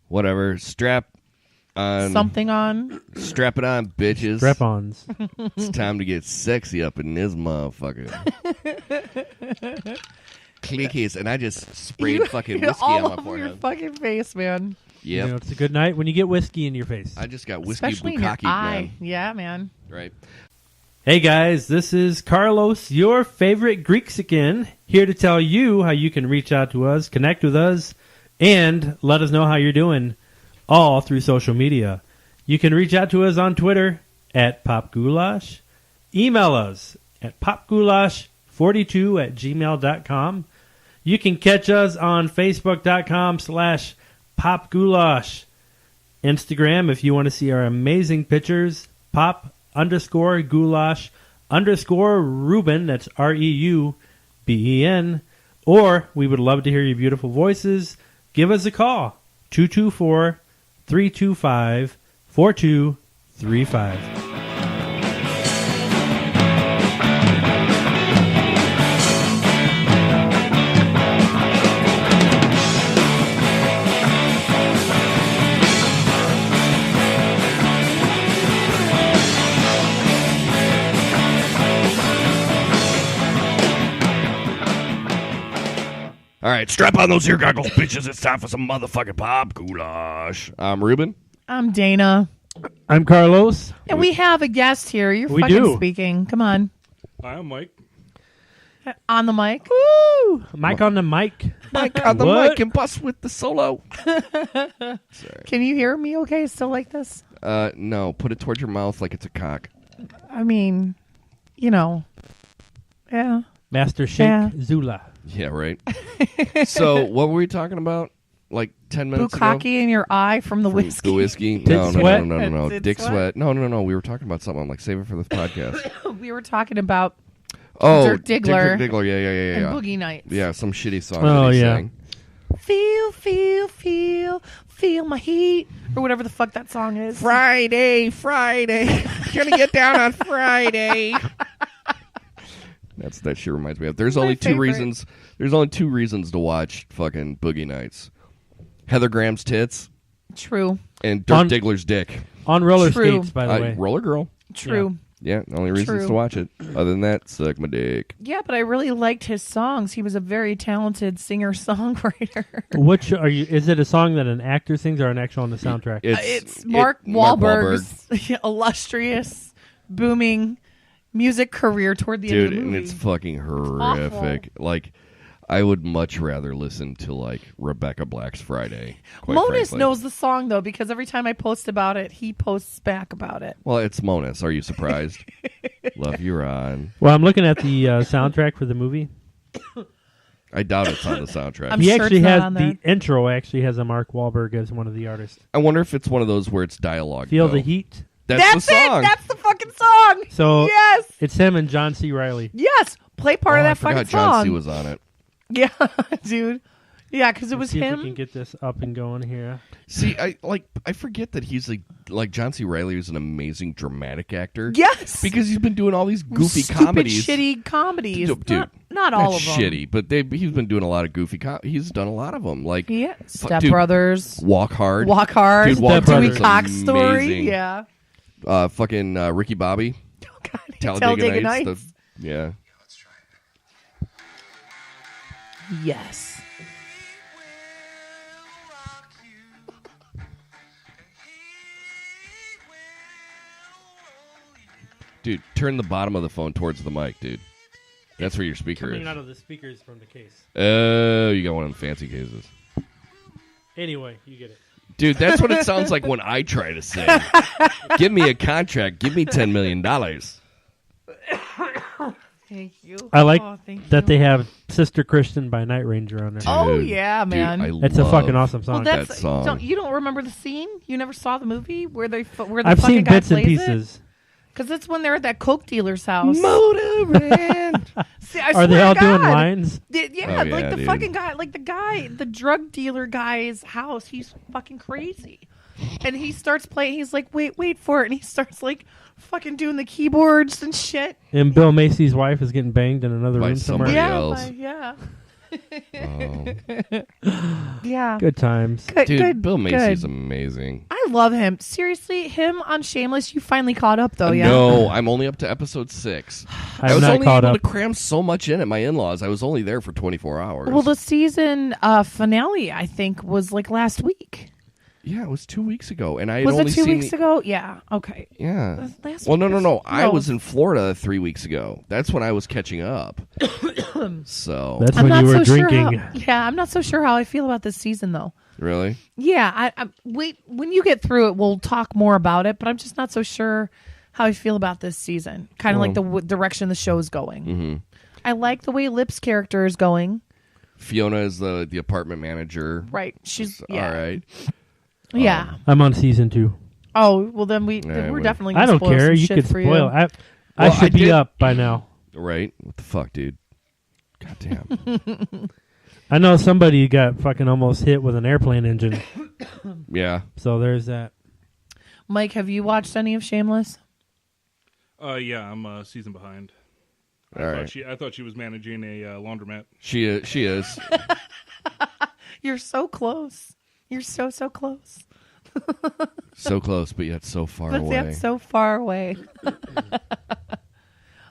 whatever. Strap on. Something on. Strap it on, bitches. Strap-ons. It's time to get sexy up in this motherfucker. Clickies, and I just sprayed fucking whiskey all on my over forehead. your fucking face, man. Yep. You know, it's a good night when you get whiskey in your face. I just got whiskey Especially in your bukkake, eye. man. Yeah, man. Right. Hey guys, this is Carlos, your favorite Greeksican, here to tell you how you can reach out to us, connect with us, and let us know how you're doing, all through social media. You can reach out to us on Twitter at popgoulash, email us at popgoulash42@gmail.com. You can catch us on facebook.com/popgoulash. Instagram, if you want to see our amazing pictures, pop_goulash_Reuben, that's REUBEN. Or we would love to hear your beautiful voices. Give us a call, 224-325-4235. All right, strap on those ear goggles, bitches. It's time for some motherfucking pop goulash. I'm Ruben. I'm Dana. I'm Carlos. And we have a guest here. You're We fucking do. speaking. Come on. I'm Mike. On the mic. Woo! Mike on the mic. Mike on the What? mic and bust with the solo. Sorry. Can you hear me okay still like this? No, put it towards your mouth like it's a cock. I mean, you know. Yeah. Master Sheikh Yeah. Zula. Yeah, right. So, what were we talking about? Like 10 minutes ago? Bukkake in your eye from the From whiskey. The whiskey? Dick No. sweat? Dick Dick sweat? sweat. No. We were talking about something. I'm like, save it for the podcast. We were talking about Oh, Dirk Diggler. Diggler. Yeah. and Boogie Nights. Yeah, some shitty song Oh, that he yeah. sang. Feel my heat. Or whatever the fuck that song is. Friday. Gonna get down on Friday. That shit reminds me of. There's My only two favorite. reasons. There's only two reasons to watch fucking Boogie Nights: Heather Graham's tits True. and Dirk On- Diggler's dick. On roller True. skates, by the way. Roller Girl. True. Yeah, the only reasons True. to watch it. Other than that, suck my dick. Yeah, but I really liked his songs. He was a very talented singer-songwriter. Which are you? Is it a song that an actor sings or an actual on the soundtrack? It's Mark Wahlberg's illustrious, booming music career toward the end Dude, of the movie. and it's fucking horrific. Like, I would much rather listen to, like, Rebecca Black's Friday. Quite Monis frankly. knows the song, though, because every time I post about it, he posts back about it. Well, it's Monis. Are you surprised? Love you, Ron. Well, I'm looking at the soundtrack for the movie. I doubt it's on the soundtrack. I'm He sure actually it's not has on there. the intro. Actually, has a Mark Wahlberg as one of the artists. I wonder if it's one of those where it's dialogue. Feel though. the heat. That's the song. it! That's the fucking song! So Yes! it's him and John C. Reilly. Yes! Play part of I that forgot fucking John song. C. was on it. Yeah, dude. Yeah, because it was Let's see if we can him. get this up and going here. See, I forget that he's like John C. Reilly is an amazing dramatic actor. Yes! Because he's been doing all these goofy Stupid, comedies. shitty comedies. Dude, not all of them. shitty, but he's been doing a lot of goofy. He's done a lot of them, like Yeah, Step dude, Brothers, Walk Hard, Walk Hard, Dude, Walk Step Dewey Brothers. Cox story. Amazing. Yeah. Fucking Ricky Bobby, Oh, God. Talladega Nights. Nights. Yeah, Yes. dude, turn the bottom of the phone towards the mic, dude. That's where your speaker Coming is. out of the speakers from the case. Oh, you got one of them fancy cases. Anyway, you get it. Dude, that's what it sounds like when I try to sing. Give me a contract. Give me $10 million. Thank you. I like thank that you. they have Sister Christian by Night Ranger on there. Oh, Dude, yeah, man. Dude, It's a fucking awesome song. Well, that song. You don't remember the scene? You never saw the movie where the I've fucking seen guy bits and plays pieces. Because it's when they're at that coke dealer's house. Motoring. See, I Are they swear all to doing God. lines? Yeah, Oh, like yeah, the dude. fucking guy, the drug dealer guy's house. He's fucking crazy, and he starts playing. He's like, wait for it, and he starts like fucking doing the keyboards and shit. And Bill Macy's wife is getting banged in another By room somewhere. somebody Yeah, else. yeah. Yeah. Good times. Dude, Bill Macy's good. amazing. I love him. Seriously, him on Shameless, you finally caught up, though, yeah? No, I'm only up to episode 6. I I was not only caught able up. to cram so much in at my in-laws. I was only there for 24 hours. Well, the season finale, I think, was like last week. Yeah, it was 2 weeks ago, and I had Was only it 2 seen weeks ago? Yeah. Okay. Yeah. Last Well, week no. was- I was in Florida 3 weeks ago. That's when I was catching up. So That's I'm when not you were so drinking. Sure yeah, I'm not so sure how I feel about this season, though. really, Yeah, I wait. When you get through it, we'll talk more about it. But I'm just not so sure how I feel about this season. Kind of like the direction the show's going. Mm-hmm. I like the way Lip's character is going. Fiona is the apartment manager. Right, she's All right. Yeah. I'm on season 2. Oh well, then Yeah, we're we- definitely. I Gonna don't spoil care. some You shit could for spoil. You. I Well, should I be did- up by now. Right. What the fuck, dude? God damn. I know somebody got fucking almost hit with an airplane engine. Yeah. So there's that. Mike, have you watched any of Shameless? Yeah, I'm a season behind. All right. I thought she was managing a laundromat. She is. You're so close. You're so close. So close, but yet so far But away. that's so far away.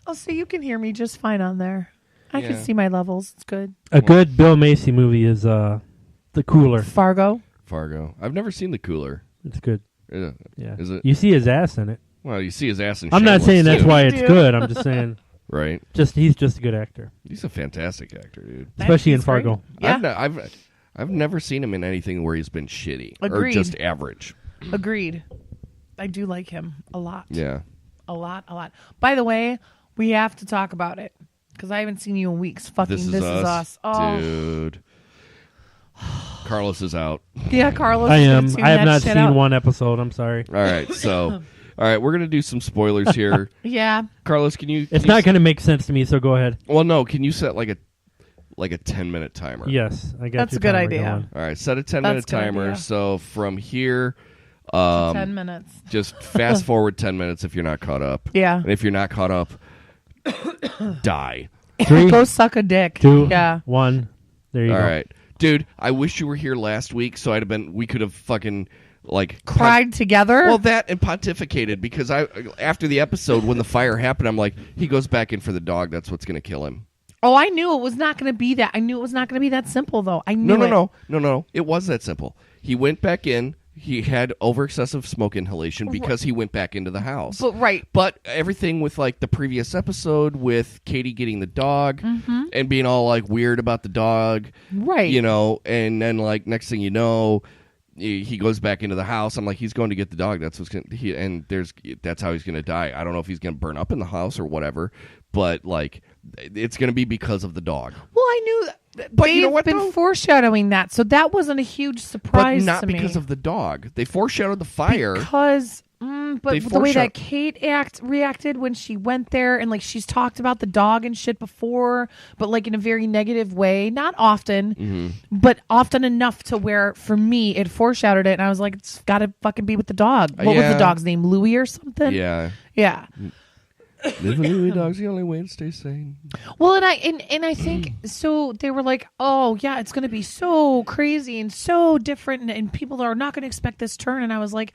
Oh, so you can hear me just fine on there. I Yeah. can see my levels. It's good. A good Bill Macy movie is The Cooler. Fargo. Fargo. I've never seen The Cooler. It's good. Yeah. Is it? You see his ass in it. Well, you see his ass in I'm not Shameless, saying that's too. why it's Dude. good. I'm just saying, Right. he's just a good actor, He's a fantastic actor, dude. especially in He's great. Fargo. Yeah, I've never seen him in anything where he's been shitty or Agreed. just average. agreed. I do like him a lot. Yeah. A lot. By the way, we have to talk about it because I haven't seen you in weeks. Fucking This is us. Oh, Dude. Carlos is out. yeah, Carlos. I is gonna am. tune I have that not shit seen out. one episode. I'm sorry. All right. So, all right, we're going to do some spoilers here. Yeah. Carlos, can you It's not going to make sense to me. So go ahead. Well, no, can you set like a 10-minute timer? Yes, I got. That's your a good timer idea. going. All right, set a 10-minute That's a good timer. idea. So from here 10 minutes. just fast forward 10 minutes if you're not caught up. Yeah. And if you're not caught up, die. 3, Go suck a dick. 2, Yeah. 1. There you All go. right. Dude, I wish you were here last week so we could have fucking like Cried together. Well, that and pontificated because after the episode when the fire happened, I'm like, he goes back in for the dog. That's what's going to kill him. Oh, I knew it was not going to be that. I knew it was not going to be that simple, though. I knew it. No. It was that simple. He went back in. He had over excessive smoke inhalation because he went back into the house. But right. But everything with like the previous episode with Katie getting the dog and being all like weird about the dog, Right. you know, and then like next thing you know, he goes back into the house. I'm like, he's going to get the dog. That's what's that's how he's going to die. I don't know if he's going to burn up in the house or whatever, but like it's going to be because of the dog. Well, I knew that. But They've you know what, been though? foreshadowing that, so that wasn't a huge surprise But not to me. because of the dog. They foreshadowed the fire. Because, They but the way that foreshadow- Kate reacted when she went there, and like she's talked about the dog and shit before, but like in a very negative way. Not often, but often enough to where, for me, it foreshadowed it, and I was like, it's got to fucking be with the dog. What was Yeah. the dog's name? Louis or something? Yeah. Yeah. Living with dogs the only way to stay sane. Well, and I think so. They were like, "Oh yeah, it's going to be so crazy and so different, and people are not going to expect this turn." And I was like,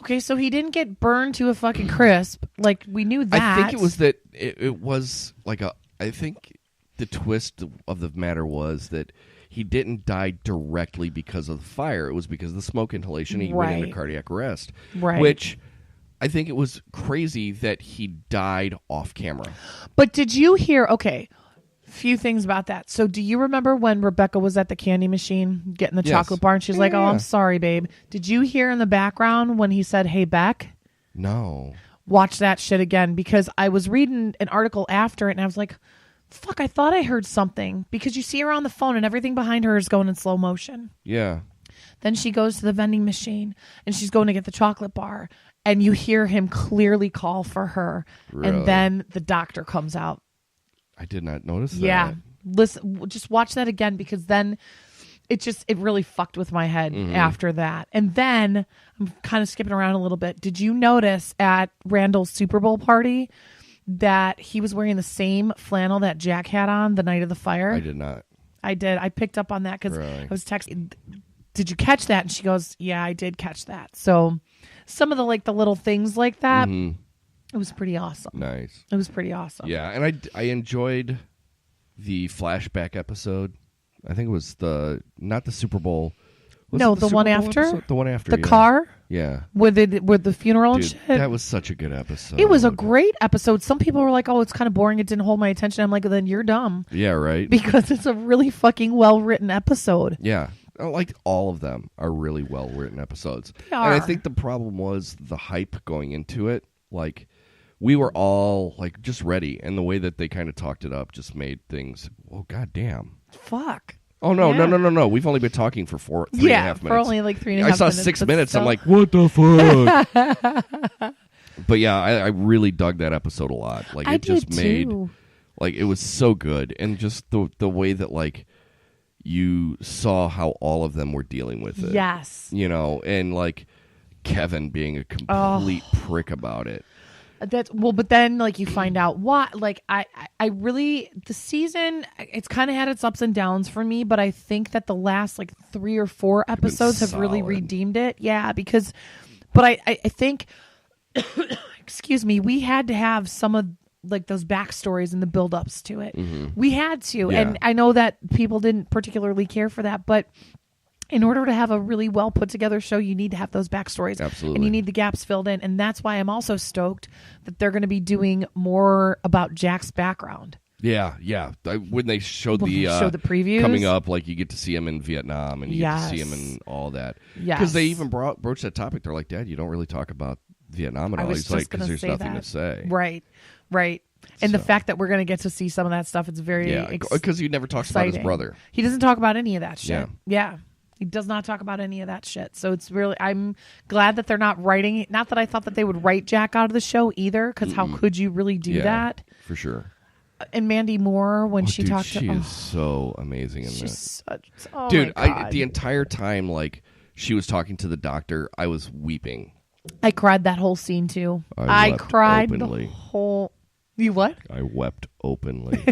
"Okay, so he didn't get burned to a fucking crisp. Like we knew that." I think it was that it was like I think the twist of the matter was that he didn't die directly because of the fire. It was because of the smoke inhalation. He went into Right. cardiac arrest. Right. Which I think it was crazy that he died off camera. But did you hear? Okay, few things about that. So, do you remember when Rebecca was at the candy machine getting the Yes. chocolate bar, and she's like, "Oh, Yeah. I'm sorry, babe." Did you hear in the background when he said, "Hey, Beck"? No. Watch that shit again, because I was reading an article after it and I was like, fuck, I thought I heard something, because you see her on the phone and everything behind her is going in slow motion. Yeah. Then she goes to the vending machine and she's going to get the chocolate bar, and you hear him clearly call for her. Really? And then the doctor comes out. I did not notice that. Yeah. Listen, just watch that again, because then it really fucked with my head after that. And then I'm kind of skipping around a little bit. Did you notice at Randall's Super Bowl party that he was wearing the same flannel that Jack had on the night of the fire? I did not. I did. I picked up on that because Really? I was texting. Did you catch that? And she goes, yeah, I did catch that. So some of the like the little things like that, it was pretty awesome. Nice. It was pretty awesome. Yeah, and I enjoyed the flashback episode. I think it was not the Super Bowl. Was No, it the Super one Bowl after? episode? The one after. The yeah. car Yeah. with the funeral and Dude, shit. that was such a good episode. It was a great episode. Some people were like, "Oh, it's kind of boring. It didn't hold my attention." I'm like, "Then you're dumb." Yeah, right. Because it's a really fucking well written episode. Yeah. Like all of them are really well written episodes. They And I are. think the problem was the hype going into it. Like we were all like just ready, and the way that they kind of talked it up just made things. Oh goddamn! Fuck. Oh no, Yeah. no! We've only been talking for 3.5 minutes. for only like 3.5 I minutes. saw 6 but minutes. I'm still. like, what the fuck? But yeah, I really dug that episode a lot. Like I it just did made too. like it was so good, and just the way that like you saw how all of them were dealing with it. Yes. You know, and like Kevin being a complete prick about it. That's well, but then like you find out what like I really the season it's kind of had its ups and downs for me, but I think that the last like 3 or 4 episodes have really solid. redeemed it. Yeah, because but I think excuse me, we had to have some of like those backstories and the build-ups to it. We had to, Yeah. and I know that people didn't particularly care for that, but in order to have a really well put together show, you need to have those backstories. Absolutely. And you need the gaps filled in. And that's why I'm also stoked that they're going to be doing more about Jack's background. Yeah. When they showed When the they showed the previews? coming up, like you get to see him in Vietnam and you get to see him Yes. in all that. Yes. Because they even broached that topic. They're like, Dad, you don't really talk about Vietnam at I all. was He's just like, going because to there's say nothing that. to say. Right. And the So- fact that we're going to get to see some of that stuff, it's very Yeah, because he never talks about his exciting. brother. He doesn't talk about any of that shit. Yeah. Yeah. He does not talk about any of that shit. So it's really, I'm glad that they're not writing it. Not that I thought that they would write Jack out of the show either, because how could you really do Yeah, that? for sure. And Mandy Moore, when she Dude, talked she to is so amazing in she's this. such, oh Dude, my God. the entire time, like she was talking to the doctor, I was weeping. I cried that whole scene too. I I wept cried openly. the whole. You what? I wept openly.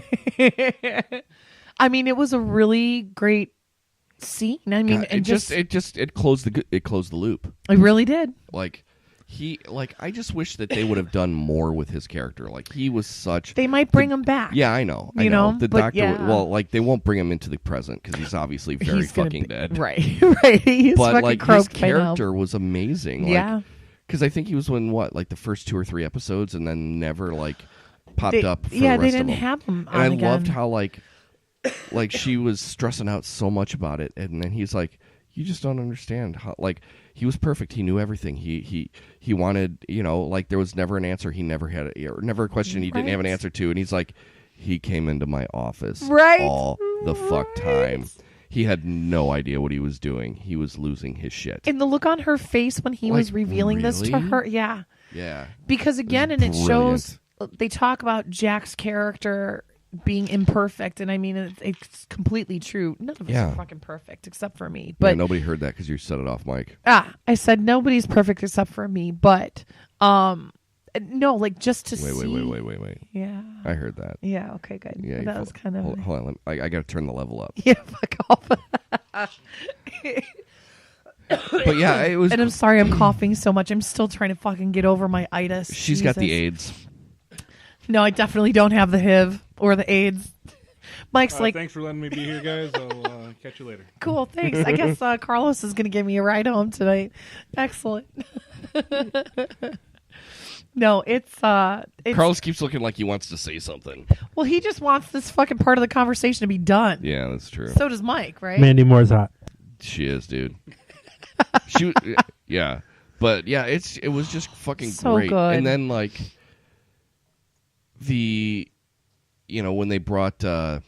I mean, it was a really great scene. I mean, God, and it closed the loop. it really did. Like I just wish that they would have done more with his character. Like he was such. They might bring him back. Yeah, I know. You know, the but doctor. yeah. Well, like they won't bring him into the present because he's obviously very He's gonna fucking be- dead. Right, right. He's But fucking like his croaked by now. character was amazing. Yeah. Because I think he was in like the first 2 or 3 episodes, and then never like popped They- up. For yeah, the they rest of didn't them. have him And on I again. loved how like she was stressing out so much about it, and then he's like, "You just don't understand how like he was perfect. He knew everything. He wanted, you know, like there was never an answer. He never had or never a question he didn't have an Right. answer to." And he's like, he came into my office Right. all the fuck Right. time. He had no idea what he was doing. He was losing his shit. And the look on her face when he was Like, revealing this to really? her, yeah. Yeah. Because again, and it brilliant. shows they talk about Jack's character being imperfect, and I mean it's completely true. None of us Yeah. are fucking perfect except for me. Yeah, But nobody heard that because you set it off, Mike. I said nobody's perfect except for me. But no, like just to see. Wait. Yeah. I heard that. Yeah. Okay. Good. Yeah, that was kind of. Hold on. I got to turn the level up. Yeah. Fuck off. But yeah, it was. And I'm sorry, I'm coughing so much. I'm still trying to fucking get over my itis. She's got the Jesus. AIDS. No, I definitely don't have the HIV or the AIDS. Mike's like, Thanks for letting me be here, guys. I'll catch you later. cool, thanks. I guess Carlos is going to give me a ride home tonight. Excellent. No, it's Carlos keeps looking like he wants to say something. well, he just wants this fucking part of the conversation to be done. Yeah, that's true. So does Mike, right? Mandy Moore's hot. She is, dude. Yeah, but yeah, it was just fucking So great. good. And then like when they brought oh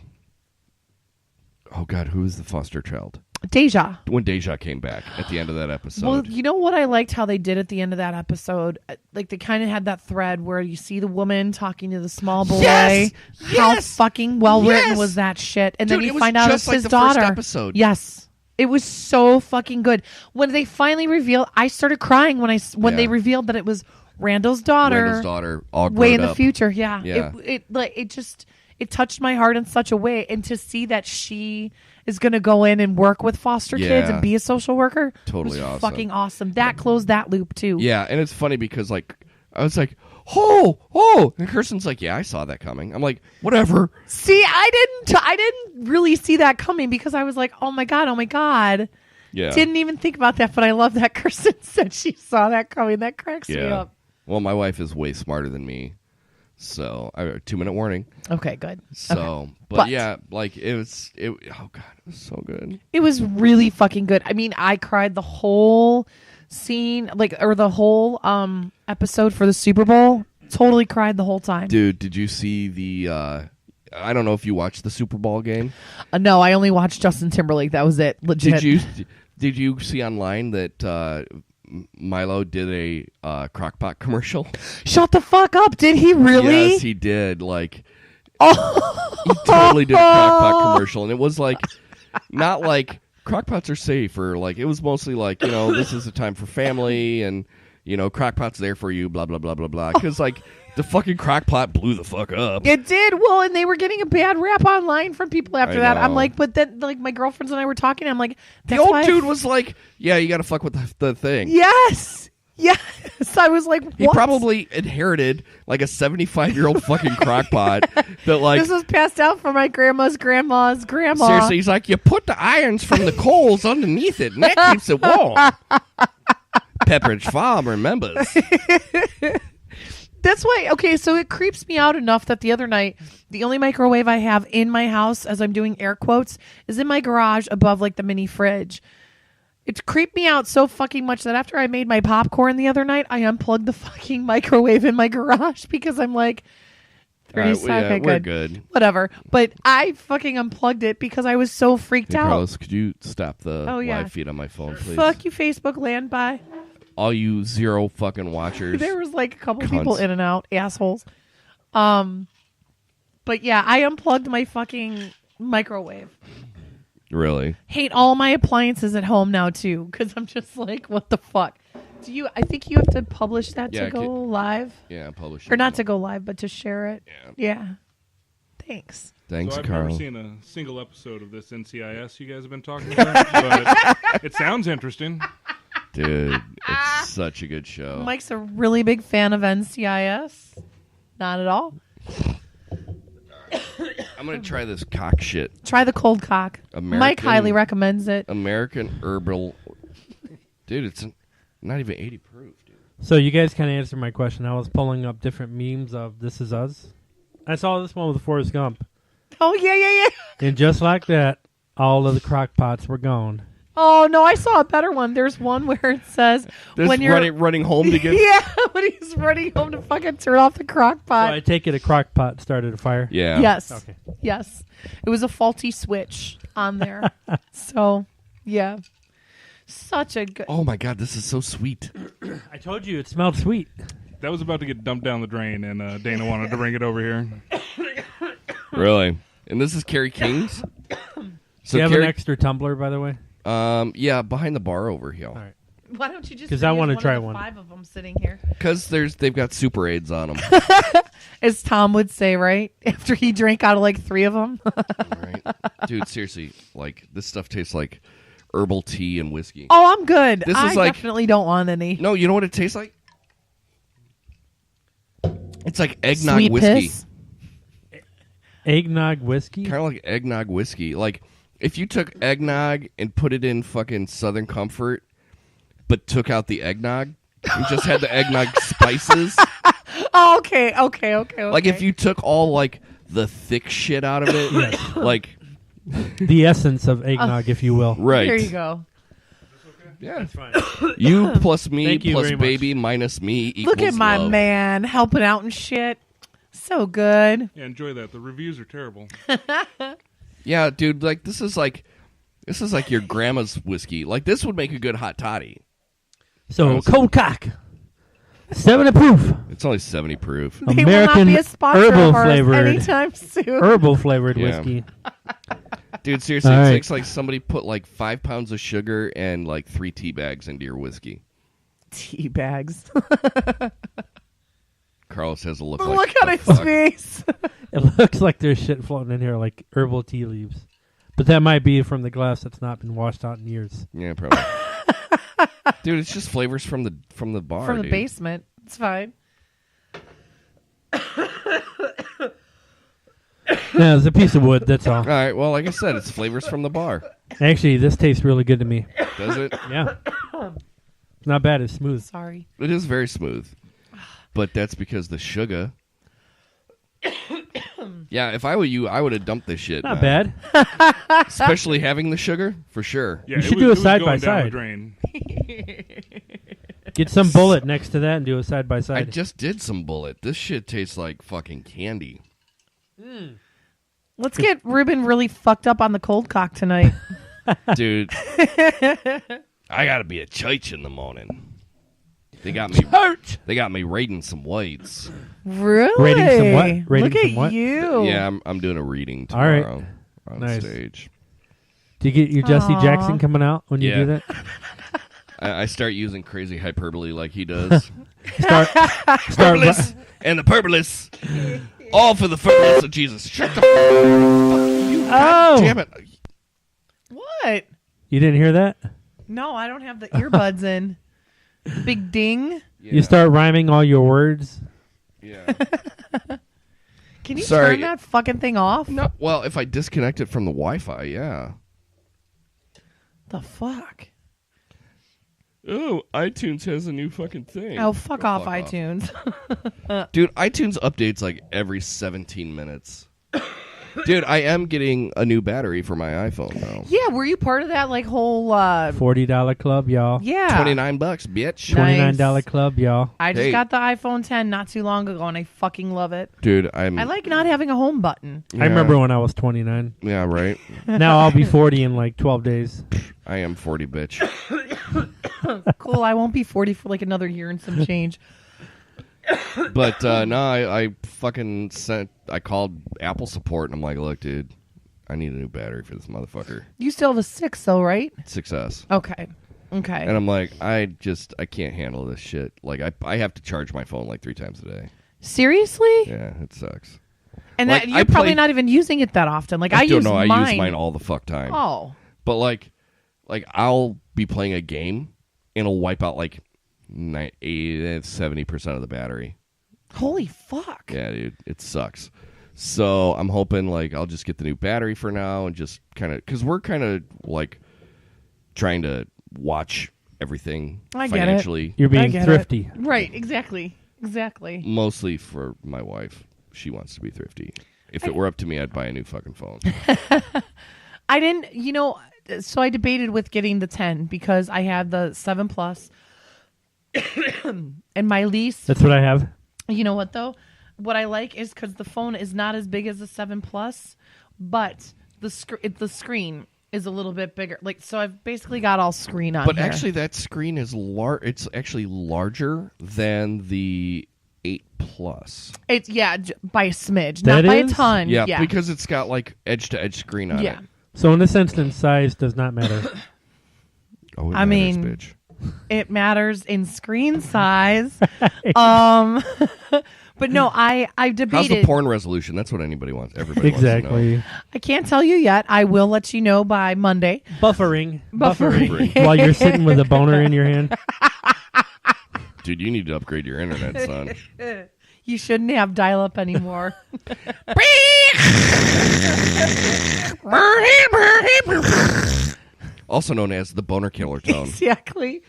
god, who was the foster child? Deja. When Deja came back at the end of that episode. Well, you know what I liked how they did at the end of that episode? Like they kind of had that thread where you see the woman talking to the small boy. Yes! How Yes! fucking well written Yes! was that shit? And Dude, then it you was find out just it's like his the first daughter. episode. Yes. It was so fucking good. When they finally revealed, I started crying when Yeah. they revealed that it was Randall's daughter. Randall's daughter, all way grown in the up. future. Yeah. Yeah. It it touched my heart in such a way. And to see that she is going to go in and work with foster kids and be a social worker. Totally was awesome. Fucking awesome. That closed that loop too. Yeah, and it's funny because like I was like, oh, and Kirsten's like, yeah, I saw that coming. I'm like, whatever. See, I didn't really see that coming because I was like, oh my god. Yeah. Didn't even think about that, but I love that Kirsten said she saw that coming. That cracks me up. Well, my wife is way smarter than me, so I 2-minute warning. Okay, good. So, okay. but yeah, like it was. Oh god, it was so good. It was really fucking good. I mean, I cried the whole scene, or the whole episode for the Super Bowl. Totally cried the whole time. Dude, did you see the? I don't know if you watched the Super Bowl game. No, I only watched Justin Timberlake. That was it. Legit. Did you see online that Milo did a crockpot commercial? Shut the fuck up! Did he really? Yes, he did. Like, he totally did a crockpot commercial, and it was like not like crockpots are safe, or like it was mostly like, this is a time for family, and crockpot's there for you, blah blah blah blah blah. Because like the fucking crockpot blew the fuck up. It did. Well, and they were getting a bad rap online from people after that. I'm know. like, but then like my girlfriends and I were talking. I'm like, the old dude was like, yeah, you got to fuck with the thing. Yes. I was like, what? He probably inherited like a 75-year-old fucking crockpot that like this was passed out from my grandma's grandma. Seriously, he's like, you put the irons from the coals underneath it, and that keeps it warm. Pepperidge Farm remembers. That's why. Okay, so it creeps me out enough that the other night, the only microwave I have in my house, as I'm doing air quotes, is in my garage above like the mini fridge. It creeped me out so fucking much that after I made my popcorn the other night, I unplugged the fucking microwave in my garage because I'm like, okay, we're good. Whatever. But I fucking unplugged it because I was so freaked out. Carlos, could you stop the live feed on my phone, please? Fuck you, Facebook land by. All you zero fucking watchers. There was like a couple people in and out, assholes. But yeah, I unplugged my fucking microwave. Really? Hate all my appliances at home now too, because I'm just like, what the fuck? I think you have to publish that to go live. Yeah, publish it. Or not to go live, but to share it. Yeah. Thanks. Thanks, so I've Carl. never seen a single episode of this NCIS you guys have been talking about, but it sounds interesting. Dude, it's such a good show. Mike's a really big fan of NCIS. Not at all. I'm going to try this cock shit. Try the cold cock. Mike highly recommends it. American herbal. Dude, it's not even 80 proof, dude. So you guys kind of answered my question. I was pulling up different memes of This Is Us. I saw this one with Forrest Gump. Oh, yeah. And just like that, all of the crock pots were gone. Oh, no, I saw a better one. There's one where it says when you're running home to get... Yeah, when he's running home to fucking turn off the crock pot. So I take it a crock pot started a fire? Yeah. Yes. Okay. Yes. It was a faulty switch on there. So, yeah. Such a good... Oh, my God, this is so sweet. I told you it smelled sweet. That was about to get dumped down the drain, and Dana wanted to bring it over here. Really? And this is Kerry King's? So Do you have an extra tumbler, by the way? Yeah, behind the bar over here. All right. Why don't you just... 'Cause I want to try one. 5 of them sitting here. Because they've got super aids on them. As Tom would say, right? After he drank out of like 3 of them. Right? Dude, seriously, like, this stuff tastes like herbal tea and whiskey. Oh, I'm good. This I is like- definitely don't want any. No, you know what it tastes like? It's like eggnog Sweet whiskey. piss. Eggnog whiskey? Kind of like eggnog whiskey. Like, if you took eggnog and put it in fucking Southern Comfort, but took out the eggnog, and just had the eggnog spices. Oh, okay. Like, if you took all, like, the thick shit out of it. Yes. Like, The essence of eggnog, if you will. right. There you go. Yeah. That's fine. You plus me Thank you plus very much. baby minus me equals Look at my love. man helping out and shit. So good. Yeah, enjoy that. The reviews are terrible. Yeah, dude, like this is like your grandma's whiskey. Like this would make a good hot toddy. So, cold cock. 70 proof. It's only 70 proof. They will not American be a sponsor herbal of ours flavored. anytime soon. Herbal flavored Yeah. whiskey. Dude, seriously, All it right. takes like somebody put like 5 pounds of sugar and like 3 tea bags into your whiskey. Tea bags. Carlos has a look But like. look at the his fuck. face. It looks like there's shit floating in here, like herbal tea leaves. But that might be from the glass that's not been washed out in years. Yeah, probably. Dude, it's just flavors from the bar. From the dude. basement. It's fine. Yeah, it's a piece of wood, that's all. All right. Well, like I said, it's flavors from the bar. Actually, this tastes really good to me. Does it? Yeah. It's not bad. It's smooth. Sorry. It is very smooth, but that's because the sugar. Yeah, if I were you, I would have dumped this shit. Not man. bad. Especially having the sugar, for sure. Yeah, You should it do was- a it was side by going down the side. drain. Get some bullet next to that and do a side by I side. just did some bullet. This shit tastes like fucking candy. Let's get Ruben really fucked up on the cold cock tonight. Dude, I gotta be at church in the morning. They got me. They got me raiding some weights. Really? Rating some what? Rating Look some at what? you. Yeah, I'm doing a reading All right. tomorrow on Nice. stage. Do you get your Jesse Aw. Jackson coming out when you Yeah. do that? I start using crazy hyperbole like he does. Start Purpolis and the purpolis, all for the purpose of Jesus. Shut the fuck you! God Oh. damn it! What? You didn't hear that? No, I don't have the earbuds in. Big ding. Yeah. You start rhyming all your words. Yeah. Can you Sorry. turn that fucking thing off? No. Well, if I disconnect it from the Wi-Fi, yeah. The fuck? Oh, iTunes has a new fucking thing. Oh, fuck off, iTunes. Dude, iTunes updates like every 17 minutes. Dude, I am getting a new battery for my iPhone now. Yeah, were you part of that like whole $40 club, y'all. yeah. $29, bitch. Nice. $29 club, y'all. I just Hey. got the iPhone 10 not too long ago and I fucking love it. Dude, I'm. I like not having a home button. Yeah. I remember when I was 29. Yeah, right. Now I'll be 40 in like 12 days. I am 40, bitch. Cool, I won't be 40 for like another year and some change. But no, I fucking sent. I called Apple support and I'm like, look, dude, I need a new battery for this motherfucker. You still have a 6 though, right? 6S. Okay. Okay. And I'm like, I can't handle this shit. Like, I have to charge my phone like 3 times a day. Seriously? Yeah, it sucks. And Like, that I you're probably play- not even using it that often. Like I don't use know. mine. I use mine all the fuck time. Oh. But like I'll be playing a game and it'll wipe out like 70% of the battery. Holy fuck. Yeah, dude, it sucks. So I'm hoping like I'll just get the new battery for now and just kind of because we're kind of like trying to watch everything I get it. financially. You're I being get thrifty. it. Right, exactly. Exactly. Mostly for my wife. She wants to be thrifty. If it were up to me, I'd buy a new fucking phone. I didn't, so I debated with getting the 10 because I had the 7 Plus. And my lease, That's what I have. you know what though? What I like is because the phone is not as big as the 7 Plus, but the screen is a little bit bigger. Like, so I've basically got all screen on But here. actually, that screen is It's actually larger than the 8 Plus. It's, by a smidge. That not by is? a ton. Yeah, because it's got like edge-to-edge screen on Yeah. it. So in this instance, size does not matter. Oh, it I matters, mean, bitch. It matters in screen size. But no, I've How's debated. the porn resolution? That's what anybody wants. Everybody wants to know. Exactly. I can't tell you yet. I will let you know by Monday. Buffering. Buffering. While you're sitting with a boner in your hand. Dude, you need to upgrade your internet, son. You shouldn't have dial up anymore. Also known as the boner killer tone. Exactly.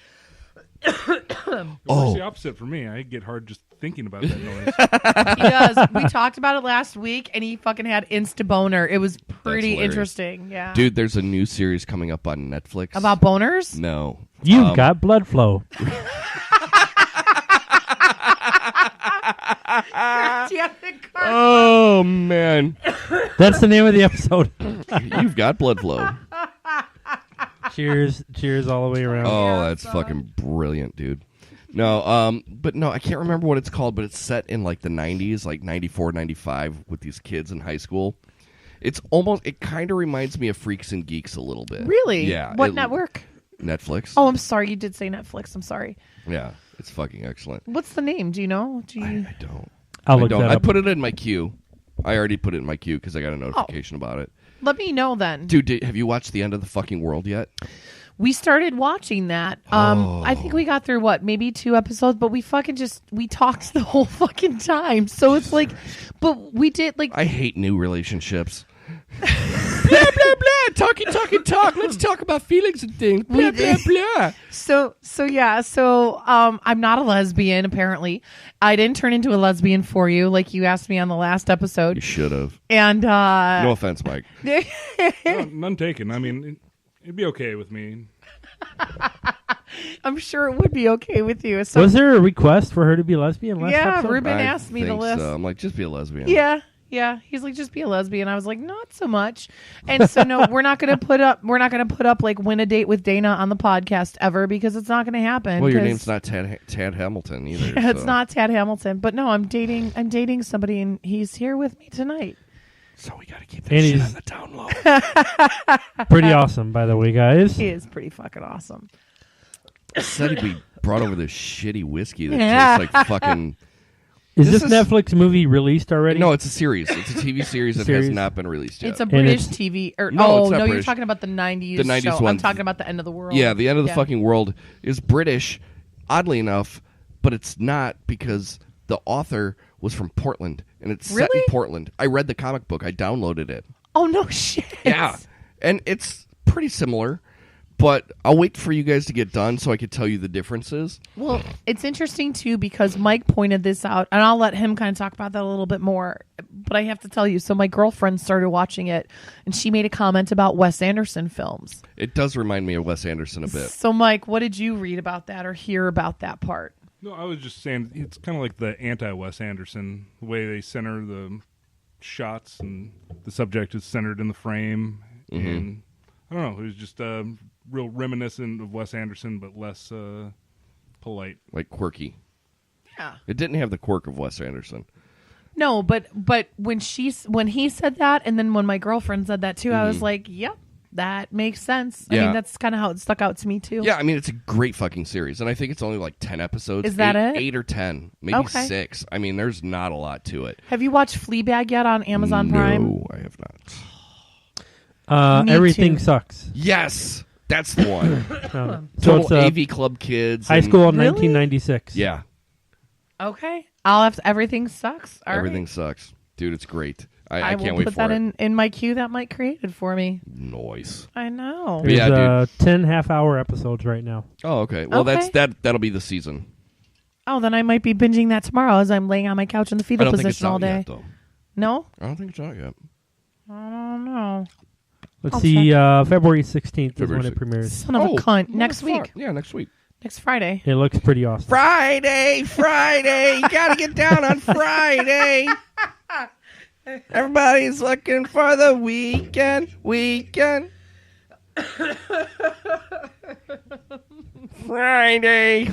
Well, it's the opposite for me. I get hard just thinking about that noise. He does. We talked about it last week, and he fucking had insta boner. It was pretty hilarious. interesting. Yeah. Dude, there's a new series coming up on Netflix. About boners? No. You've got blood flow. Oh, man. That's the name of the episode. You've got blood flow. Cheers. Cheers all the way around. Oh, that's fucking brilliant, dude. No, but no, I can't remember what it's called, but it's set in like the 90s, like 94, 95 with these kids in high school. It kind of reminds me of Freaks and Geeks a little bit. Really? Yeah. What network? Netflix. Oh, I'm sorry. You did say Netflix. I'm sorry. Yeah. It's fucking excellent. What's the name? Do you know? I don't. I'll look that I up. put it in my queue. I already put it in my queue because I got a notification about it. Let me know then. Dude, have you watched The End of the Fucking World yet? We started watching that. I think we got through maybe 2 episodes, but we talked the whole fucking time. So it's like, but we did like. I hate new relationships. Blah, blah, blah. Talk. Let's talk about feelings and things. Blah, blah, blah. So I'm not a lesbian, apparently. I didn't turn into a lesbian for you like you asked me on the last episode. You should have. And no offense, Mike. None taken. I mean, it'd be okay with me. I'm sure it would be okay with you. So, Was there a request for her to be lesbian last episode? Ruben asked me to think list. so. I'm like, just be a lesbian. Yeah. He's like, just be a lesbian. I was like, not so much. And so no, we're not gonna put up like win a date with Dana on the podcast ever because it's not gonna happen. Well, your name's not Tad Hamilton either. Yeah, it's not Tad Hamilton. But no, I'm dating somebody and he's here with me tonight. So we gotta keep that shit on the down low. Pretty awesome, by the way, guys. He is pretty fucking awesome. Said we brought over this shitty whiskey that tastes like fucking. Is this Netflix movie released already? No, it's a series. It's a TV series that has not been released yet. It's a British it's- TV. No, it's not you're British. talking about the 90s. The 90s show. one. I'm talking about the End of the World. Yeah, The End of the Fucking World is British, oddly enough, but it's not because the author was from Portland, and it's set in Portland. I read the comic book. I downloaded it. Oh, no shit. Yeah, and it's pretty similar, but I'll wait for you guys to get done so I can tell you the differences. Well, it's interesting, too, because Mike pointed this out, and I'll let him kind of talk about that a little bit more. But I have to tell you, so my girlfriend started watching it, and she made a comment about Wes Anderson films. It does remind me of Wes Anderson a bit. So, Mike, what did you read about that or hear about that part? No, I was just saying it's kind of like the anti-Wes Anderson, the way they center the shots and the subject is centered in the frame. Mm-hmm. And I don't know, it was just real reminiscent of Wes Anderson, but less polite. Like quirky. Yeah. It didn't have the quirk of Wes Anderson. No, but when he said that, and then when my girlfriend said that too, I was like, "Yep, that makes sense." I Yeah. mean, that's kind of how it stuck out to me too. Yeah, I mean, it's a great fucking series, and I think it's only like 10 episodes. Is that it? 8 or 10, maybe Okay. 6. I mean, there's not a lot to it. Have you watched Fleabag yet on Amazon Prime? No, I have not. Me Everything too. sucks. Yes, that's the one. So Total it's AV Club Kids. high and- school in Really? 1996. Yeah, Okay, I'll have to, everything sucks. All everything right. sucks. Dude, it's great. I I can't will wait put for that it. in my queue that Mike created for me. Noise. I know. There's Yeah, 10 half-hour episodes right now. Oh, okay. Well, Okay. that'll be the season. Oh, then I might be binging that tomorrow as I'm laying on my couch in the I fetal don't think it's position all out day. yet, though. No, I don't think it's out yet. I don't know. Let's I'll see. February 16th is February when it 16th. premieres. Son of a cunt. Next motherfucker. week. Yeah, next week. Next Friday. It looks pretty awesome. Friday. You gotta get down on Friday. Everybody's looking for the weekend. Friday.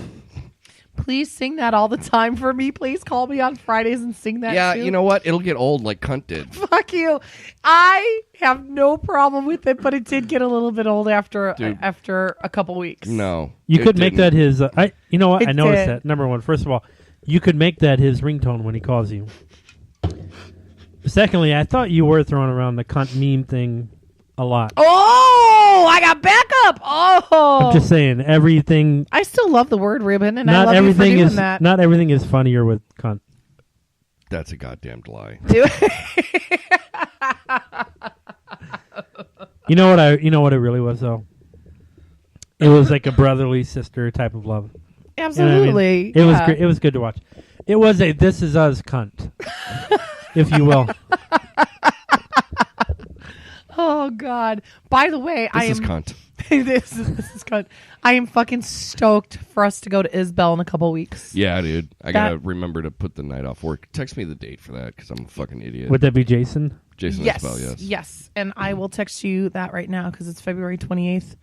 Please sing that all the time for me. Please call me on Fridays and sing that Yeah, too. you know what? It'll get old like Cunt did. Fuck you. I have no problem with it, but it did get a little bit old after a couple weeks. No. You it could make didn't. that his. You know what? It I noticed did. that. Number one, first of all, you could make that his ringtone when he calls you. Secondly, I thought you were throwing around the cunt meme thing a lot. Oh, I got backup. Oh. I'm just saying, everything. I still love the word ribbon, and I Not love everything you for doing is that. not everything is funnier with cunt. That's a goddamn lie. Do You know what it really was though. It was like a brotherly sister type of love. You know what I mean? Absolutely. It was Yeah. great. It was good to watch. It was a "This Is Us" cunt, if you will. Oh God! By the way, This is cunt. this is cunt. I am fucking stoked for us to go to Isbell in a couple weeks. Yeah, dude. I gotta remember to put the night off work. Text me the date for that because I'm a fucking idiot. Would that be Jason? Jason Yes, Isbell, yes. and I will text you that right now because it's February 28th.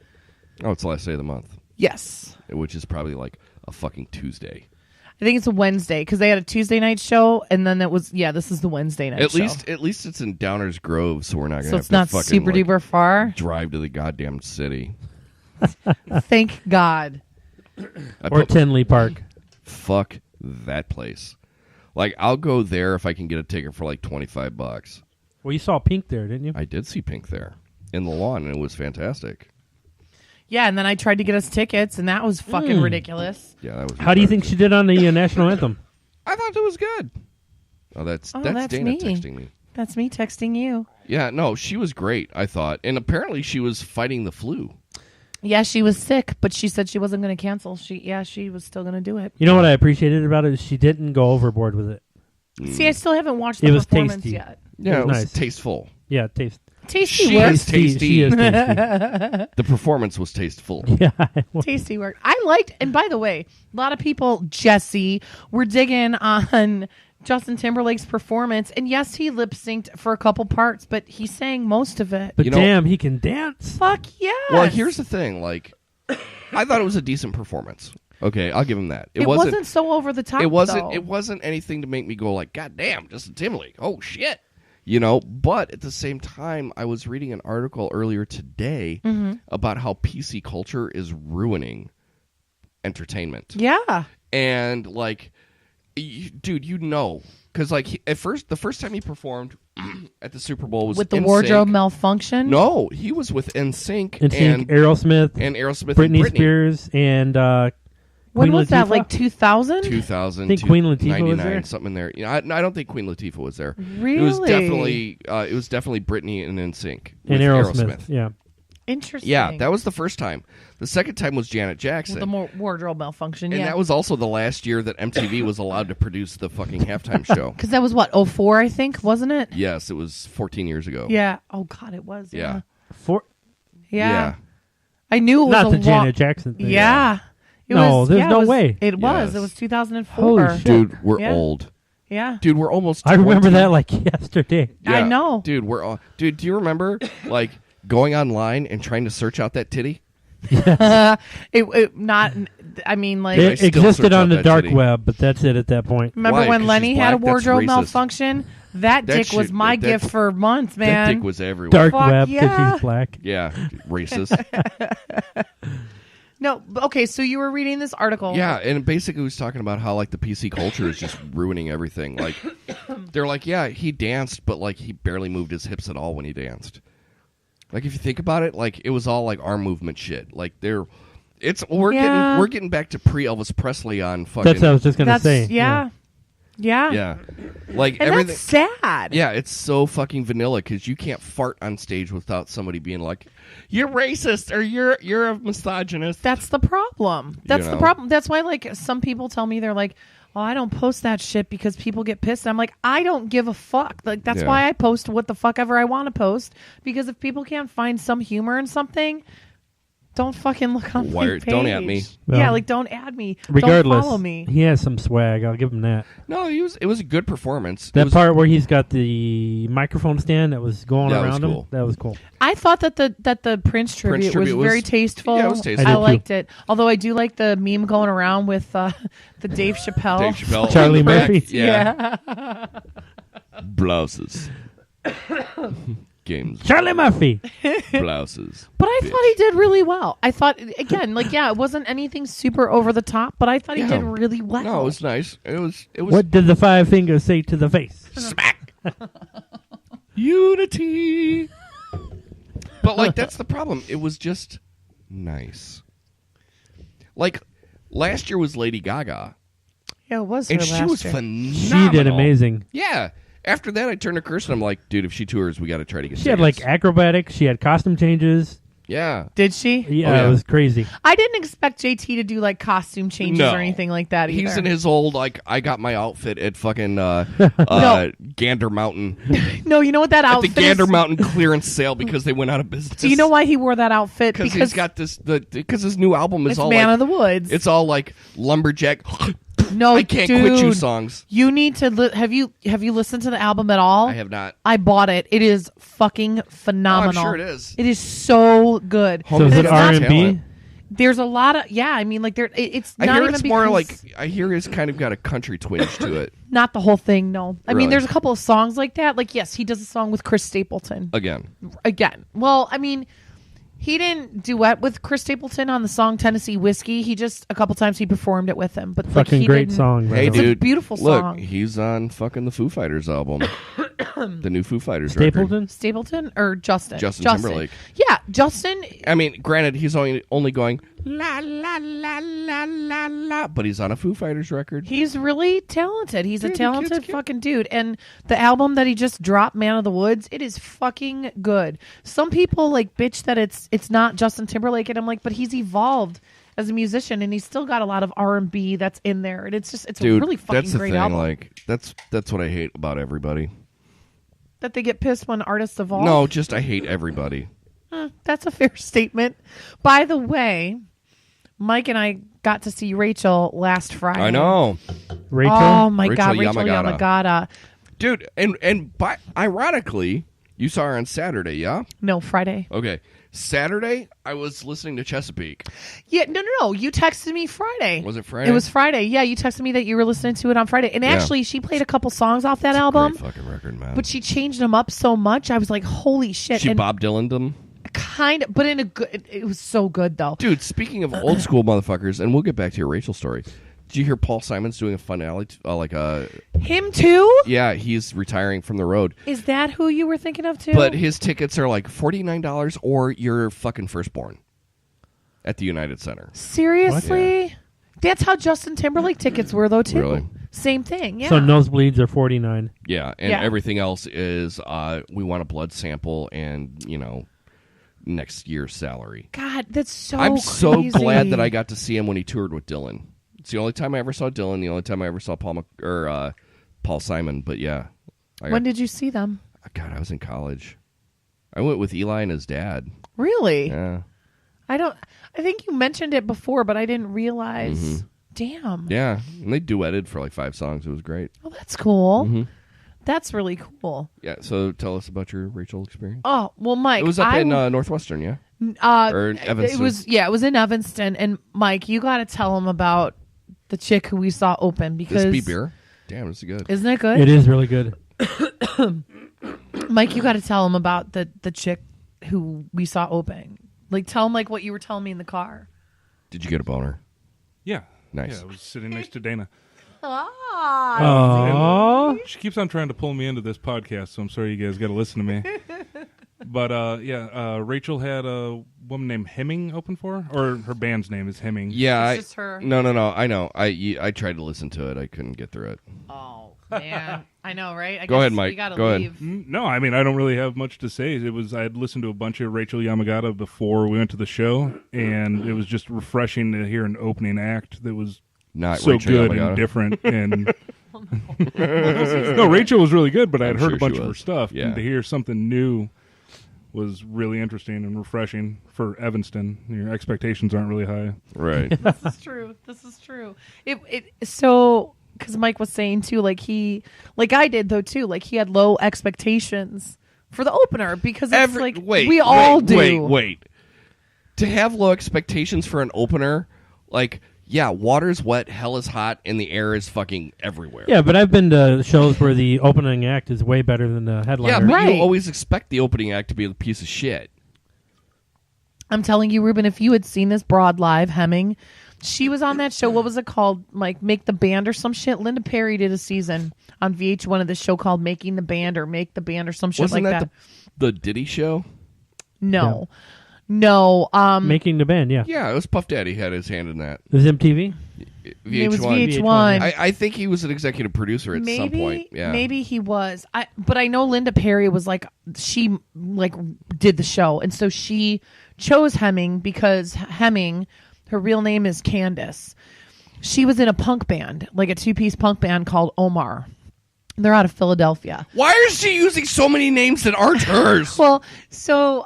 Oh, it's the last day of the month, Yes, which is probably like a fucking Tuesday. I think it's a Wednesday because they had a Tuesday night show, and then it was this is the Wednesday night. At show. least it's in Downers Grove, so we're not gonna So have it's to not fucking super like, duper far. drive to the goddamn city. Thank God. I Or put, Tinley Park? fuck that place. Like, I'll go there if I can get a ticket for like $25. Well, you saw Pink there, didn't you? I did see Pink there in the lawn, and it was fantastic. Yeah, and then I tried to get us tickets, and that was fucking ridiculous. Yeah, that was. How do you think she did on the national anthem? I thought it was good. Oh, that's Dana me. texting me. That's me texting you. Yeah, no, she was great, I thought. And apparently she was fighting the flu. Yeah, she was sick, but she said she wasn't going to cancel. She was still going to do it. You know what I appreciated about it is she didn't go overboard with it. See, I still haven't watched the It was performance tasty. yet. Yeah, it was nice. tasteful. Yeah, taste. Tasty She work. is tasty. She is tasty. The performance was tasteful. Yeah. Tasty work. I liked, and by the way, a lot of people, Jesse, were digging on Justin Timberlake's performance. And yes, he lip synced for a couple parts, but he sang most of it. But You know- damn, he can dance. Fuck yeah. Well, here's the thing. Like, I thought it was a decent performance. Okay, I'll give him that. It wasn't so over the top. It wasn't. though. It wasn't anything to make me go like, "God damn, Justin Timberlake! Oh shit!" You know. But at the same time, I was reading an article earlier today about how PC culture is ruining entertainment. Yeah. And like, dude, you know, because like at first, the first time he performed at the Super Bowl was With the NSYNC. wardrobe malfunction. No, he was with NSYNC And and Aerosmith, Aerosmith Britney and Spears, and When Queen was that? Latifah? Like 2000? 2000. I think Queen Latifah was 99, there. something in there. You know, I don't think Queen Latifah was there. Really? It was definitely Britney and NSYNC and with Aerosmith. Yeah. Interesting. Yeah, that was the first time. The second time was Janet Jackson. With the wardrobe malfunction. and Yeah. that was also the last year that MTV was allowed to produce the fucking halftime show. Because that was what, 04, I think, wasn't it? Yes, it was 14 years ago. Yeah. Oh, God, it was. Yeah. Yeah. I knew it was Not a the long... Janet Jackson thing. Yeah. It No, was, there's yeah, no it was, way. It was. Yes. It was 2004. Holy shit. Dude, we're Yeah. old. Yeah. Dude, we're almost I remember 20. that like yesterday. Yeah. I know. Dude, we're all... Dude, do you remember like going online and trying to search out that titty? It not... I mean, like... I It still existed search on out the that dark titty. web, but that's it at that point. Remember Why? when 'Cause Lenny she's had a black? That's wardrobe racist. malfunction? That That dick was shit- my that- gift for months, man. That dick was everywhere. Dark Fuck web because yeah. he's black. Yeah, racist. No, okay, so you were reading this article. Yeah, and basically it was talking about how like the PC culture is just ruining everything. Like they're like, yeah, he danced, but like he barely moved his hips at all when he danced. Like if you think about it, like it was all like arm movement shit. Like we're getting back to pre Elvis Presley on fucking. That's what I was just gonna That's, say. yeah. Yeah, like And everything. that's sad. Yeah, it's so fucking vanilla because you can't fart on stage without somebody being like, "You're racist" or "You're a misogynist." That's the problem. That's the know? problem. That's why, like, some people tell me they're like, "Oh, I don't post that shit because people get pissed." I'm like, I don't give a fuck. Like, that's Yeah. why I post what the fuck ever I want to post. Because if people can't find some humor in something, don't fucking look on my page. Don't add me. Yeah, Well, like don't add me. Regardless, don't follow me. he has some swag. I'll give him that. No, it was a good performance. It That was, part where he's got the microphone stand that was going That was around cool. him, that was cool. I thought that the Prince tribute, tribute was was- very tasteful. yeah, it was tasteful. I I did too. liked it. Although I do like the meme going around with the Dave Chappelle. Dave Chappelle, Charlie in the back. Murphy. Yeah. Blouses. Games. Charlie Murphy. Blouses. But I thought he did really well. I thought, again, like, yeah, it wasn't anything super over the top, but I thought he Yeah. did really well. No, it was nice. It was What did the five fingers say to the face? smack. Unity. But like that's the problem. It was just nice. Like last year was Lady Gaga, Yeah, it was her and she last was year. phenomenal. She did amazing. Yeah. After that, I turned to Kirsten. I'm like, dude, if she tours, we got to try to get. She had like tickets. acrobatics. She had costume changes. Yeah. Did she? Yeah, yeah. it was crazy. I didn't expect JT to do, like, costume changes No. or anything like that either. He's in his old like I got my outfit at fucking Gander Mountain No, you know what that at the outfit Gander is? Mountain clearance sale because they went out of business. Do you know why he wore that outfit? Because he's got this because his new album is it's all Man like of the Woods. it's all like lumberjack. no, I can't dude, quit you songs. You need to have you listened to the album at all? I have not. I bought it. It is fucking phenomenal. sure it is. It is so good. So is Homie, it it's R not and B? talent. There's a lot of I mean, like it's I not hear even it's because, more like I hear it's kind of got a country twinge to it. not the whole thing. No, I Really? mean there's a couple of songs like that. Like yes, he does a song with Chris Stapleton Again, again. Well, I mean, He didn't duet with Chris Stapleton on the song Tennessee Whiskey. He just a couple times he performed it with him. But Fucking he great didn't- song. by Hey, the way. dude. beautiful Look, song. he's on fucking the Foo Fighters album. The new Foo Fighters Stapleton? Stapleton or Justin? Justin Timberlake. Yeah, Justin. I mean, granted, he's only going la la la la la la, but he's on a Foo Fighters record. He's really talented. He's Dude, a the talented kid's cute. fucking dude. And the album that he just dropped, Man of the Woods, it is fucking good. Some people like bitch that it's not Justin Timberlake, and I'm like, but he's evolved as a musician, and he's still got a lot of R&B that's in there, and it's Dude, a really fucking that's the great thing. album. Like, that's what I hate about everybody. That they get pissed when artists evolve. No, just I hate everybody. That's a fair statement. By the way, Mike and I got to see Rachel last Friday. I know, Rachel? Oh my God, Rachel Rachel Yamagata. Yamagata. dude. And ironically, you saw her on Saturday, yeah? No, Friday. Okay, Saturday I was listening to Chesapeake. Yeah, no. You texted me Friday. Was it Friday? It was Friday. Yeah, you texted me that you were listening to it on Friday. And Yeah. actually, she played a couple songs off that album, Great fucking record, man. but she changed them up so much. I was like, holy shit. She and Bob Dylan'd them. kind of, but in a good, it was so good though. Dude, speaking of old school motherfuckers, and we'll get back to your Rachel story. Did you hear Paul Simon's doing a finale? Him too? Yeah, he's retiring from the road. Is that who you were thinking of too? But his tickets are like $49 or your fucking firstborn at the United Center. Seriously? That's how Justin Timberlake tickets were though too. Really? Same thing. Yeah. So nosebleeds are 49. Yeah, and Yeah. everything else is we want a blood sample and, next year's salary. God, that's so I'm so crazy. glad that I got to see him when he toured with Dylan. It's the only time I ever saw Dylan, the only time I ever saw Paul Simon, but yeah. When did you see them? God, I was in college. I went with Eli and his dad. Really? Yeah. I think you mentioned it before, but I didn't realize. Damn. Yeah, and they duetted for like 5 songs. It was great. Oh, that's cool. Mm-hmm. That's really cool. Yeah, so tell us about your Rachel experience. Oh, well, Mike. It was up in Northwestern, yeah? or in Evanston. It was in Evanston. And Mike, you got to tell him about the chick who we saw open because This be beer? Damn, this is good. Isn't it good? It is really good. Mike, you got to tell him about the chick who we saw open. Like, tell him like what you were telling me in the car. Did you get a boner? Yeah. Nice. Yeah, I was sitting next to Dana. Aww. She keeps on trying to pull me into this podcast, so I'm sorry you guys got to listen to me. But Rachel had a woman named Hemming open for her, or her band's name is Hemming. Yeah, It's just her. No, I know. I tried to listen to it. I couldn't get through it. Oh, man. I know, right? I Go guess ahead, Mike. We gotta Go ahead. leave. No, I mean I don't really have much to say. I had listened to a bunch of Rachel Yamagata before we went to the show, and it was just refreshing to hear an opening act that was Not so Rachel good Yamagata. and different. And no, Rachel was really good, but I had I'm heard sure a bunch she of her was. stuff, Yeah. and to hear something new was really interesting and refreshing for Evanston. Your expectations aren't really high. Right. This is true. So because Mike was saying too, like I did though too, like he had low expectations for the opener because it's we all do. Wait. To have low expectations for an opener, like, yeah, water's wet, hell is hot, and the air is fucking everywhere. Yeah, but I've been to shows where the opening act is way better than the headliner. Yeah, but Right. you always expect the opening act to be a piece of shit. I'm telling you, Ruben, if you had seen this broad live Hemming, she was on that show. What was it called? Like Make the Band or some shit. Linda Perry did a season on VH1 of this show called Making the Band or Make the Band or some shit Wasn't like that the Diddy show? No. Making the band, yeah. Yeah, it was Puff Daddy had his hand in that. It was MTV? VH1. It was VH1. VH1, I think he was an executive producer at some point. Yeah. Maybe he was. But I know Linda Perry was like, she like did the show. And so she chose Hemming because Hemming, her real name is Candace. She was in a punk band, like a 2-piece punk band called Omar. They're out of Philadelphia. Why is she using so many names that aren't hers? Well, so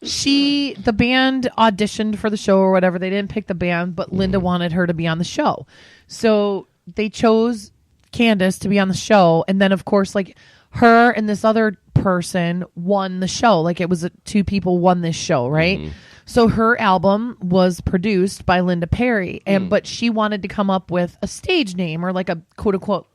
the band auditioned for the show or whatever. They didn't pick the band, but Linda wanted her to be on the show. So they chose Candace to be on the show. And then, of course, like her and this other person won the show. Like it was 2 people won this show, right? Mm-hmm. So her album was produced by Linda Perry. But she wanted to come up with a stage name or like a quote unquote,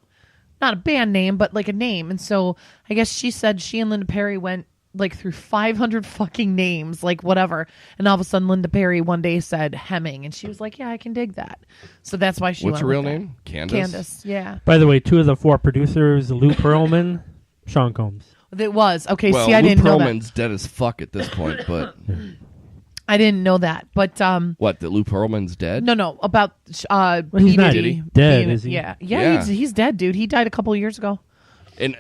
not a band name, but like a name. And so I guess she said she and Linda Perry went like through 500 fucking names, like whatever. And all of a sudden, Linda Perry one day said Hemming, and she was like, "Yeah, I can dig that." So that's why she. What's went her real with that. name? Candace. Yeah. By the way, 2 of the 4 producers, Lou Pearlman, Sean Combs. It was okay. Well, see, I Lou didn't know that. Pearlman's dead as fuck at this point, but I didn't know that, but what? That Lou Pearlman's dead? no, about Well, P. he's not Diddy dead, being- is he? Yeah, Yeah. He's dead, dude. He died a couple of years ago. And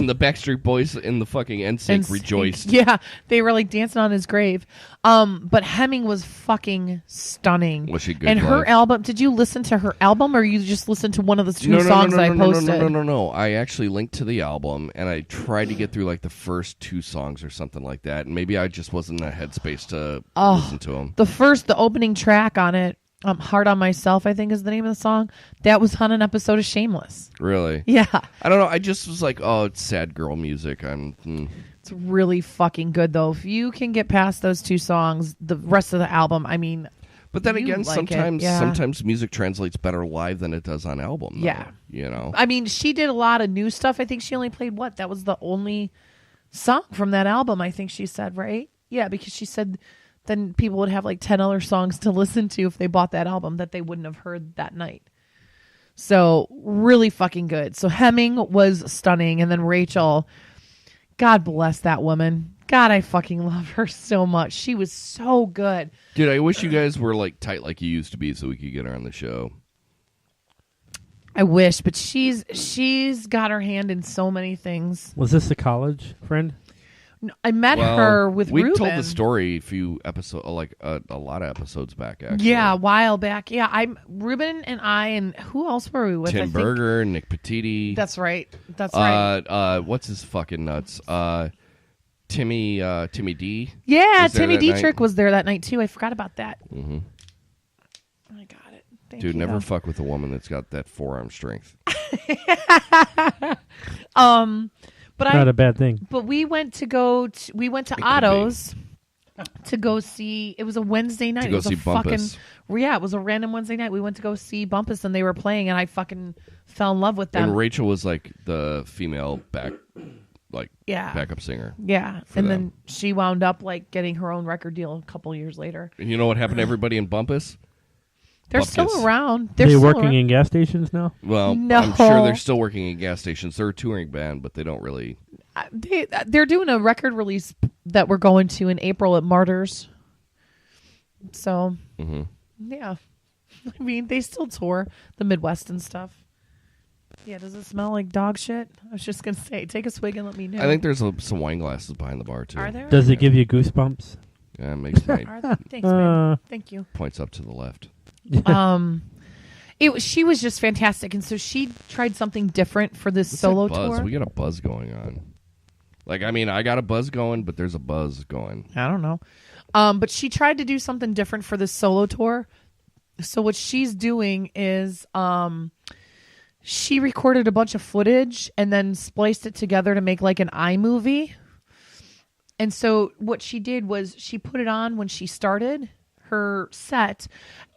the Backstreet Boys in the fucking NSYNC rejoiced. Yeah, they were like dancing on his grave. But Hemming was fucking stunning. Was she good And her live? album, did you listen to her album or you just listened to one of the two songs I posted? No. I actually linked to the album and I tried to get through like the first 2 songs or something like that. And maybe I just wasn't in a headspace to listen to them. The opening track on it, Hard on Myself, I think is the name of the song. That was on an episode of Shameless. Really? Yeah. I don't know. I just was like, oh, it's sad girl music. It's really fucking good, though. If you can get past those 2 songs, the rest of the album, I mean... But then you again, like it, sometimes yeah. sometimes music translates better live than it does on album. Though, Yeah. You know? I mean, she did a lot of new stuff. I think she only played what? That was the only song from that album, I think she said, right? Yeah, because she said then people would have like 10 other songs to listen to if they bought that album that they wouldn't have heard that night. So really fucking good. So Hemming was stunning. And then Rachel, God bless that woman. God, I fucking love her so much. She was so good. Dude, I wish you guys were like tight like you used to be so we could get her on the show. I wish, but she's got her hand in so many things. Was this a college friend? No, I met her with we Ruben. told the story a few episodes, like a lot of episodes back. Actually, Yeah, a while back. Yeah, I'm Ruben and I and who else were we with? I Tim think- Berger, Nick Petiti. That's right. That's right. What's his fucking nuts? Timmy D. Yeah, was there Timmy that Dietrich night. was there that night too. I forgot about that. Mm-hmm. I got it. Thank Dude, you, never though. fuck with a woman that's got that forearm strength. But Not a bad thing. But we went to could be. Otto's to go see. It was a Wednesday night. To It go was see a fucking Bumpus. yeah. It was a random Wednesday night. We went to go see Bumpus, and they were playing, and I fucking fell in love with them. And Rachel was like the female backup singer. Yeah, for and them. then she wound up like getting her own record deal a couple years later. And you know what happened to everybody in Bumpus? They're Bupkis. still around. Are They're they still working around. in gas stations now? Well, No. I'm sure they're still working in gas stations. They're a touring band, but they don't really. They're doing a record release that we're going to in April at Martyrs. So, yeah. I mean, they still tour the Midwest and stuff. Yeah, does it smell like dog shit? I was just going to say, take a swig and let me know. I think there's some wine glasses behind the bar too. Are there? Does it give you goosebumps? Yeah, it makes my Are there? Thanks, man. Thank you. points up to the left. She was just fantastic. And so she tried something different for this What's solo that buzz? tour. We got a buzz going on. Like, I mean, I got a buzz going, but there's a buzz going. I don't know. But she tried to do something different for this solo tour. So what she's doing is she recorded a bunch of footage and then spliced it together to make like an iMovie. And so what she did was she put it on when she started her set,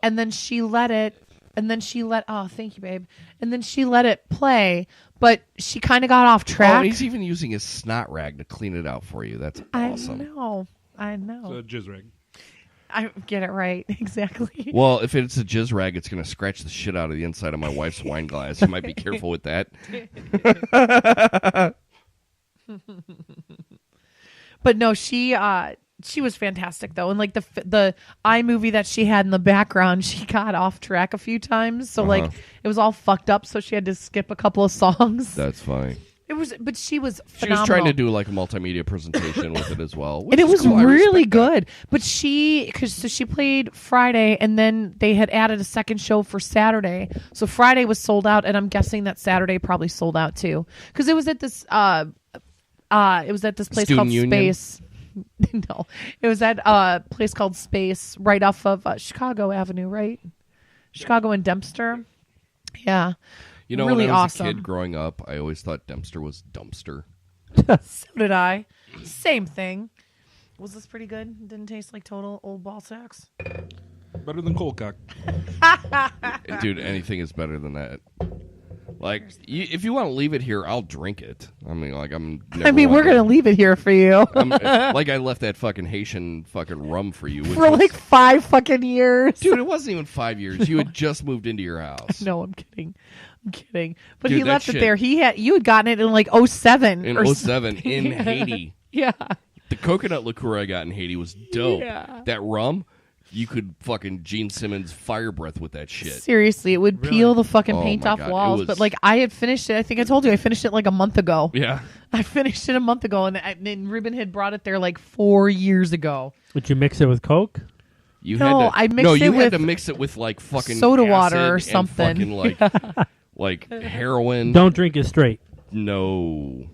and then she let it oh, thank you, babe. And then she let it play, but she kind of got off Oh, track. and he's even using his snot rag to clean it out for you. That's awesome. I know. It's a jizz rag. I get it right. Exactly. Well, if it's a jizz rag, it's going to scratch the shit out of the inside of my wife's wine glass. You might be careful with that. But no, she was fantastic though, and like the iMovie that she had in the background, she got off track a few times, so like it was all fucked up. So she had to skip a couple of songs. That's funny. But she was She phenomenal. was trying to do like a multimedia presentation with it as well. And it was cool. I really respect that. good. But she played Friday, and then they had added a second show for Saturday. So Friday was sold out, and I'm guessing that Saturday probably sold out too, because it was at this place Student called Union? Space. No, it was at a place called Space right off of Chicago Avenue, right? Chicago and Dempster. Yeah. You know, really when I was awesome. a kid growing up, I always thought Dempster was dumpster. So did I. Same thing. Was this pretty good? Didn't taste like total old ball sacks. Better than cold cock. Dude, anything is better than that. Like, if you want to leave it here, I'll drink it. I mean, like, we're gonna leave it here for you. Like, I left that fucking Haitian fucking rum for you For like 5 fucking years. Dude, it wasn't even 5 years. You had just moved into your house. No, I'm kidding. But Dude, he left it there. You had gotten it in like 07. In 07 in Haiti. Yeah. The coconut liqueur I got in Haiti was dope. Yeah. That rum, you could fucking Gene Simmons fire breath with that shit. Seriously, it would peel the fucking paint my off God. walls. But like, I had finished it. I think I told you I finished it like a month ago. Yeah. I finished it a month ago, and Ruben had brought it there like 4 years ago. Would you mix it with Coke? You No, I mixed it you with had to mix it with like fucking soda acid water or and something. fucking like heroin. Don't drink it straight. No.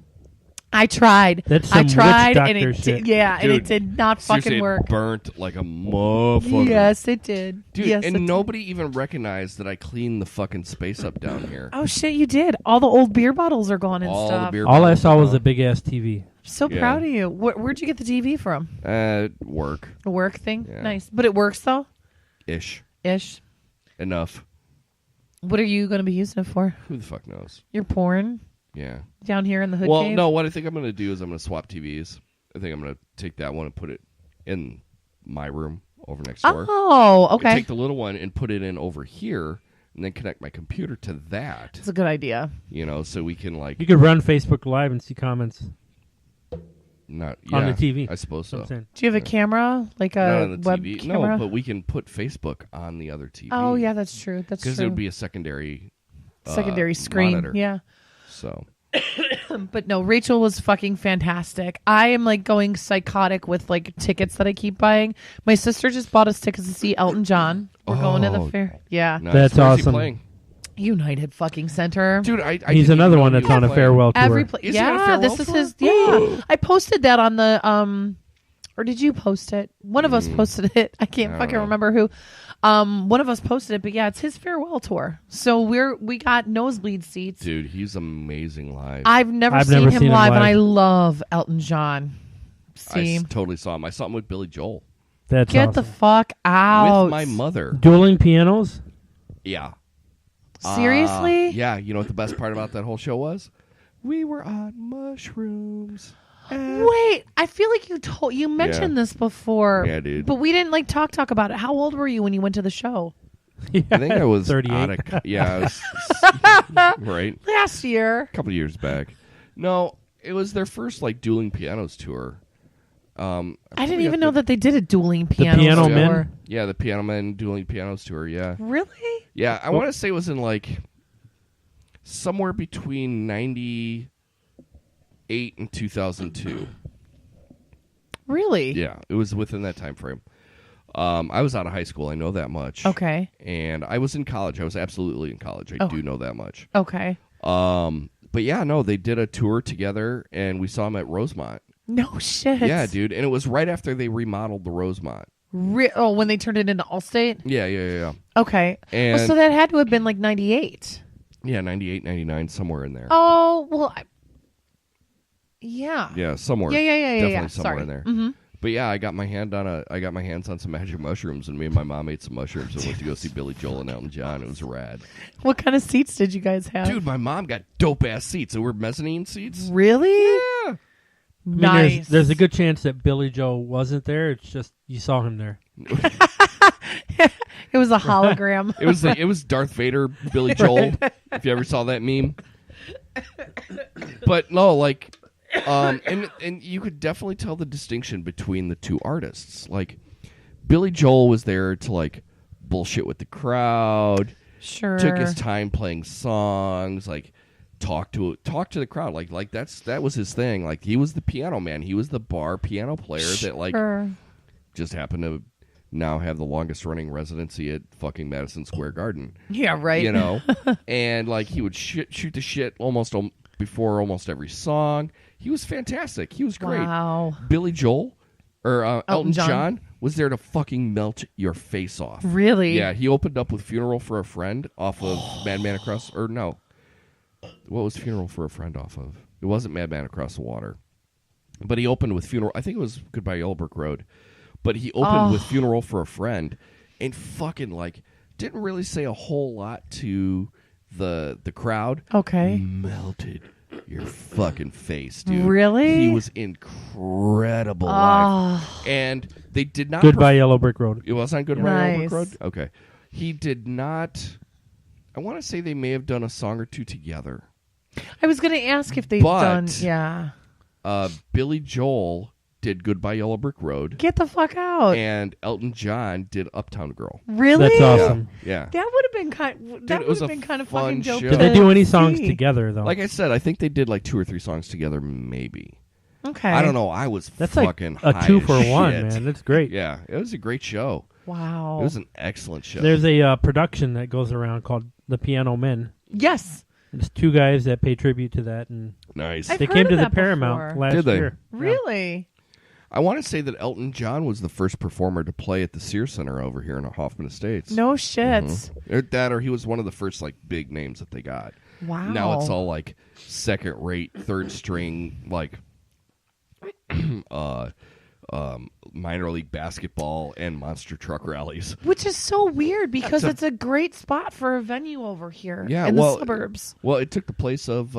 I tried. That's some I tried, witch and doctor it shit. and it did not Seriously, fucking work. It burnt like a motherfucker. Yes, it did. Dude, yes, and it did. nobody even recognized that I cleaned the fucking space up down here. Oh shit, you did. All the old beer bottles are gone and All stuff. the beer All I bottles saw are was gone. a big ass TV. So Yeah. proud of you. Where'd you get the TV from? Work. A work thing? Yeah. Nice. But it works though? Ish. Ish. Enough. What are you going to be using it for? Who the fuck knows? Your porn? Yeah. Down here in the Hoodcave? Well, no, what I think I'm going to do is I'm going to swap TVs. I think I'm going to take that one and put it in my room over next door. Oh, okay. And take the little one and put it in over here and then connect my computer to that. That's a good idea. You know, so we can like You could run Facebook Live and see comments not on the yeah, TV. I suppose so. That's what I'm saying. Do you have a camera? Like Not a on the web TV. camera? No, but we can put Facebook on the other TV. Oh, yeah, that's true. That's true. Because it would be a secondary secondary screen. monitor. Yeah. So But no, Rachel was fucking fantastic. I am like going psychotic with like tickets that I keep buying. My sister just bought us tickets to see Elton John. We're going to the fair. Yeah. nice. That's Where's he awesome. playing? United fucking Center. Dude, I He's didn't even another know one he that's was on a playing. farewell tour. Every Is he on a yeah, farewell this is tour? his. Yeah, I posted that on the or did you post it? One of us posted it. I can't I don't fucking know. remember who. One of us posted it, but yeah, it's his farewell tour. So we got nosebleed seats. Dude, he's amazing live. I've never seen him him live, and live. I love Elton John. See, totally saw him. I saw him with Billy Joel. That's get the awesome. fuck out. With my mother. Dueling pianos? Yeah. Seriously? Yeah, you know what the best part about that whole show was? We were on mushrooms. Wait, I feel like you mentioned this before. Yeah, dude. But we didn't like talk about it. How old were you when you went to the show? Yeah. I think I was 38. I was right. Last year. A couple of years back. No, it was their first like dueling pianos tour. I didn't even know that they did a dueling piano. Piano tour. Men? Yeah, the Piano Men dueling pianos tour. Yeah, Really? yeah. I want to say it was in like somewhere between 98 and 2002. Really? Yeah, it was within that time frame. I was out of high school. I know that much. Okay. And I was in college. I was absolutely in college. I do know that much. Okay. But yeah, no, they did a tour together, and we saw them at Rosemont. No shit. Yeah, dude. And it was right after they remodeled the Rosemont. When they turned it into Allstate? Yeah. Okay. And so that had to have been like 98. yeah, 98, 99, somewhere in there. Oh, well, yeah. Yeah, somewhere. Yeah. Definitely somewhere Sorry. in there. Mm-hmm. But yeah, I got my hands on some magic mushrooms, and me and my mom ate some mushrooms and went to go see Billy Joel and Elton John. It was rad. What kind of seats did you guys have? Dude, my mom got dope ass seats. They were mezzanine seats. Really? Yeah. I mean, Nice. there's a good chance that Billy Joel wasn't there. It's just you saw him there. It was a hologram. It was Darth Vader, Billy Joel. If you ever saw that meme. But no, like, and you could definitely tell the distinction between the two artists. Like, Billy Joel was there to like bullshit with the crowd. Sure. Took his time playing songs, like talk to the crowd. Like that was his thing. Like he was the piano man. He was the bar piano player that like just happened to now have the longest running residency at fucking Madison Square Garden. Yeah, right. You know, and like he would shoot the shit before almost every song. He was fantastic. He was great. Wow. Billy Joel or Elton John was there to fucking melt your face off. Really? Yeah, he opened up with "Funeral for a Friend" off of Madman Across, or no, what was "Funeral for a Friend" off of? It wasn't Madman Across the Water, but he opened with "Funeral." I think it was "Goodbye Yellow Brick Road," but he opened with "Funeral for a Friend," and fucking like didn't really say a whole lot to the crowd Okay. melted your fucking face, dude. Really? He was incredible live. And they did not Goodbye Yellow Brick Road. It was on Goodbye Nice. Road? Okay. He did not. I want to say they may have done a song or two together. I was going to ask if they've But- done. Yeah. Billy Joel did Goodbye Yellow Brick Road. Get the fuck out. And Elton John did Uptown Girl. Really? That's awesome. Yeah. That would have been kind. That it would was have a been kind of fun fucking dope. show. Did they do any songs see. together though? Like I said, I think they did like 2 or 3 songs together, maybe. Okay. I don't know. I was That's like fucking a high 2 as for 1, shit. man. That's great. Yeah, it was a great show. Wow. It was an excellent show. There's a production that goes around called The Piano Men. Yes. There's 2 guys that pay tribute to that, and Nice. I've they heard came of to the that Paramount before. last Did they? year. Really? I want to say that Elton John was the first performer to play at the Sears Center over here in Hoffman Estates. No shit. That or he was one of the first like big names that they got. Wow. Now it's all like second rate, third string, like minor league basketball and monster truck rallies. Which is so weird because That's it's a great spot for a venue over here Yeah, in well, the suburbs. Well, it took the place of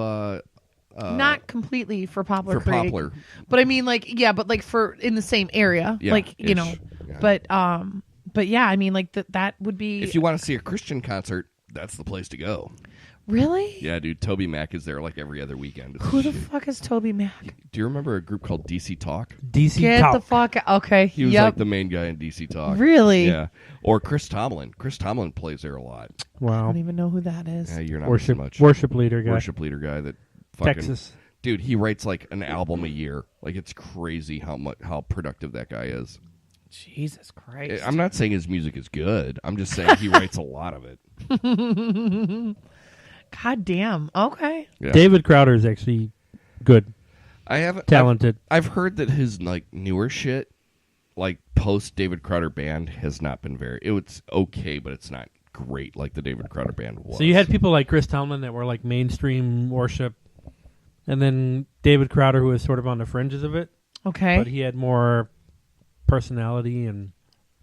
Not completely for Poplar for Creek. Poplar. But I mean like but like for in the same area. Yeah, like, you ish. know. Yeah. But yeah, I mean like that would be If you want to see a Christian concert, that's the place to go. Really? Yeah, dude, Toby Mac is there like every other weekend. It's Who the shit. fuck is Toby Mac? Do you remember a group called DC Talk? DC Get Talk. the fuck out. Okay. He was yep. like the main guy in DC Talk. Really? Yeah. Or Chris Tomlin. Chris Tomlin plays there a lot. I Wow. don't even know who that is. Yeah, you're not Worship missing much. worship leader guy. Worship leader guy that fucking Texas. dude. He writes like an album a year. Like it's crazy how productive that guy is. Jesus Christ. I'm not saying his music is good. I'm just saying he writes a lot of it. God damn. Okay. Yeah. David Crowder is actually good, I haven't talented. I've heard that his like newer shit, like post David Crowder band, has not been very. It was okay, but it's not great like the David Crowder band was. So you had people like Chris Tomlin that were like mainstream worship, and then David Crowder who was sort of on the fringes of it, Okay. but he had more personality and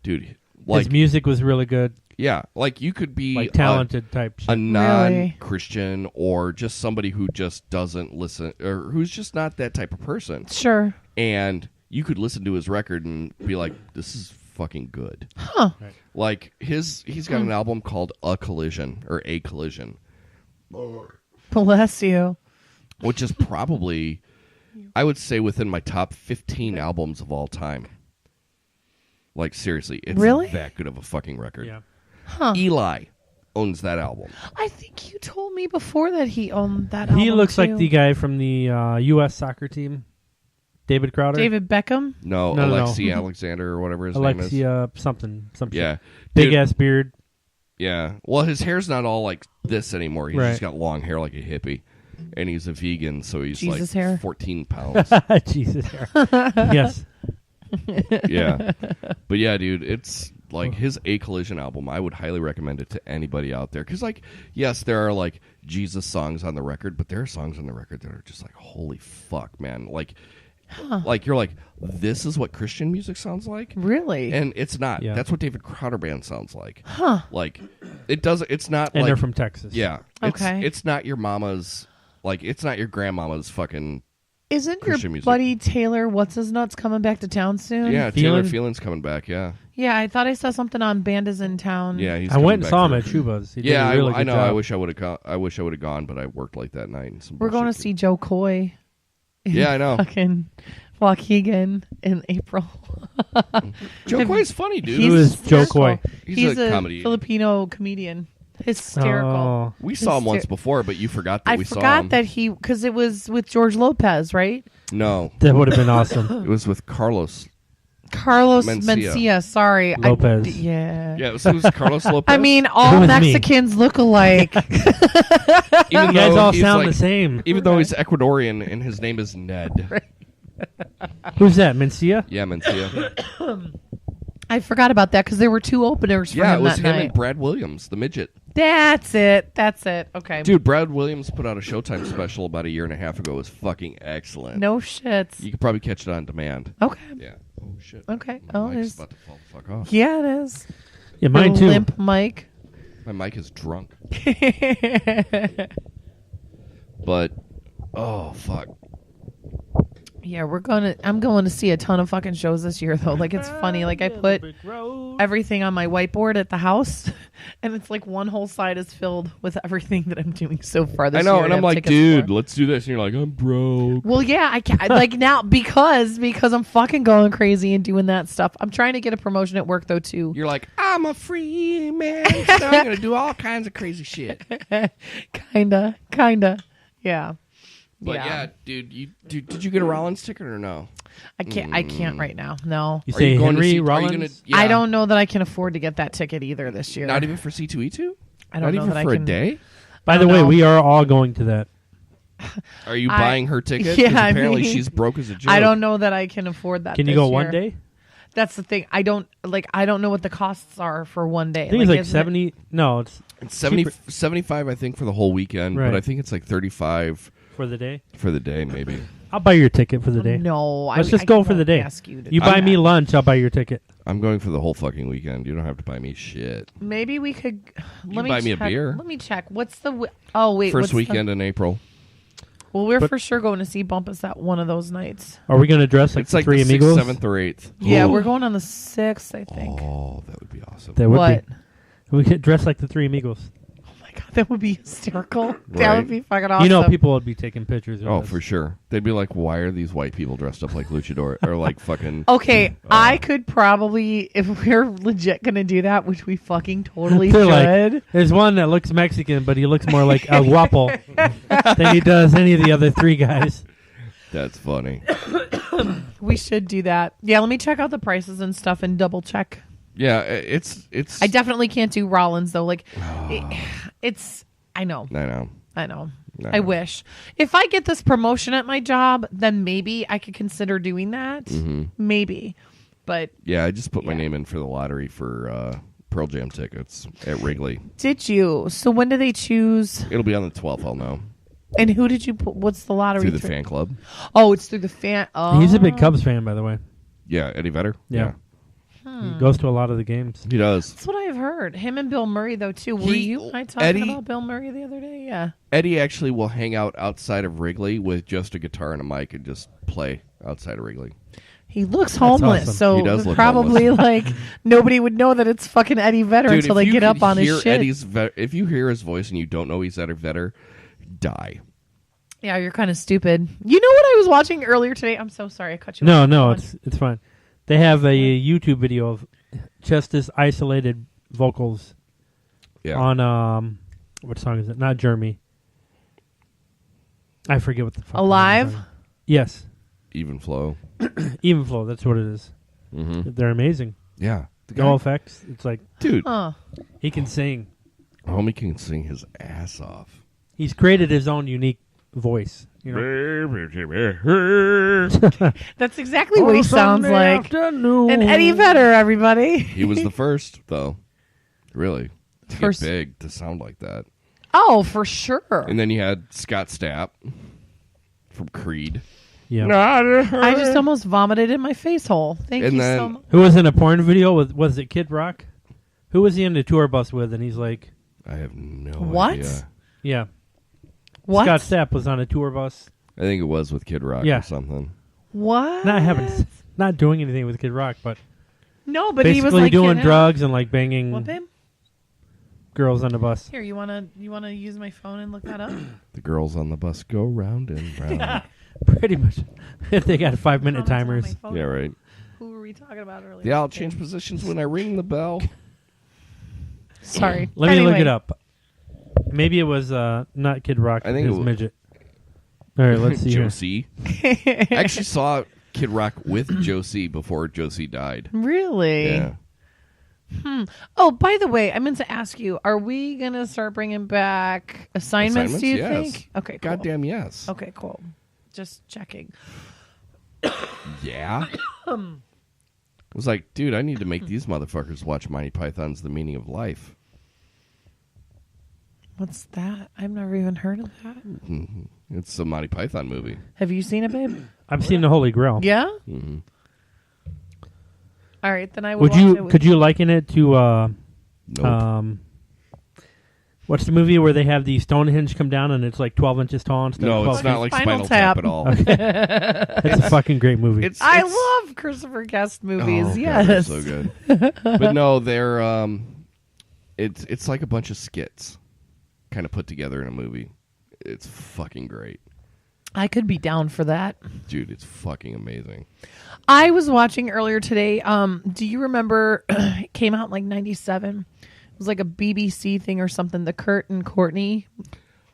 dude, like his music was really good, yeah, like you could be like talented type shit. a non-Christian or just somebody who just doesn't listen or who's just not that type of person, Sure. and you could listen to his record and be like, this is fucking good. Huh. Like he's got an album called A Collision, Bless you. which is probably, I would say, within my top 15 albums of all time. Like seriously, it's Really? that good of a fucking record. Yeah. Huh. Eli owns that album. I think you told me before that he owned that album. He looks too. like the guy from the U.S. soccer team, David Crowder. David Beckham. No, No. Alexi Alexander or whatever his name is. Alexia something. Some Yeah. shit. Big Dude, ass beard. Yeah. Well, his hair's not all like this anymore. He's Right. just got long hair like a hippie. And he's a vegan, so he's Jesus like hair. 14 pounds. Jesus. Yes. Yeah. But yeah, dude, it's like his A Collision album. I would highly recommend it to anybody out there. Because, like, yes, there are like Jesus songs on the record, but there are songs on the record that are just like, holy fuck, man. Like, like you're like, this is what Christian music sounds like? Really? And it's not. Yeah. That's what David Crowder Band sounds like. Huh. Like, it doesn't, it's not And like, they're from Texas. yeah. Okay. It's not your mama's, like, it's not your grandmama's fucking, Isn't Christian your music. buddy Taylor What's His Nuts coming back to town soon? yeah, Taylor Phelan? Phelan's coming back, yeah. Yeah, I thought I saw something on Band is in Town. Yeah, he's I coming went and back saw him for- at Shuba's. He Yeah, did a really I good know. job. I wish I would have gone, but I worked late that night. And some We're going to bullshit see Joe Coy. Yeah, I know. Fucking Waukegan in April. Joe Coy's funny, dude. Who is Joe hysterical. Coy? He's a comedy. Filipino comedian. Hysterical. Oh. We saw him once Hyster- before, but you forgot that I we saw forgot him. that because it was with George Lopez, right? No, That would have been awesome. it was with Carlos. Carlos Mencia. Mencia. Sorry. Lopez. Yeah. Yeah, it was Carlos Lopez. I mean, It all was me. Mexicans look alike. even You guys though all he's sound like- the same. Even though he's Ecuadorian and his name is Ned. Who's that? Mencia? Yeah, Mencia. I forgot about that because there were 2 openers for Yeah, it him was that him night. and Brad Williams, the midget. That's it. Okay. Dude, Brad Williams put out a Showtime special about a year and a half ago. It was fucking excellent. No shits. You could probably catch it on demand. Okay. Yeah. Oh, shit. Okay. My Oh, mic's it's about to fall the fuck off. yeah, it is. Yeah, mine Little too. Limp Mike. My mic is drunk. But, oh, fuck. Yeah, I'm going to see a ton of fucking shows this year though. Like, it's funny. Like, I put everything on my whiteboard at the house, and it's like one whole side is filled with everything that I'm doing so far this year. I know, and I'm like, dude, let's do this. And you're like, I'm broke. Well, yeah, I can't. Like, now because I'm fucking going crazy and doing that stuff. I'm trying to get a promotion at work though too. You're like, I'm a free man, so I'm gonna do all kinds of crazy shit. kinda, yeah. But yeah, dude, did you get a Rollins ticket or no? I can't right now. No. You say Henry Rollins? Rollins? I don't know that I can afford to get that ticket either this year. Not even for C2E2? I don't know Not even that for I a can. day? By the way, we are all going to that. Are you buying her ticket? Yeah, 'Cause apparently I mean, she's broke as a joke. I don't know that I can afford that. Can you this go year. one day? That's the thing. I don't know what the costs are for one day. I think it's like isn't 70. No, it's It's 75, I think, for the whole weekend, Right. but I think it's like 35 for the day. for the day, maybe. I'll buy your ticket for the day. No, Let's just I go for the won't day. ask you to You do buy that. me lunch, I'll buy your ticket. I'm going for the whole fucking weekend. You don't have to buy me shit. Maybe we could. You buy me a beer. Let me check. What's the? Oh wait, First what's weekend in April. Well, we're But- for sure going to see Bumpus at one of those nights. Are we going to dress like It's the like Three the 6th, Amigos? 7th, or 8th. Yeah, Ooh. we're going on the 6th, I think. Oh, that would be awesome. That would What? be. We get dressed like the Three Amigos. Oh my god, that would be hysterical. That Right. would be fucking awesome. You know, people would be taking pictures. Of Oh, us. for sure. They'd be like, why are these white people dressed up like luchador or like fucking... Okay, I could probably, if we're legit gonna do that, which we fucking totally They're should. like, there's one that looks Mexican, but he looks more like El Guapo than he does any of the other three guys. That's funny. We should do that. Yeah, let me check out the prices and stuff and double check. Yeah, it's... I definitely can't do Rollins though. Like, it's. I know. I know. No. I wish. If I get this promotion at my job, then maybe I could consider doing that. Mm-hmm. Maybe, but Yeah, I just put my Yeah. name in for the lottery for Pearl Jam tickets at Wrigley. did you? So when do they choose? It'll be on the 12th, I'll know. And who did you put? What's the lottery Through the fan club. Oh, it's through the fan. Oh, He's a big Cubs fan, by the way. Yeah, Eddie Vedder. Yeah. He goes to a lot of the games. He does. That's what I've heard. Him and Bill Murray though too. Were you and I talking Eddie- about Bill Murray the other day? Yeah. Eddie actually will hang out outside of Wrigley with just a guitar and a mic and just play outside of Wrigley. He looks homeless, awesome. so He does look probably like nobody would know that it's fucking Eddie Vedder Dude, until if they you get could up on hear his shit. if you hear his voice and you don't know he's Eddie Vedder, die. Yeah, you're kind of stupid. You know what I was watching earlier today? I'm so sorry I cut you No, off. no, Go on. it's fine. They have a YouTube video of just this isolated vocals Yeah. on what song is it? Not Jeremy. I forget what the fuck. Alive? Yes, Even flow. Even Flow. That's what it is. Mm-hmm. They're amazing. Yeah. The No effects. It's like dude, Huh. he can sing. homie can sing his ass off. He's created his own unique voice. You know, That's exactly what he sounds like. Afternoon. And Eddie Vedder, everybody. He was the first, though. Really. To First. get big, to sound like that. Oh, for sure. And then you had Scott Stapp from Creed. Yeah. I just almost vomited in my face hole. Thank And you then- so much. Who was in a porn video with? Was it Kid Rock? Who was he in the tour bus with? And he's like, I have no What? idea. yeah. What? Scott Stapp was on a tour bus. I think it was with Kid Rock Yeah. or something. What? Not doing anything with Kid Rock, but No, but he was basically like doing you know- drugs and like banging What, babe? girls on the bus. Here, you wanna use my phone and look that up? The girls on the bus go round and round. Pretty much. They got 5-minute It's on my timers. phone. Yeah, right. Who were we talking about earlier? Yeah, I'll change positions when I ring the bell. Sorry. Let me look Anyway. it up. Maybe it was not Kid Rock. I think it it was was- midget. All right, let's see here. Josie. I actually saw Kid Rock with Josie before Josie died. Really? Yeah. Oh, by the way, I meant to ask you: are we gonna start bringing back assignments? Do you Yes. think? Okay. Cool. Goddamn yes. Okay. Cool. Just checking. Yeah. I was like, dude, I need to make these motherfuckers watch Monty Python's The Meaning of Life. What's that? I've never even heard of that. Mhm. It's a Monty Python movie. Have you seen it, babe? I've seen the Holy Grail. Yeah. Mm-hmm. All right, then I will. Would watch you? it with Could you liken it to Nope. What's the movie where they have the Stonehenge come down and it's like 12 inches tall instead of No, 12 it's not like Spinal Spinal Tap Tap. at all. It's a fucking great movie. I love Christopher Guest movies. Oh, God, yes, they're so good. But no, they're it's like a bunch of skits kind of put together in a movie. It's fucking great. I could be down for that. Dude, it's fucking amazing. I was watching earlier today. Do you remember? It came out in like '97. It was like a BBC thing or something. The Kurt and Courtney.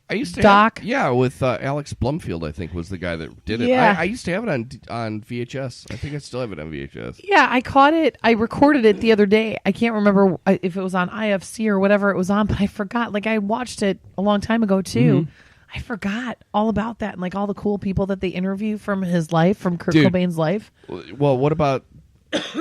I used to Doc? with Alex Blumfield, I think, was the guy that did it. Yeah. I used to have it on VHS. I think I still have it on VHS. Yeah, I caught it. I recorded it the other day. I can't remember if it was on IFC or whatever it was on, but I forgot. Like I watched it a long time ago too. Mm-hmm. I forgot all about that and like all the cool people that they interview from his life, from Kurt Dude. Cobain's life. Well, what about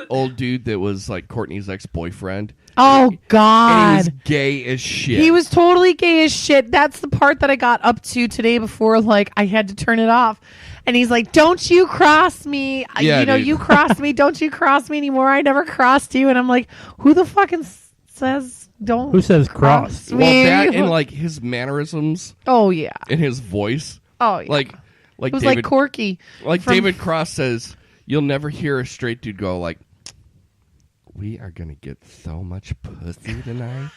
old dude that was like Courtney's ex-boyfriend? Oh And he God. was gay as shit. He was totally gay as shit. That's the part that I got up to today before like I had to turn it off. And he's like, "Don't you cross me. Yeah, dude. You crossed me. Don't you cross me anymore. I never crossed you." And I'm like, "Who the fucking says don't Who says cross? me?" Well, that and like his mannerisms Oh yeah. and his voice. Oh yeah. Like it was David like Corky. from- David Cross says, you'll never hear a straight dude go like, "We are gonna get so much pussy tonight."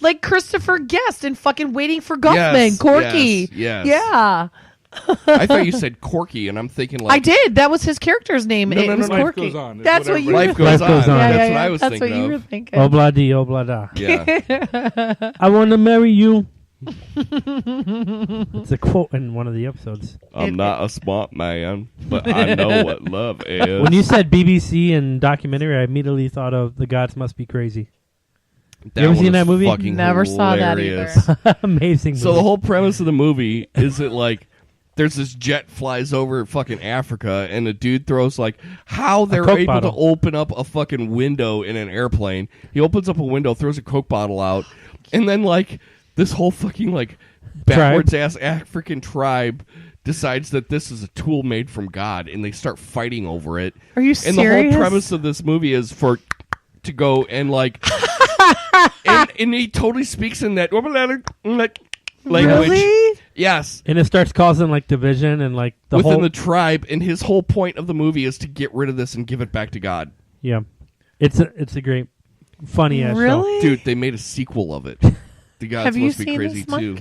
Like Christopher Guest in fucking Waiting for Guffman. Yes, Corky. yes. Yeah. I thought you said Corky, and I'm thinking like I did. That was his character's name. No, it no, no, was no. Life Corky. goes on. It's That's what whatever. you life were goes Life goes on. on. That's yeah, what yeah. I was That's thinking what you were of. thinking. Obla di, obla da. Yeah. I want to marry you. It's a quote in one of the episodes. I'm not a smart man, but I know what love is. When you said BBC and documentary, I immediately thought of The Gods Must Be Crazy. You ever one seen was that movie? fucking Never saw that hilarious. either. Amazing movie. So the whole premise of the movie is that like there's this jet flies over fucking Africa, and a dude throws like how they're Coke able bottle. to open up a fucking window in an airplane. He opens up a window, throws a Coke bottle out, and then like this whole fucking like backwards ass African tribe decides that this is a tool made from God, and they start fighting over it. Are you And serious? the whole premise of this movie is for to go and like and he totally speaks in that language. Really? Yes. and it starts causing like division and like the Within whole the tribe, and his whole point of the movie is to get rid of this and give it back to God. yeah. It's a great funny ass show. Really? Dude, they made a sequel of it. The Gods Have you Must Be seen Crazy this, Mike? too.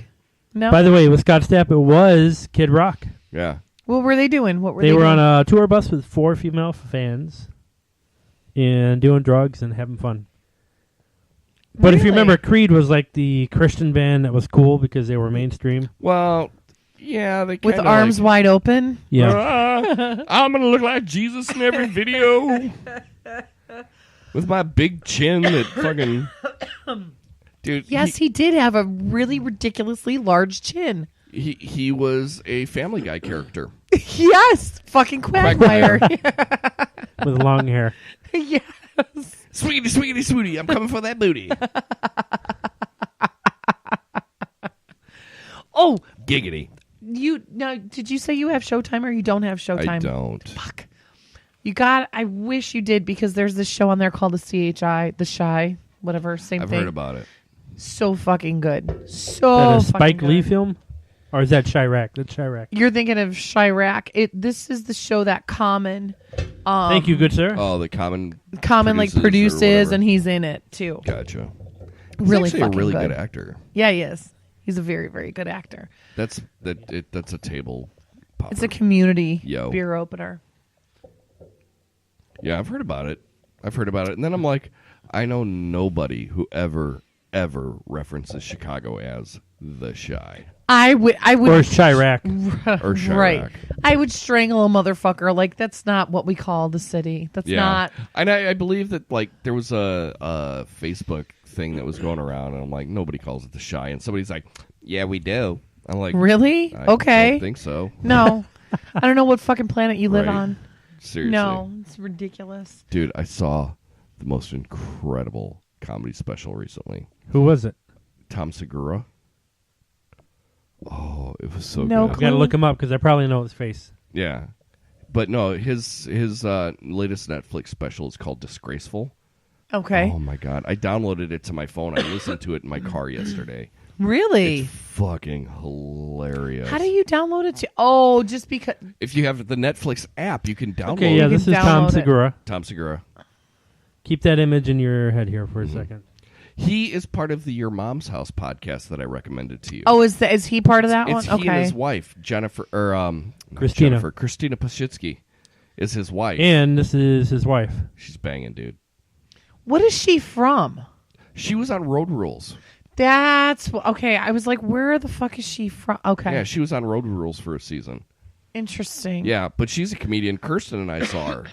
No. By the way, with Scott Stapp, it was Kid Rock. Yeah. What were they doing? What were They they were doing? on a tour bus with 4 female fans and doing drugs and having fun. But if you Really? remember, remember, Creed was like the Christian band that was cool because they were mainstream. Well, yeah, they with kinda arms like, wide open. Yeah. I'm gonna look like Jesus in every video with my big chin that fucking dude. Yes, he did have a really ridiculously large chin. He was a Family Guy character. Yes, fucking Quagmire. With long hair. Yes. Sweetie, sweetie, sweetie, I'm coming for that booty. Oh, Giggity. did you say you have Showtime or you don't have Showtime? I don't. Fuck. I wish you did because there's this show on there called the CHI, The Shy, whatever, same I've thing. heard about it. So fucking good. So Is that a Spike fucking Lee good. film? Or is that Chirac? That's Chirac. You're thinking of Chirac. This is the show that Common Thank you, good sir. Oh, the Common like or produces whatever. and he's in it too. Gotcha. He's Really actually a fucking really good. good actor. Yeah, he is. He's a very, very good actor. That's a table popper. It's a community Yo. beer opener. Yeah, I've heard about it. And then I'm like, I know nobody who ever references Chicago as the Shy I would Or Chirac. or Chirac. right. I would strangle a motherfucker. Like that's not what we call the city. That's Yeah. not. And I believe that like there was a Facebook thing that was going around, and I'm like, nobody calls it the Shy, and somebody's like, yeah, we do. I'm like, Really? I Okay. don't think so. No. I don't know what fucking planet you live Right. on. Seriously. No, it's ridiculous. Dude, I saw the most incredible comedy special recently. Who was it? Tom Segura. Oh, it was so No good. I've got to look him up because I probably know his face. Yeah. But no, his latest Netflix special is called Disgraceful. Okay. Oh my god. I downloaded it to my phone. I listened to it in my car yesterday. Really? It's fucking hilarious. How do you download it? Oh, just because. If you have the Netflix app, you can download Okay, yeah, it. this is Tom download it. Segura. Tom Segura. Keep that image in your head here for a second. He is part of the Your Mom's House podcast that I recommended to you. Oh, is he part of that It's one? he Okay. and his wife, Jennifer, or not Christina. Jennifer, Christina Pashitsky is his wife. And this is his wife. She's banging, dude. What is she from? She was on Road Rules. That's okay. I was like, where the fuck is she from? Okay. Yeah, she was on Road Rules for a season. Interesting. Yeah, but she's a comedian. Kirsten and I saw her.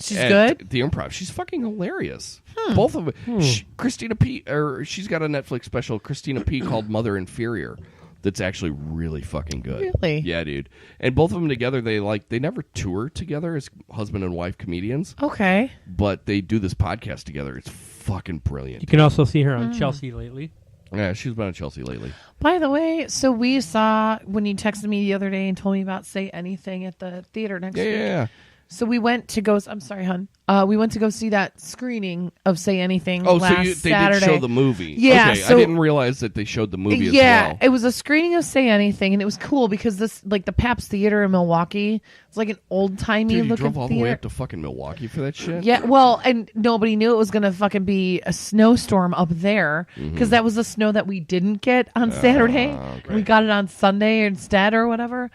She's at good. The Improv. She's fucking hilarious. Both of them. Christina P. Or she's got a Netflix special, Christina P. called Mother Inferior. That's actually really fucking good. Really? Yeah, dude. And both of them together, they never tour together as husband and wife comedians, Okay. but they do this podcast together. It's fucking brilliant. You can also see her on Chelsea lately. Yeah, she's been on Chelsea lately. By the way, so we saw when you texted me the other day and told me about Say Anything at the theater next week. Yeah. So we went to go. I'm sorry, hon. We went to go see that screening of Say Anything. Oh, last so they Saturday. did show the movie. Yeah, Okay, so- I didn't realize that they showed the movie as Yeah, well. it was a screening of Say Anything, and it was cool because this, like, the Pabst Theater in Milwaukee, it's like an old timey Dude, you looking drove all the theater. way up to fucking Milwaukee for that shit? Yeah, well, and nobody knew it was going to fucking be a snowstorm up there because that was the snow that we didn't get on Saturday. okay. We got it on Sunday instead or whatever.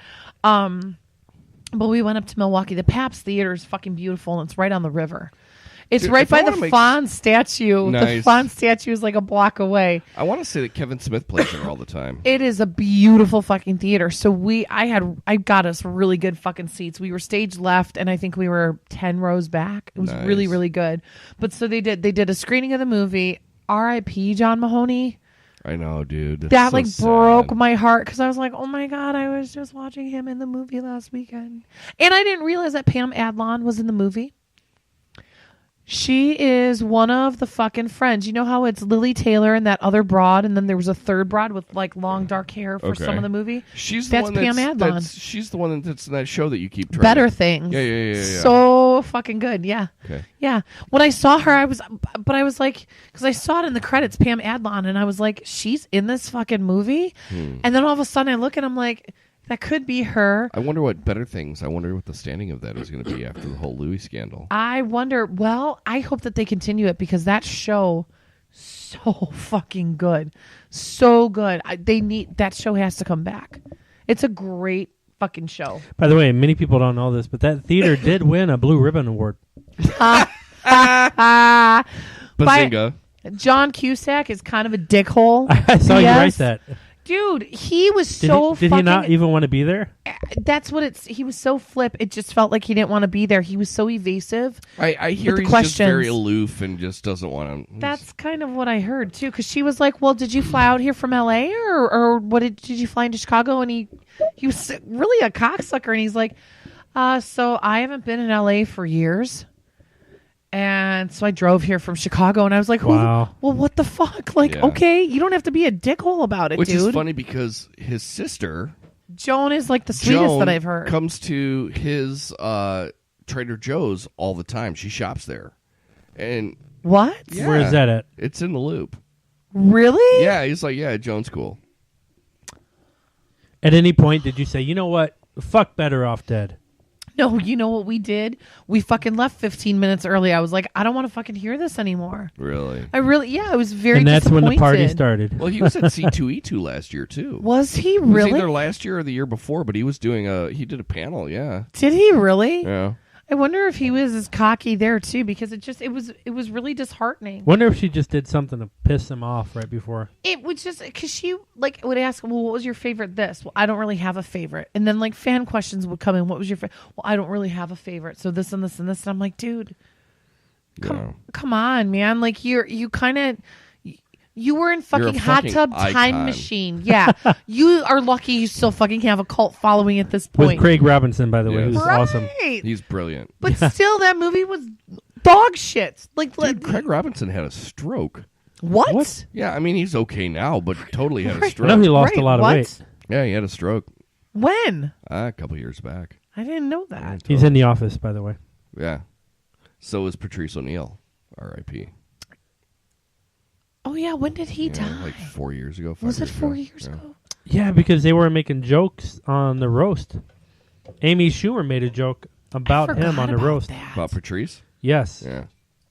But we went up to Milwaukee. The Pabst Theater is fucking beautiful, and it's right on the river. It's Dude, right if I by the wanna make- Fawn statue. The Nice. Fawn statue is like a block away. I want to say that Kevin Smith plays there all the time. It is a beautiful fucking theater. So I got us really good fucking seats. We were stage left, and I think we were 10 rows back. It was Nice. really, really good. But so they did a screening of the movie. R.I.P. John Mahoney. I know, dude. That's That so like sad. broke my heart because I was like, oh my God, I was just watching him in the movie last weekend. And I didn't realize that Pam Adlon was in the movie. She is one of the fucking friends. You know how it's Lily Taylor and that other broad, and then there was a third broad with like long dark hair for Okay. some of the movie? She's the That's one Pam that's, Adlon. she's the one that's in that show that you keep trying. Better Things. Yeah. So fucking good. Yeah. Okay. Yeah. When I saw her, I was like, because I saw it in the credits, Pam Adlon, and I was like, she's in this fucking movie? And then all of a sudden I look and I'm like, that could be her. I wonder what Better Things. I wonder what the standing of that is going to be after the whole Louis scandal. I wonder, well, I hope that they continue it because that show, so fucking good. So good. That show has to come back. It's a great fucking show. By the way, many people don't know this, but that theater did win a Blue Ribbon Award. Bazinga. John Cusack is kind of a dickhole. I saw you Yes. write that. Dude, he was Did, so he, did fucking... he not even want to be there? That's what he was so flip. It just felt like he didn't want to be there. He was so evasive. I hear the he's just very questions. aloof and just doesn't want to. That's kind of what I heard too. Because she was like, "Well, did you fly out here from L.A. or what? Did you fly into Chicago?" And he was really a cocksucker. And he's like, "So I haven't been in L.A. for years, and so I drove here from Chicago." And I was like, Wow. Well, what the fuck? Like, Yeah. okay, you don't have to be a dickhole about it, Which dude. is funny because his sister Joan is like the sweetest Joan that I've heard. comes to his Trader Joe's all the time. She shops there, and What? yeah, Where is that at? It's in the Loop. Really? Yeah, he's like, yeah, Joan's cool. At any point, did you say, you know what? Fuck Better Off Dead? No, you know what we did? We fucking left 15 minutes early. I was like, I don't want to fucking hear this anymore. Really? I was very And that's when the party disappointed. started. Well, he was at C2E2 last year too. Was he It was really? either last year or the year before, but he was doing he did a panel. Yeah. Did he really? Yeah. I wonder if he was as cocky there too, because it was really disheartening. Wonder if she just did something to piss him off right before. It was just because she like would ask, well, what was your favorite this? Well, I don't really have a favorite. And then like fan questions would come in. What was your favorite? Well, I don't really have a favorite. So this and this and this. And I'm like, dude, Yeah. come on, man. Like you kind of. You were in You're a fucking hot fucking tub time icon. machine. Yeah. You are lucky you still fucking have a cult following at this point. With Craig Robinson, by the way, Yes. who's awesome. Right. He's brilliant. But still, that movie was dog shit. Like, Dude, Craig Robinson had a stroke. what? Yeah, I mean he's okay now, but totally had a I know stroke. he lost Right, a lot of what? weight. Yeah, he had a stroke When? a couple years back. I didn't know that. He's in The Office, by the way. Yeah. So is Patrice O'Neill, R.I.P. Oh yeah, when did he Yeah, die? like 4 years ago. 5 Was it years 4 ago. years Yeah. ago? Yeah, because they were making jokes on the roast. Amy Schumer made a joke about him on the roast. About Patrice? Yes. Yeah.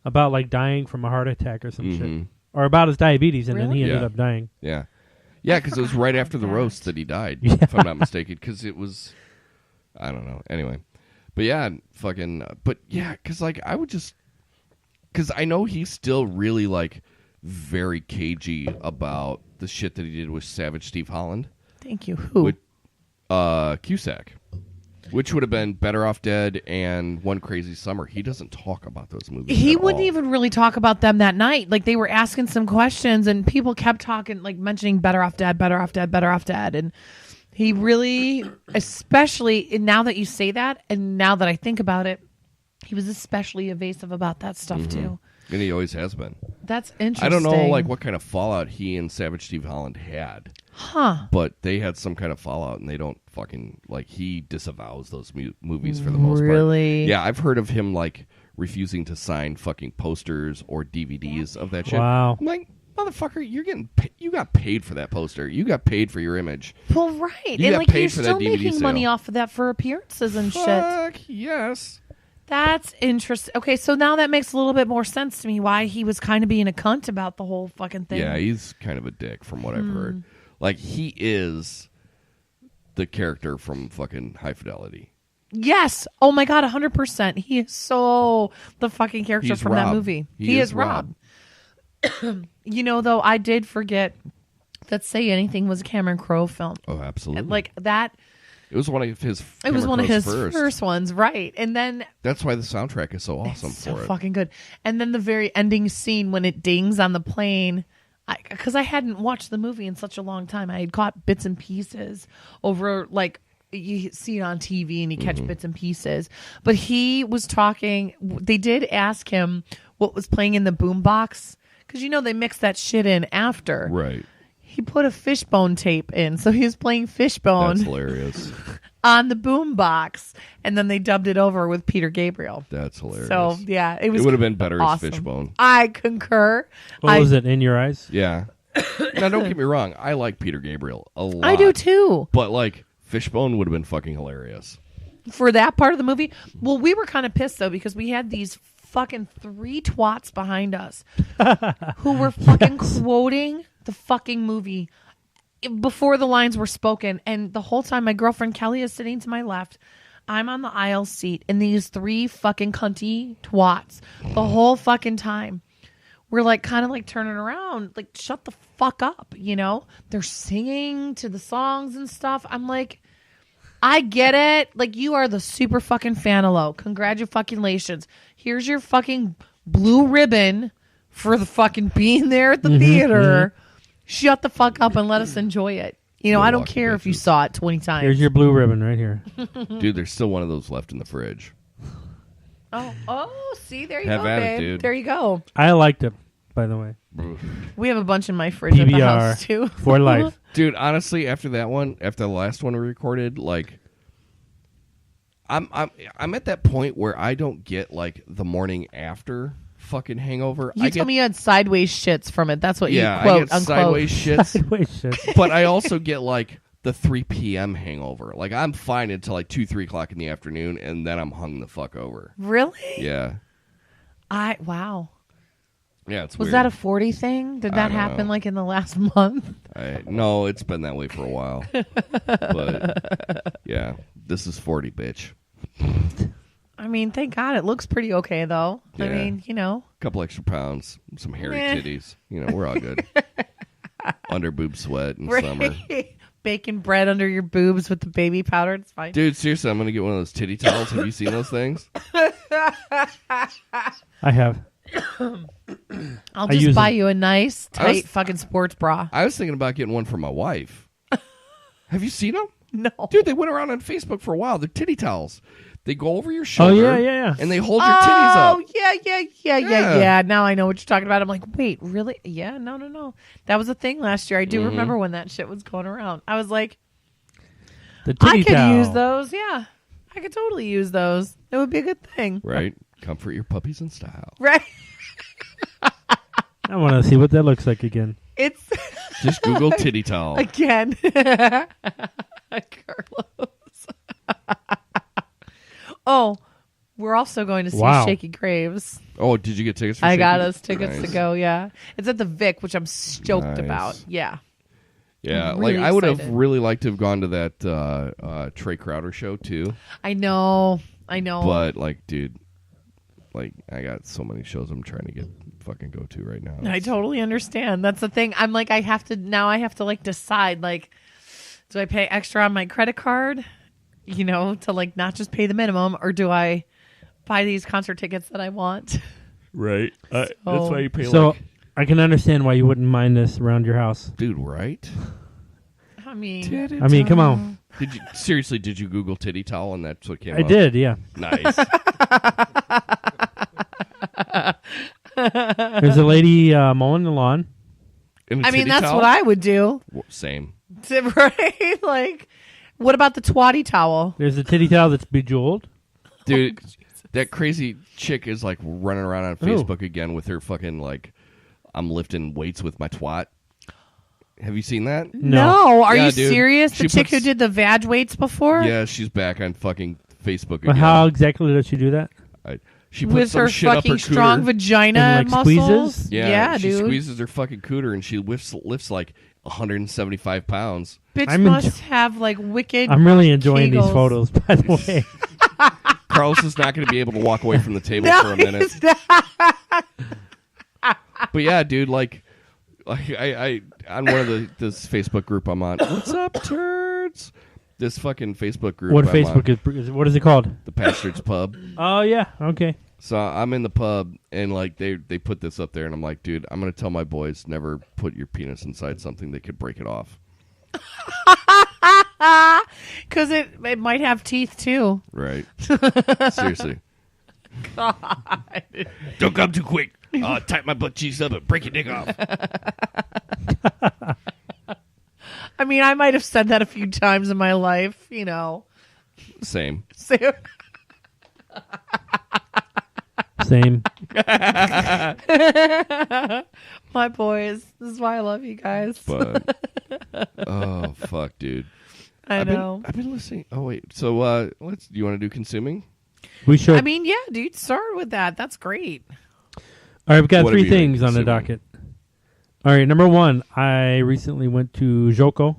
About like dying from a heart attack or some shit. Mhm. Or about his diabetes, and then Really? he ended Yeah. up dying. Yeah. Yeah, because it was forgot right about after the that. roast that he died, Yeah. if I'm not mistaken. Because it was, I don't know. Anyway. But yeah, fucking, but yeah, because like I would just, because I know he's still really like very cagey about the shit that he did with Savage Steve Holland. Thank you. Who? With, Cusack. Which would have been Better Off Dead and One Crazy Summer. He doesn't talk about those movies. He at wouldn't all. even really talk about them that night. Like they were asking some questions, and people kept talking, like mentioning Better Off Dead, Better Off Dead, Better Off Dead, and he really, especially now that you say that, and now that I think about it, he was especially evasive about that stuff too. And he always has been. That's interesting. I don't know like what kind of fallout he and Savage Steve Holland had. Huh. But they had some kind of fallout, and they don't fucking like. He disavows those movies for the most part. Really? Yeah, I've heard of him like refusing to sign fucking posters or DVDs of that shit. Wow. I'm like, motherfucker, you got paid for that poster. You got paid for your image. Well, right. You and got like paid you're for that still DVD making sale. money off of that for appearances and shit. Fuck yes. That's interesting. Okay, so now that makes a little bit more sense to me why he was kind of being a cunt about the whole fucking thing. Yeah, he's kind of a dick from what I've heard. Like he is the character from fucking High Fidelity. Yes. Oh my god, 100%. He is so the fucking character He's from that Rob. movie. He is is Rob. You know, though, I did forget that Say Anything was a Cameron Crowe film. Oh, absolutely. Like that. It was one of his. It was Cameron one of Crowe's his first ones, right? And then That's why the soundtrack is so awesome it's so for it. fucking good. And then the very ending scene when it dings on the plane, because I hadn't watched the movie in such a long time. I had caught bits and pieces over, like, you see it on TV and you catch bits and pieces. But he was talking. They did ask him what was playing in the boombox, because you know they mix that shit in after. Right. He put a Fishbone tape in, so he was playing Fishbone That's hilarious. on the boombox, and then they dubbed it over with Peter Gabriel. That's hilarious. So yeah, it it was. would have been better awesome. as Fishbone. I concur. What was it, In Your Eyes? Yeah. Now, don't get me wrong. I like Peter Gabriel a lot. I do too. But, like, Fishbone would have been fucking hilarious. For that part of the movie, well, we were kind of pissed though because we had these fucking 3 twats behind us who were fucking quoting the fucking movie before the lines were spoken, and the whole time my girlfriend Kelly is sitting to my left. I'm on the aisle seat, and these 3 fucking cunty twats the whole fucking time. We're like kind of like turning around, like shut the fuck up, you know? They're singing to the songs and stuff. I'm like, I get it. Like, you are the super fucking fanalo. Congratulations. Here's your fucking blue ribbon for the fucking being there at the theater. Shut the fuck up and let us enjoy it. You know, I don't Milwaukee care if you bitches. saw it 20 times. Here's your blue ribbon right here. Dude, there's still one of those left in the fridge. Oh, see, there you Have go, at it, babe. dude. There you go. I liked it, by the way. We have a bunch in my fridge at the house, too. PBR for life. Dude, honestly, after that one, after the last one we recorded, like, I'm at that point where I don't get like the morning after fucking hangover. You told me you had sideways shits from it. That's what yeah, you quote, I get unquote. sideways shits, Wait, shit. but I also get like the 3 p.m. hangover. Like I'm fine until like 2-3 o'clock in the afternoon, and then I'm hung the fuck over. Really? Yeah, Wow. yeah. It's Was weird. that a 40 thing? Did I that don't happen know. like in the last month? No, it's been that way for a while. But yeah, this is 40, bitch. I mean, thank God. It looks pretty okay, though. I Yeah. mean, you know. Couple extra pounds, some hairy Eh. titties. You know, we're all good. Under boob sweat in Right. summer. Baking bread under your boobs with the baby powder. It's fine. Dude, seriously, I'm gonna get one of those titty towels. Have you seen those things? I have. I'll I just use buy them. you a nice, I was- tight fucking sports bra. I was thinking about getting one for my wife. Have you seen them? No. Dude, they went around on Facebook for a while. They're titty towels. They go over your Oh, shoulder. yeah. And they hold your titties Oh, up. yeah. Yeah. Now I know what you're talking about. I'm like, wait, really? Yeah, no. That was a thing last year. I do remember when that shit was going around. I was like, The titty I could towel. use those. Yeah. I could totally use those. It would be a good thing. Right? Comfort your puppies in style. Right. I want to see what that looks like again. It's Just Google titty towel. again. Carlos. Oh, we're also going to see Wow. Shaky Graves. Oh, did you get tickets for I Shaky? got us tickets to Nice. go, yeah. It's at the Vic, which I'm stoked Nice. about. Yeah. Yeah, I'm really like I would have excited. really liked to have gone to that Trey Crowder show too. I know. But like, dude, like I got so many shows I'm trying to fucking go to right now. I totally understand. That's the thing. I'm like, I have to like decide, like, do I pay extra on my credit card, to like not just pay the minimum, or do I buy these concert tickets that I want? Right. That's So- why you pay. So like, I can understand why you wouldn't mind this around your house. dude, right? I mean, I mean, come on. Did you Google titty towel and that's what came I up? did, yeah. Nice. There's a lady mowing the lawn. In a I mean, titty that's towel? what I would do. Same. Right? Like, what about the twatty towel? There's a titty towel that's bejeweled. Dude, that crazy chick is like running around on Facebook again with her fucking like, I'm lifting weights with my twat. Have you seen that? No. Are Yeah, you dude. serious? The She chick who puts- did the vag weights before? Yeah, she's back on fucking Facebook But again. how exactly does she do that? She puts With some her shit up fucking her strong cooter. vagina And, like, muscles. squeezes? Yeah, she dude. squeezes her fucking cooter and she lifts like 175 pounds. Bitch I'm must have like wicked. I'm really enjoying these Kegels. photos, by the way. Carlos is not going to be able to walk away from the table No, for a minute. he's not. But yeah, dude, like I on one of this Facebook group I'm on. What's up, turds? This fucking Facebook group. What I'm Facebook on, is? What is it called? the Bastards Pub. Oh yeah, okay. So I'm in the pub and like they put this up there and I'm like, dude, I'm gonna tell my boys never put your penis inside something that could break it off. Because it might have teeth too. Right. Seriously. God. Don't come too quick. Tight my butt cheeks up and break your dick off. I mean, I might have said that a few times in my life, Same. So, Same. my boys. This is why I love you guys. But oh fuck, dude. I know. I've been listening. Oh wait. So do you want to do consuming? We should. I mean, yeah, dude, start with that. That's great. All right, we've got What have three you been things on the consuming? docket. All right, number one, I recently went to Joko,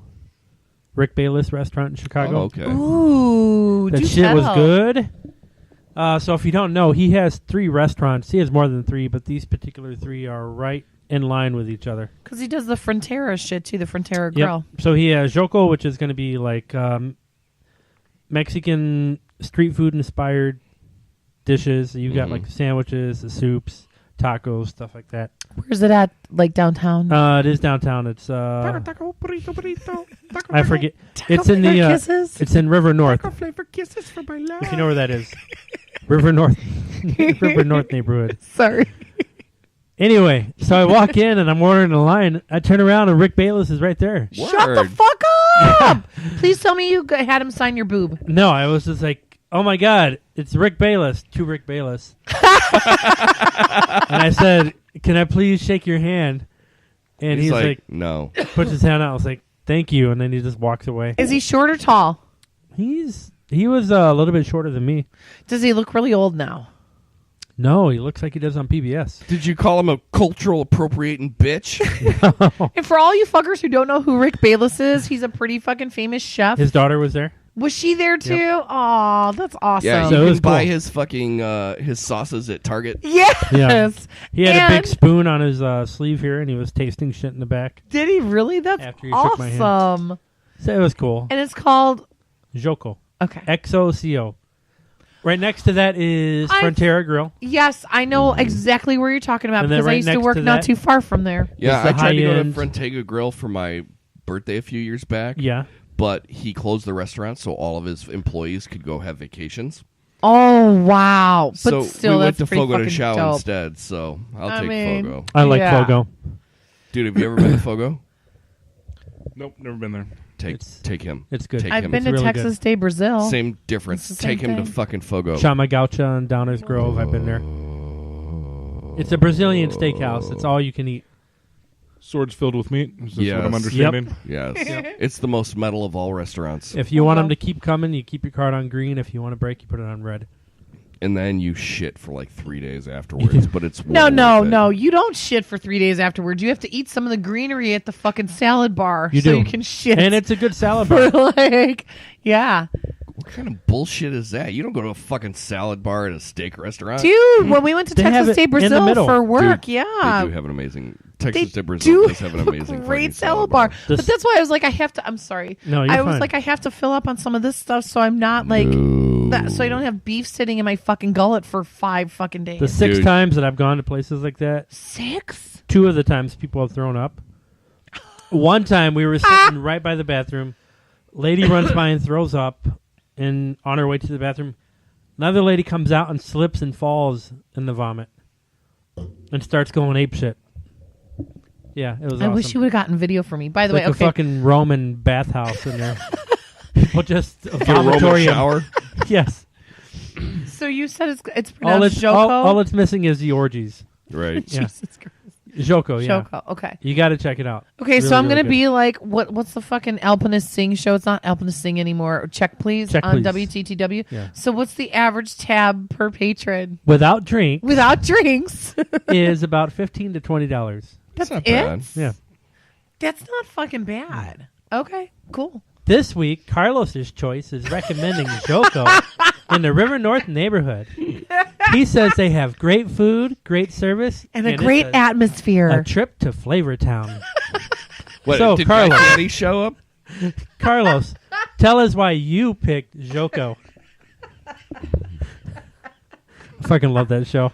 Rick Bayless restaurant in Chicago. Oh, okay. Ooh, That do shit was tell. good. So if you don't know, he has 3 restaurants. He has more than 3, but these particular 3 are right in line with each other. Because he does the Frontera shit too, the Frontera Grill. So he has Joko, which is going to be like Mexican street food inspired dishes. You got like the sandwiches, the soups, tacos, stuff like that. Where's it at? Like downtown? It is downtown. It's I forget. It's in Flavor the Kisses? it's in River North. Flavor kisses for my love. If you know where that is, River North, River North neighborhood. Sorry. Anyway, so I walk in and I'm ordering a line. I turn around and Rick Bayless is right there. Shut the fuck up! Please tell me you had him sign your boob. No, I was just like, oh my God, it's Rick Bayless, to Rick Bayless. And I said, can I please shake your hand? And he's like, no. puts his hand out. I was like, thank you. And then he just walks away. Is he short or tall? He was a little bit shorter than me. Does he look really old now? No, he looks like he does on PBS. Did you call him a cultural appropriating bitch? And for all you fuckers who don't know who Rick Bayless is, he's a pretty fucking famous chef. His daughter was there. Was she there too? Aw, that's awesome. Yeah, So it you was can buy cool. his fucking his sauces at Target. Yes. Yeah. He had a And- big spoon on his sleeve here, and he was tasting shit in the back. Did he really? That's After he shook my hand. awesome. So it was cool. And it's called Joko. okay. XOCO. Right next to that is I- Frontera Grill. Yes, I know exactly where you're talking about And then because I right used to next work to not that- too far from there. Yeah, It's I the tried to go to high-end- Frontega Grill for my birthday a few years back. Yeah. But he closed the restaurant so all of his employees could go have vacations. Oh wow! But so still, we went that's to pretty Fogo de fucking Chao dope. instead. So I'll I take mean- Fogo. I like Yeah. Fogo. Dude, have you ever been to Fogo? Nope, never been there. Take him. It's good. Take I've him. been to really Texas Day Brazil. Same difference. It's the same Take him to thing. fucking Fogo. Chama Gaucha and Downers Grove. I've been there. It's a Brazilian steakhouse. It's all you can eat. Swords filled with meat. Is this Yes. what I'm understanding? Yes. It's the most metal of all restaurants. If you want them to keep coming, you keep your card on green. If you want to break, you put it on red. And then you shit for like 3 days afterwards, but it's well worth it. No. You don't shit for 3 days afterwards. You have to eat some of the greenery at the fucking salad bar You so do. you can shit. And it's a good salad bar. for like, yeah. What kind of bullshit is that? You don't go to a fucking salad bar at a steak restaurant. Dude, when we went to They have Texas it State in the Brazil middle. for work, Dude, yeah. They do have an amazing... Texas They de Brazil do does have an have a amazing great fucking salad bar. This- But that's why I was like, I have to. I'm sorry. No, you're I was fine. like, I have to fill up on some of this stuff, so I'm not like that. So I don't have beef sitting in my fucking gullet for 5 fucking days. The 6 Dude. times that I've gone to places like that, 6? 2 of the times people have thrown up. One time we were sitting right by the bathroom. Lady runs by and throws up, and on her way to the bathroom, another lady comes out and slips and falls in the vomit and starts going apeshit. Yeah, it was I awesome. wish you would have gotten video for me. By the Like way, a okay. fucking Roman bathhouse in there. People just Get a Roman vomitorium. shower. Yes. So you said it's All pronounced it's, Joko? all it's missing is the orgies. Right. Yeah. Jesus Christ. Joko, yeah. Joko. Okay. You got to check it out. Okay, so Really, I'm really gonna good. be like, what's the fucking Alpinist Sing show? It's not Alpinist Sing anymore. Check please Check, on please. WTTW. Yeah. So what's the average tab per patron Without drink without drinks? is about $15 to $20. That's not it. bad. Yeah. That's not fucking bad. Okay, cool. This week, Carlos's choice is recommending Joko in the River North neighborhood. He says they have great food, great service, And a it's great atmosphere. a trip to Flavortown. What, So, did Carlos. Guy Fieri show up? Carlos, tell us why you picked Joko. I fucking love that show.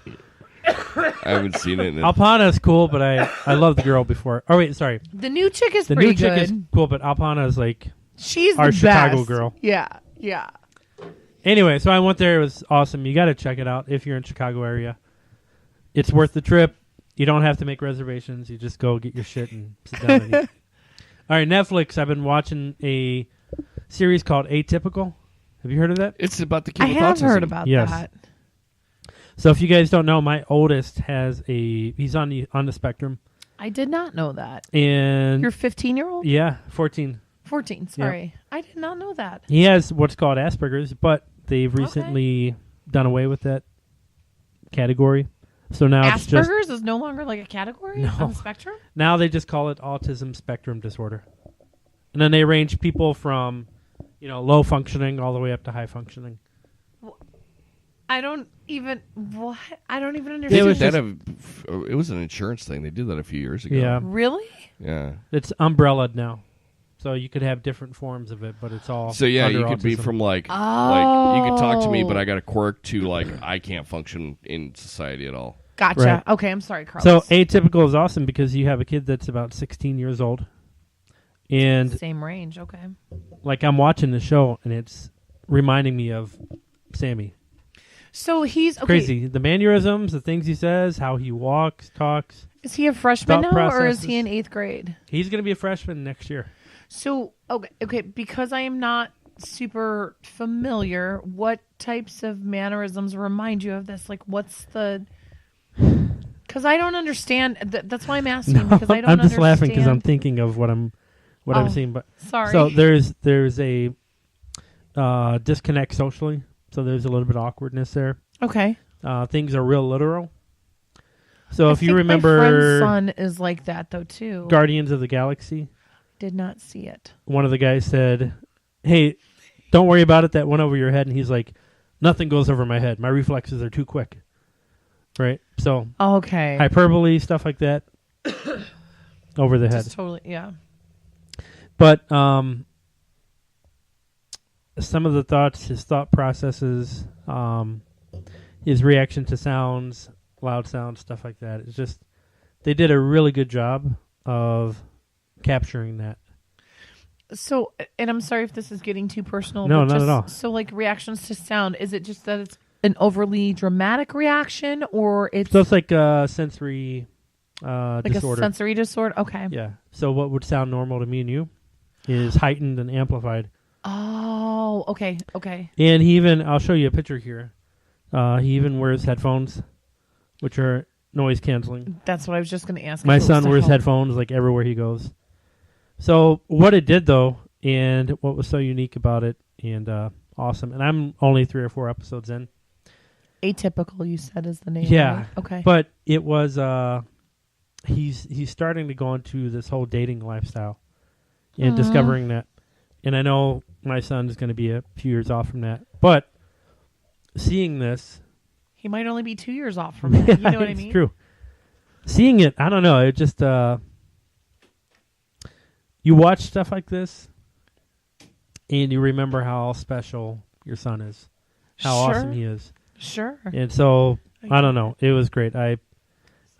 I haven't seen it. Alpana's cool, but I love the girl before. Oh, wait, sorry. the new chick is The pretty new chick good. is cool, but Alpana is like... She's our the Chicago best. girl. Yeah, yeah. Anyway, so I went there. It was awesome. You got to check it out if you're in Chicago area. It's worth the trip. You don't have to make reservations. You just go get your shit and sit down and eat. All right, Netflix. I've been watching a series called Atypical. Have you heard of that? It's about the kid I with have autism. heard about Yes. that. So if you guys don't know, my oldest he's on the spectrum. I did not know that. And Your 15-year-old? yeah, 14. 14, sorry. I did not know that. He has what's called Asperger's, but they've recently done away with that category. So now it's just Asperger's is no longer like a category No. on the spectrum? now they just call it autism spectrum disorder. And then they range people from, low functioning all the way up to high functioning. I don't even understand. They It was did just- that it was an insurance thing. They did that a few years ago. Yeah. Really? Yeah. It's umbrellaed now. So you could have different forms of it, but it's all So yeah, under you could be autism. from like you could talk to me, but I got a quirk to like I can't function in society at all. Gotcha. Right. Okay, I'm sorry, So Carlos. Atypical is awesome because you have a kid that's about 16 years old. And Same range, okay. like I'm watching the show and it's reminding me of Sammy. So he's okay. Crazy. The mannerisms, the things he says, how he walks, talks. Is he a freshman Thought now or is processes. he in 8th grade? He's going to be a freshman next year. So okay, because I am not super familiar, what types of mannerisms remind you of this? Like what's the because I don't understand. That's why I'm asking because I don't I'm just laughing because I'm understand. thinking of what I'm Oh, seeing. But Sorry. so there's a disconnect socially. So there's a little bit of awkwardness there. okay. Things are real literal. So I if you think remember my friend's son is like that though too. Guardians of the Galaxy, Did not see it. one of the guys said, "Hey, don't worry about it. That went over your head." And he's like, "Nothing goes over my head. My reflexes are too quick." Right. So Okay. hyperbole, stuff like that, over the head. Just totally, yeah. But some of the thoughts, his thought processes, his reaction to sounds, loud sounds, stuff like that. It's just they did a really good job of capturing that. So, and I'm sorry if this is getting too personal. No, but not just, at all. So, like reactions to sound, is it just that it's an overly dramatic reaction, or it's So it's like a sensory like disorder. a sensory disorder? Okay. Yeah. So what would sound normal to me and you is heightened and amplified. Oh, okay, okay. And he even, I'll show you a picture here. He even wears headphones, which are noise canceling. That's what I was just going to ask. My if it was son to wears help. headphones like everywhere he goes. So what it did though, and what was so unique about it, and awesome, and I'm only 3 or 4 episodes in. Atypical, you said, is the name. Yeah. Right? Okay. But it was he's starting to go into this whole dating lifestyle and discovering that. And I know my son is going to be a few years off from that, but seeing this, he might only be 2 years off from that. You know what I mean? It's true. Seeing it, I don't know. It just you watch stuff like this, and you remember how special your son is, how awesome he is. Sure. And so I don't know. It was great.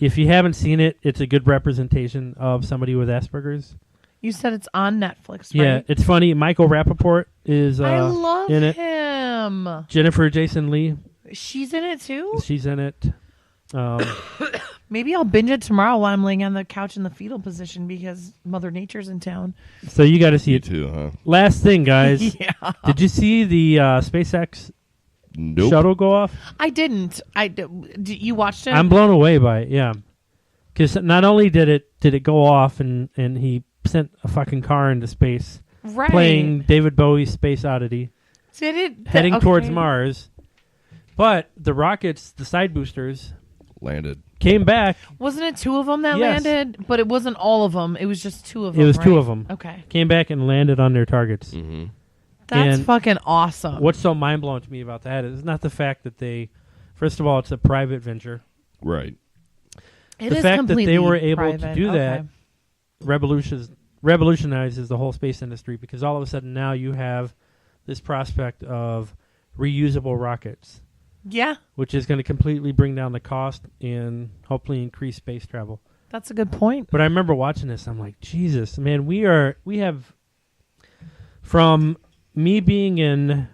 If you haven't seen it, it's a good representation of somebody with Asperger's. You said it's on Netflix, right? Yeah, it's funny. Michael Rappaport is I love in it. him. Jennifer Jason Leigh, She's in it too. she's in it. Maybe I'll binge it tomorrow while I'm laying on the couch in the fetal position because Mother Nature's in town. So you got to see You it. too, huh? Last thing, guys. Yeah. Did you see the SpaceX Nope. shuttle go off? I didn't. You watched it? I'm blown away by it. Yeah, because not only did it go off and he sent a fucking car into space, right. playing David Bowie's Space Oddity, Did it? heading okay. towards Mars, but the rockets, the side boosters, Landed. came back. Wasn't it 2 of them that Yes. landed? But it wasn't all of them. It was just 2 of them. It was 2 right? of them. Okay. Came back and landed on their targets. Mm-hmm. That's And fucking awesome. What's so mind blowing to me about that is not the fact that they, first of all, it's a private venture. Right. It the is fact that they completely were able to private. do Okay. that revolutionizes the whole space industry, because all of a sudden now you have this prospect of reusable rockets, Yeah, which is going to completely bring down the cost and hopefully increase space travel. that's a good point. But I remember watching this, I'm like, Jesus, man, we have, from me being in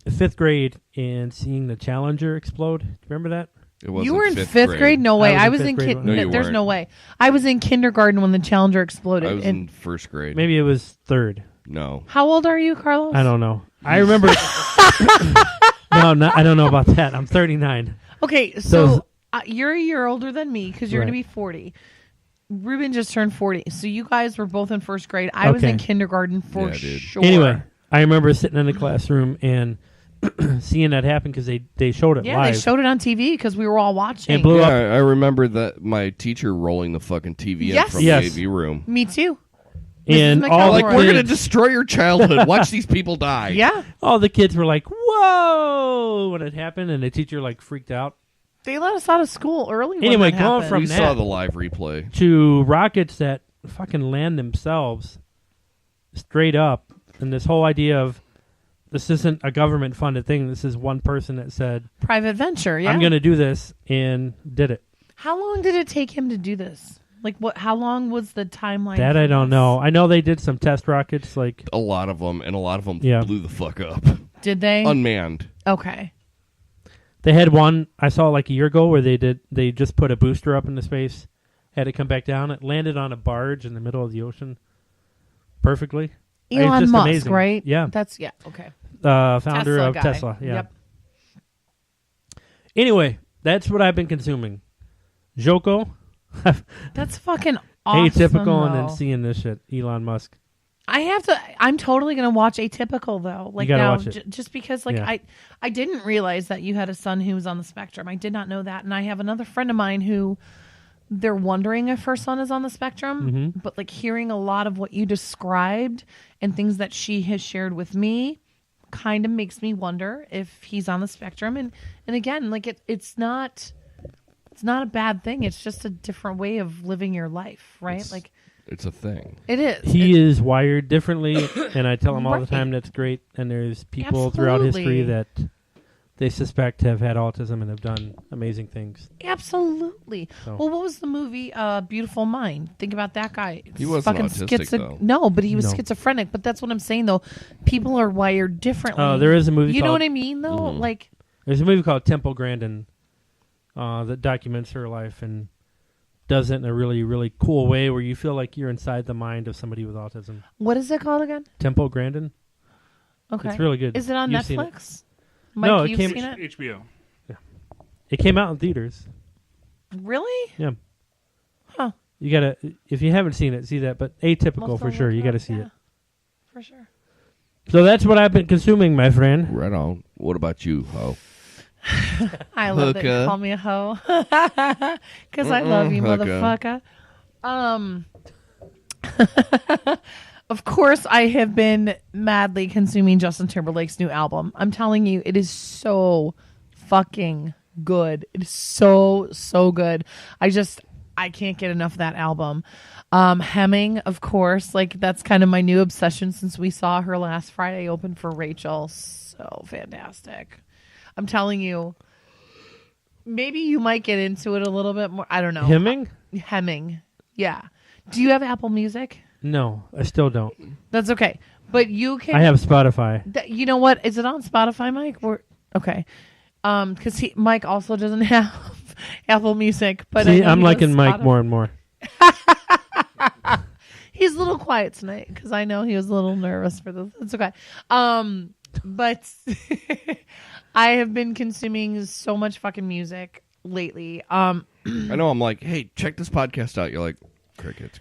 5th grade and seeing the Challenger explode. Do you remember that? It wasn't You were in 5th 5th grade? No way. I I was was in in fifth grade. No, you There's weren't. no way. I was in kindergarten when the Challenger exploded. I was and in 1st grade. Maybe it was 3rd. No. how old are you, Carlos? I don't know. I remember. I don't know about that. I'm 39. Okay, So- so you're a year older than me because you're Right. going to be 40. Ruben just turned 40. So you guys were both in 1st grade. I was in Okay. kindergarten for Yeah, dude. sure. Anyway, I remember sitting in the classroom and seeing that happen because they showed it yeah, live. they showed it on TV because we were all watching. And blew Yeah, up. I remember that my teacher rolling the fucking TV Yes. in from Yes. the AV room. Me too. And Mrs. all the McElroy. Like, we're going to kids, destroy your childhood. Watch these people die. Yeah, all the kids were like, "Whoa!" when it happened, and the teacher like freaked out. they let us out of school early. Anyway, when that going happened. from We that saw the live replay. to rockets that fucking land themselves straight up, and this whole idea of this isn't a government funded thing. This is one person that said, private venture. Yeah, "I'm going to do this," and did it. How long did it take him to do this? Like what? How long was the timeline? That for I don't this? know. I know they did some test rockets, like A lot of them, and a lot of them Yeah. blew the fuck up. Did they? Unmanned. Okay. they had one I saw like a year ago where they just put a booster up into space, had it come back down. It landed on a barge in the middle of the ocean, perfectly. It's Elon just Musk, amazing. right? Yeah, That's okay. founder Tesla of guy. Tesla. Yeah. Yep. Anyway, that's what I've been consuming. Joko, That's fucking awesome. atypical, and then though. seeing this shit. Elon Musk. I have to. I'm totally gonna watch Atypical though. Like gotta now, watch it. just because, like Yeah. I didn't realize that you had a son who was on the spectrum. I did not know that, and I have another friend of mine who they're wondering if her son is on the spectrum. Mm-hmm. But like hearing a lot of what you described and things that she has shared with me, kind of makes me wonder if he's on the spectrum. And again, like it's not a bad thing. It's just a different way of living your life, right? Like It's a thing. it is. He is wired differently, and I tell him all the Right. time that's great. And there's people throughout history Absolutely. that they suspect have had autism and have done amazing things. Absolutely. So- Well, what was the movie Beautiful Mind? Think about that guy. He wasn't Fucking autistic, though. No, but he was No. schizophrenic. But that's what I'm saying, though. People are wired differently. Oh, there is a movie You know called- what I mean, though? Mhm. Like, There's a movie called Temple Grandin that documents her life and does it in a really, really cool way where you feel like you're inside the mind of somebody with autism. what is it called again? Temple Grandin. Okay. It's really good. Is it on You've seen it. Netflix? Mike, No, it you've came- seen it? HBO. It came out in theaters. Really? Yeah. Huh. You gotta, if you haven't seen it, see that. But Atypical Must for have sure. looked You gotta up, see yeah. it. For sure. So that's what I've been consuming, my friend. Right on. What about you, ho? I love that you Hookah. call me a hoe. Because I love you, hookah. motherfucker. Of course, I have been madly consuming Justin Timberlake's new album. I'm telling you, it is so fucking good. It is so, so good. I can't get enough of that album. Hemming, of course, like that's kind of my new obsession since we saw her last Friday open for Rachel. So fantastic. I'm telling you, maybe you might get into it a little bit more. I don't know. Hemming. Yeah. Do you have Apple Music? No, I still don't. That's okay. But you can. I have Spotify. You know what? Is it on Spotify, Mike? Okay. Because Mike also doesn't have Apple Music. But See, I know I'm he liking does Mike Spotify. more and more. He's a little quiet tonight because I know he was a little nervous for this. It's okay. But I have been consuming so much fucking music lately. I know. I'm like, hey, check this podcast out. You're like, crickets.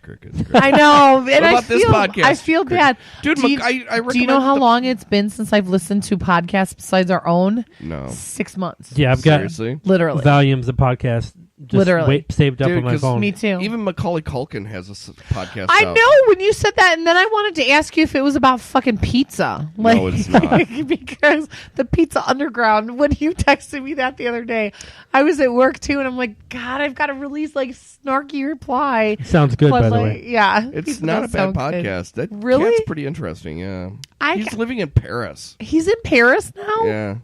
I know, and What I about this feel podcast? I feel bad, Dude, Do you, I do you know recommend how the- long it's been since I've listened to podcasts besides our own? No. 6 months. Yeah, I've got Seriously? Literally. volumes of podcasts just Literally. saved up Dude, on my 'cause phone. Me too. Even Macaulay Culkin has a podcast I out. know when you said that, and then I wanted to ask you if it was about fucking pizza. No, it's not. Because the Pizza Underground, when you texted me that the other day, I was at work too, and I'm like, God, I've got to release like snarky reply. Sounds good, But, by the like, way. Yeah. It's Pizza not a does bad sound good. podcast. That Really? cat's pretty interesting, yeah. He's living in Paris. He's in Paris now? Yeah.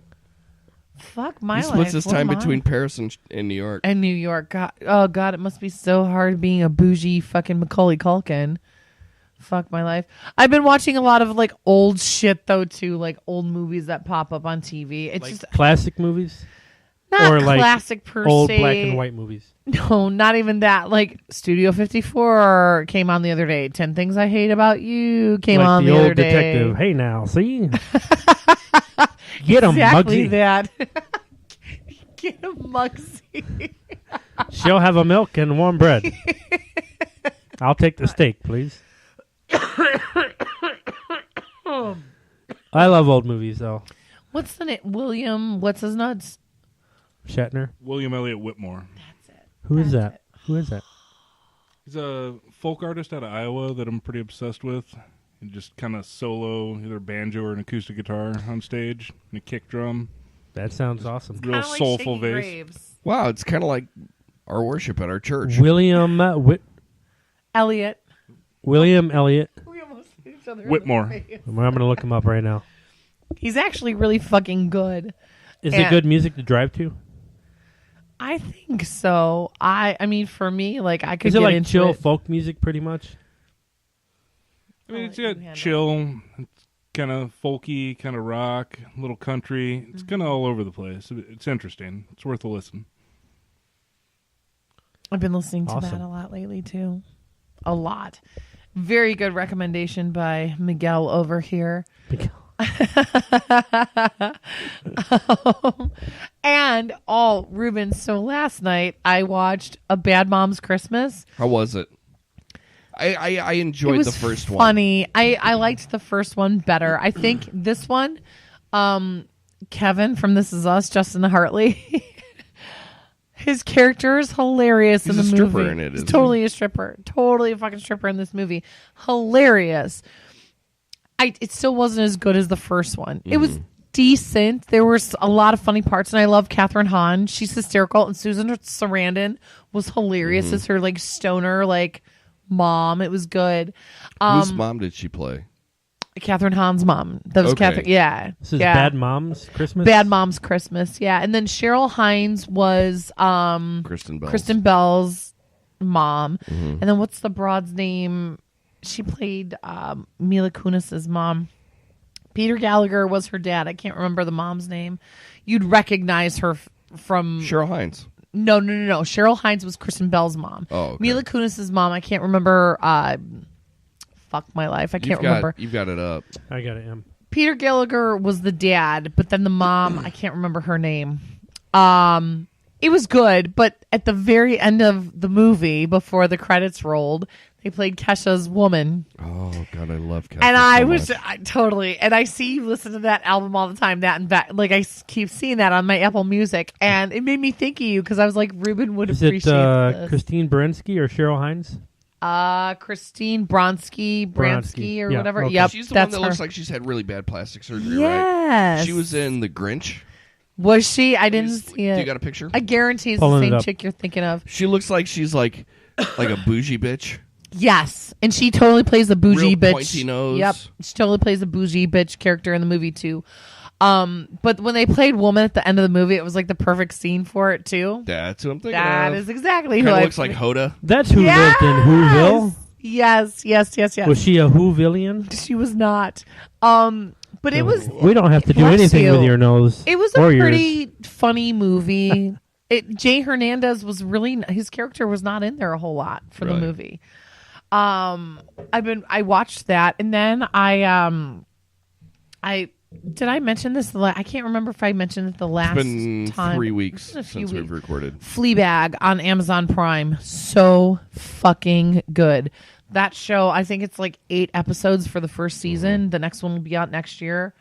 Fuck my He life. splits his What time am I? between Paris and New York. And New York. God, oh, God, it must be so hard being a bougie fucking Macaulay Culkin. Fuck my life. I've been watching a lot of like old shit though too, like old movies that pop up on TV. It's just Classic movies? not or, like, classic per Old se. black and white movies. No, not even that. Like Studio 54 came on the other day. 10 Things I Hate About You came Like on the the old other day. detective. Hey now, see? Get him, Exactly Muggsy. that. Get him, Muggsy. She'll have a milk and warm bread. I'll take the steak, please. I love old movies, though. What's the name? William. What's his nuts? Shatner. William Elliott Whitmore. Who is that? Who is that? He's a folk artist out of Iowa that I'm pretty obsessed with. He just kind of solo either banjo or an acoustic guitar on stage and a kick drum. That sounds awesome. Real Kinda like soulful Shaky bass. Graves. Wow, it's kind of like our worship at our church. William Elliot. William Elliott. We almost hit each other in the Whitmore. face. I'm going to look him up right now. He's actually really fucking good. Is And- it good music to drive to? I think so. I mean, for me, like I could Is it get like into chill it. folk music pretty much? I mean, it's I'll let you got handle chill, kind of folky, kind of rock, a little country. It's kind of all over the place. It's interesting. It's worth a listen. I've been listening to Awesome. that a lot lately too. A lot. Very good recommendation by Miguel over here. And Ruben, so last night I watched A Bad Mom's Christmas. How was it? I It enjoyed was the first one. funny. I liked the first one better. I think this one, Kevin from This Is Us, Justin Hartley, his character is hilarious He's in the a movie. stripper in it, He's isn't totally a stripper. Totally a fucking stripper in this movie. Hilarious. It still wasn't as good as the first one. It was decent. There were a lot of funny parts, and I love Catherine Hahn. She's hysterical, and Susan Sarandon was hilarious as her like stoner like mom. It was good. Whose mom did she play? Catherine Hahn's mom. That was Okay. Catherine. Yeah. This is yeah. Bad Mom's Christmas? Bad Mom's Christmas. Yeah. And then Cheryl Hines was Kristen Bell. Bell's mom. And then what's the broad's name? She played Mila Kunis's mom. Peter Gallagher was her dad. I can't remember the mom's name. You'd recognize her from Cheryl Hines. No. Cheryl Hines was Kristen Bell's mom. Oh, okay. Mila Kunis's mom. I can't remember. Fuck my life. I can't remember. You've got it up. I got it, Peter Gallagher was the dad, but then the mom, I can't remember her name. It was good, but at the very end of the movie, before the credits rolled, they played Kesha's Woman. Oh God, I love Kesha. And so I much. totally, and I see you listen to that album all the time. That and back, like keep seeing that on my Apple Music, and it made me think of you because I was like, Ruben would Is appreciate it this. Christine Baranski or Cheryl Hines? Christine Bransky or Yeah, whatever. okay. Yep, She's the that's one that her. looks like she's had really bad plastic surgery, right? Yes, She was in The Grinch. Was she? I didn't see it. Do you got a picture? I guarantee it's Pulling the it same up. chick you're thinking of. She looks like she's like a bougie bitch. Yes, and she totally plays a bougie Real bitch. pointy nose. Yep, she totally plays a bougie bitch character in the movie too. But when they played Woman at the end of the movie, it was like the perfect scene for it too. That's what I'm thinking That of. is exactly who Kind I of looks like Hoda. That's who Yes! lived in Whoville. Yes. Was she a Whovillian? She was not. But it was. We don't have to do Bless anything you. with your nose. It was a or yours. pretty funny movie. Jay Hernandez was really, his character was not in there a whole lot for the Really? movie. I watched that, and then I did I mention this? I can't remember if I mentioned it the last It's been time. 3 weeks It's been a few since we've weeks. recorded. Fleabag on Amazon Prime. So fucking good. That show, I think it's like 8 episodes for the first season. The next one will be out next year.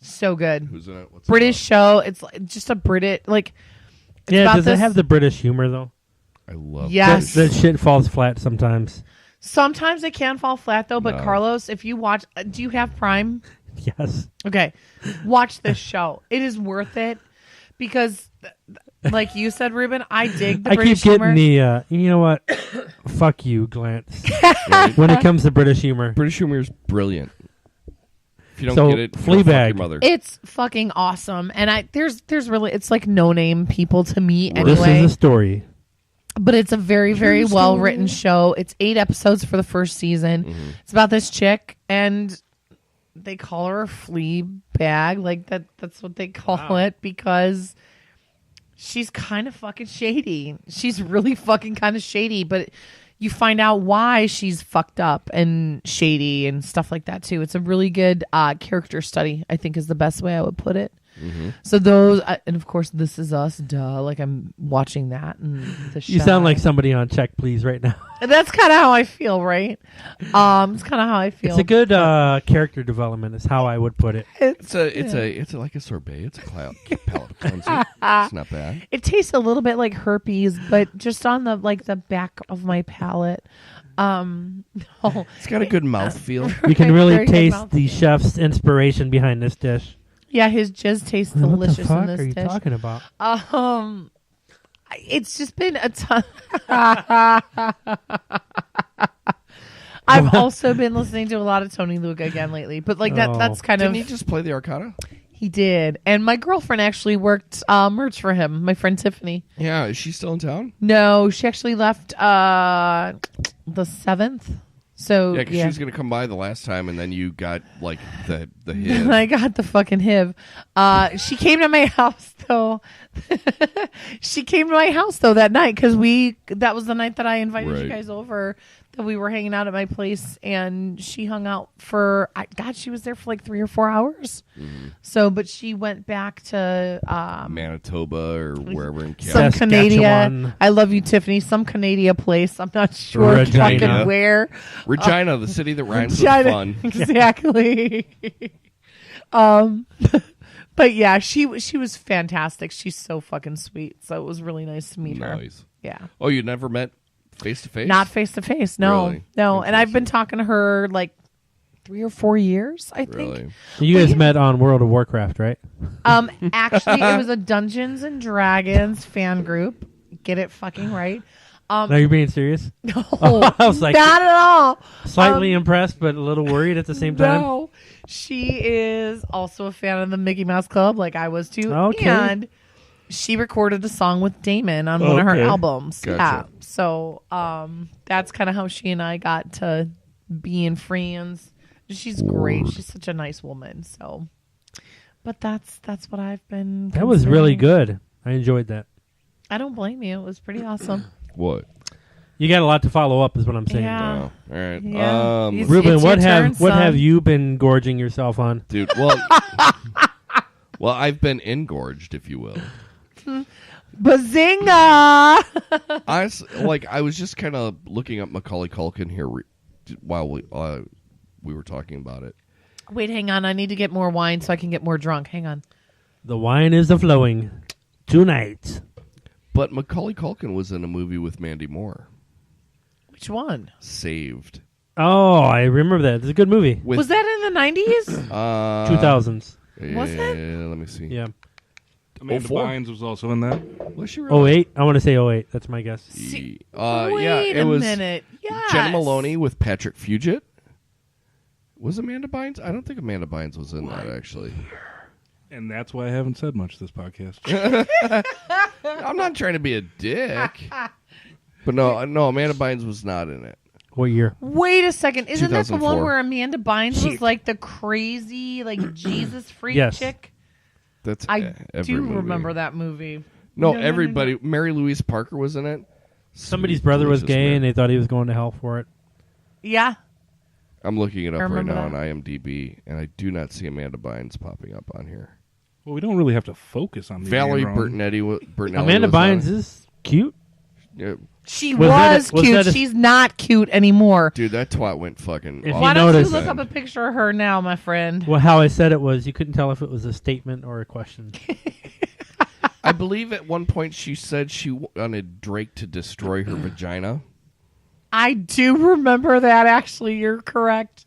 So good. Who's in it? What's British it show. It's just a British like. It's Yeah, about does it this- have the British humor though? about? I love Yes. That shit falls flat sometimes. Sometimes it can fall flat though. But No. Carlos, if you watch, do you have Prime? Yes. Okay, watch this show. It is worth it because, like you said, Ruben, I dig the I British keep getting humor. the, you know what? Fuck you glance. Right? When it comes to British humor. British humor is brilliant. If you don't So, get it, go Fleabag. fuck your mother. It's fucking awesome, and there's really it's like no name people to me This anyway. is a story. But it's a very very True well story. written show. It's 8 episodes for the first season. Mm-hmm. It's about this chick and. They call her a flea bag, like that's what they call it because she's kind of fucking shady. She's really fucking kind of shady, but you find out why she's fucked up and shady and stuff like that too. It's a really good character study, I think is the best way I would put it. Mm-hmm. So those, and of course, This Is Us, duh. Like I'm watching that and the You sound Shy. like somebody on Check Please right now. And that's kind of how I feel, right? It's kind of how I feel. It's a good character development is how I would put it. It's like a sorbet. It's a palate cleanser. It's not bad. It tastes a little bit like herpes, but just on the back of my palate. No. It's got a good mouthfeel. You can really Very good taste the mouthfeel. chef's inspiration behind this dish. Yeah, his jizz tastes What the delicious fuck in this are you dish. talking about? It's just been a ton. I've also been listening to a lot of Tony Luca again lately, but like Oh. that's kind Didn't of he just play the Arcana? he did. And my girlfriend actually worked merch for him. My friend Tiffany. Yeah, is she still in town? No, she actually left the 7th. So Yeah, because she was gonna come by the last time, and then you got like the hit. I got the fucking HIV. She came to my house though. She came to my house though that night because that was the night that I invited you Right. guys over. That we were hanging out at my place, and she hung out for she was there for like 3 or 4 hours. Mm-hmm. So, but she went back to Manitoba or wherever in some Canada. Canada. Saskatchewan. I love you, Tiffany. Some Canada place. I'm not sure Regina. fucking where. Regina, the city that rhymes Regina. with fun. Exactly. But yeah, she was fantastic. She's so fucking sweet. So it was really nice to meet her. Nice. Yeah. Oh, you never met face to face? Not face to face. No. Really? No. And I've been talking to her like 3 or 4 years, I think. Really. You guys met on World of Warcraft, right? Actually, it was a Dungeons and Dragons fan group. Get it fucking right. No, you're being serious? No, I was like not at all. slightly impressed, but a little worried at the same time. No, she is also a fan of the Mickey Mouse Club, like I was too. Okay. And she recorded a song with Damon on one of her Okay. albums. Gotcha. Yeah. So that's kind of how she and I got to being friends. She's great. She's such a nice woman. So, but that's what I've been. That was really considering. good. I enjoyed that. I don't blame you. It was pretty awesome. What? You got a lot to follow up, is what I'm saying. Yeah. Oh, all right. Yeah. It's Ruben, your what turn, have son. you been gorging yourself on? Dude, well, I've been engorged, if you will. Bazinga! Honestly, like I was just kind of looking up Macaulay Culkin here while we were talking about it. Wait, hang on. I need to get more wine so I can get more drunk. Hang on. The wine is a-flowing tonight. But Macaulay Culkin was in a movie with Mandy Moore. Which one? Saved. Oh, I remember that. It's a good movie. Was that in the 90s? 2000s. Was it? Let me see. Yeah. Amanda 04? Bynes was also in that. Was she really? 08? I want to say 08. That's my guess. Wait Yeah, it a was minute. Yes. Jenna Maloney with Patrick Fugit. Was Amanda Bynes? I don't think Amanda Bynes was in that, actually. And that's why I haven't said much this podcast. I'm not trying to be a dick. But no, Amanda Bynes was not in it. What year? Wait a second. Isn't that the one 2004. where Amanda Bynes was like the crazy, like Jesus freak Yes. chick? That's I every do movie. remember that movie. No, No. everybody. Mary Louise Parker was in it. Somebody's Sweet, brother was delicious gay, man. and they thought he was going to hell for it. Yeah. I'm looking it up I right remember now that. on IMDb, and I do not see Amanda Bynes popping up on here. Well, we don't really have to focus on the Valerie name wrong. Bertinelli. Amanda was on Bynes it. is cute. Yeah. She Was was, that a- was cute. that a- She's not cute anymore. Dude, that twat went fucking If off. you Why don't you notice- look up a picture of her now, my friend? Well, how I said it was you couldn't tell if it was a statement or a question. I believe at one point she said she wanted Drake to destroy her vagina. I do remember that, actually. You're correct.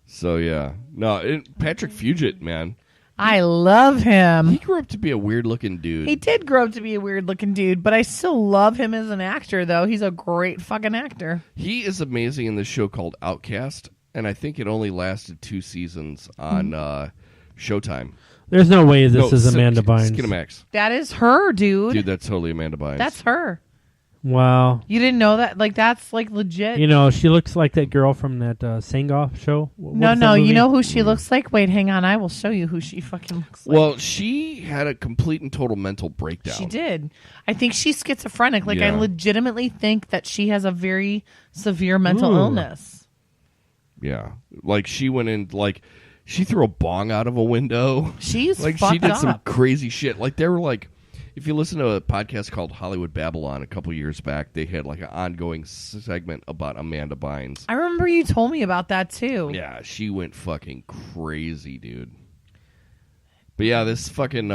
So, yeah. No, Patrick Fugit, man. I love He him. grew up to be a weird-looking dude. He did grow up to be a weird-looking dude, but I still love him as an actor, though. He's a great fucking actor. He is amazing in this show called Outcast, and I think it only lasted 2 seasons on Showtime. There's no way this No, is Amanda Bynes. Skinamax. That is her, dude. Dude, that's totally Amanda Bynes. That's her. Wow. You didn't know that? Like, that's, like, legit. You know, she looks like that girl from that Sing-Off show. What No, was that no. movie? You know who she looks like? Wait, hang on. I will show you who she fucking looks like. Well, she had a complete and total mental breakdown. She did. I think she's schizophrenic. Like, I Yeah. legitimately think that she has a very severe mental Ooh. illness. Yeah. Like, she went in, like, she threw a bong out of a window. She's Like, fucked she did some up. crazy shit. Like, they were like, if you listen to a podcast called Hollywood Babylon a couple years back, they had, like, an ongoing segment about Amanda Bynes. I remember you told me about that, too. Yeah, she went fucking crazy, dude. But yeah, this fucking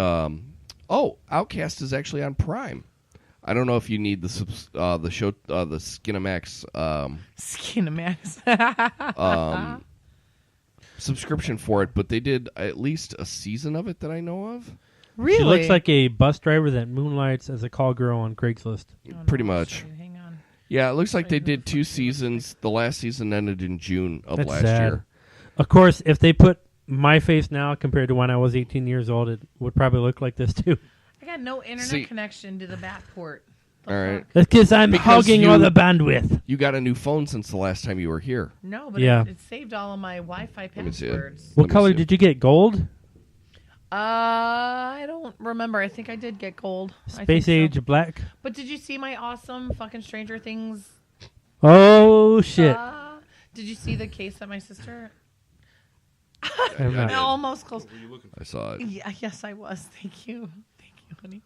Outcast is actually on Prime. I don't know if you need the show, the Skinamax Skinamax. subscription for it, but they did at least a season of it that I know of. Really? She looks like a bus driver that moonlights as a call girl on Craigslist. Oh, no, Pretty I'll much. show you. Hang on. Yeah, it looks like Show they you did who 2 the fuck seasons. The last season ended in June of That's last sad. year. Of course, if they put my face now compared to when I was 18 years old, it would probably look like this too. I got no internet See- connection to the bat port. The All right. fuck? That's because I'm Because hogging you- all the bandwidth. You got a new phone since the last time you were here. No, but Yeah. it saved all of my Wi-Fi Let me see it. passwords. What Let me color see. did you get? Gold? I don't remember. I think I did get gold. I think Space so. age black? But did you see my awesome fucking Stranger Things? Oh, shit. Did you see the case that my sister? I'm not- Almost close. What were you looking for? I saw it. Yeah, yes, I was. Thank you, honey.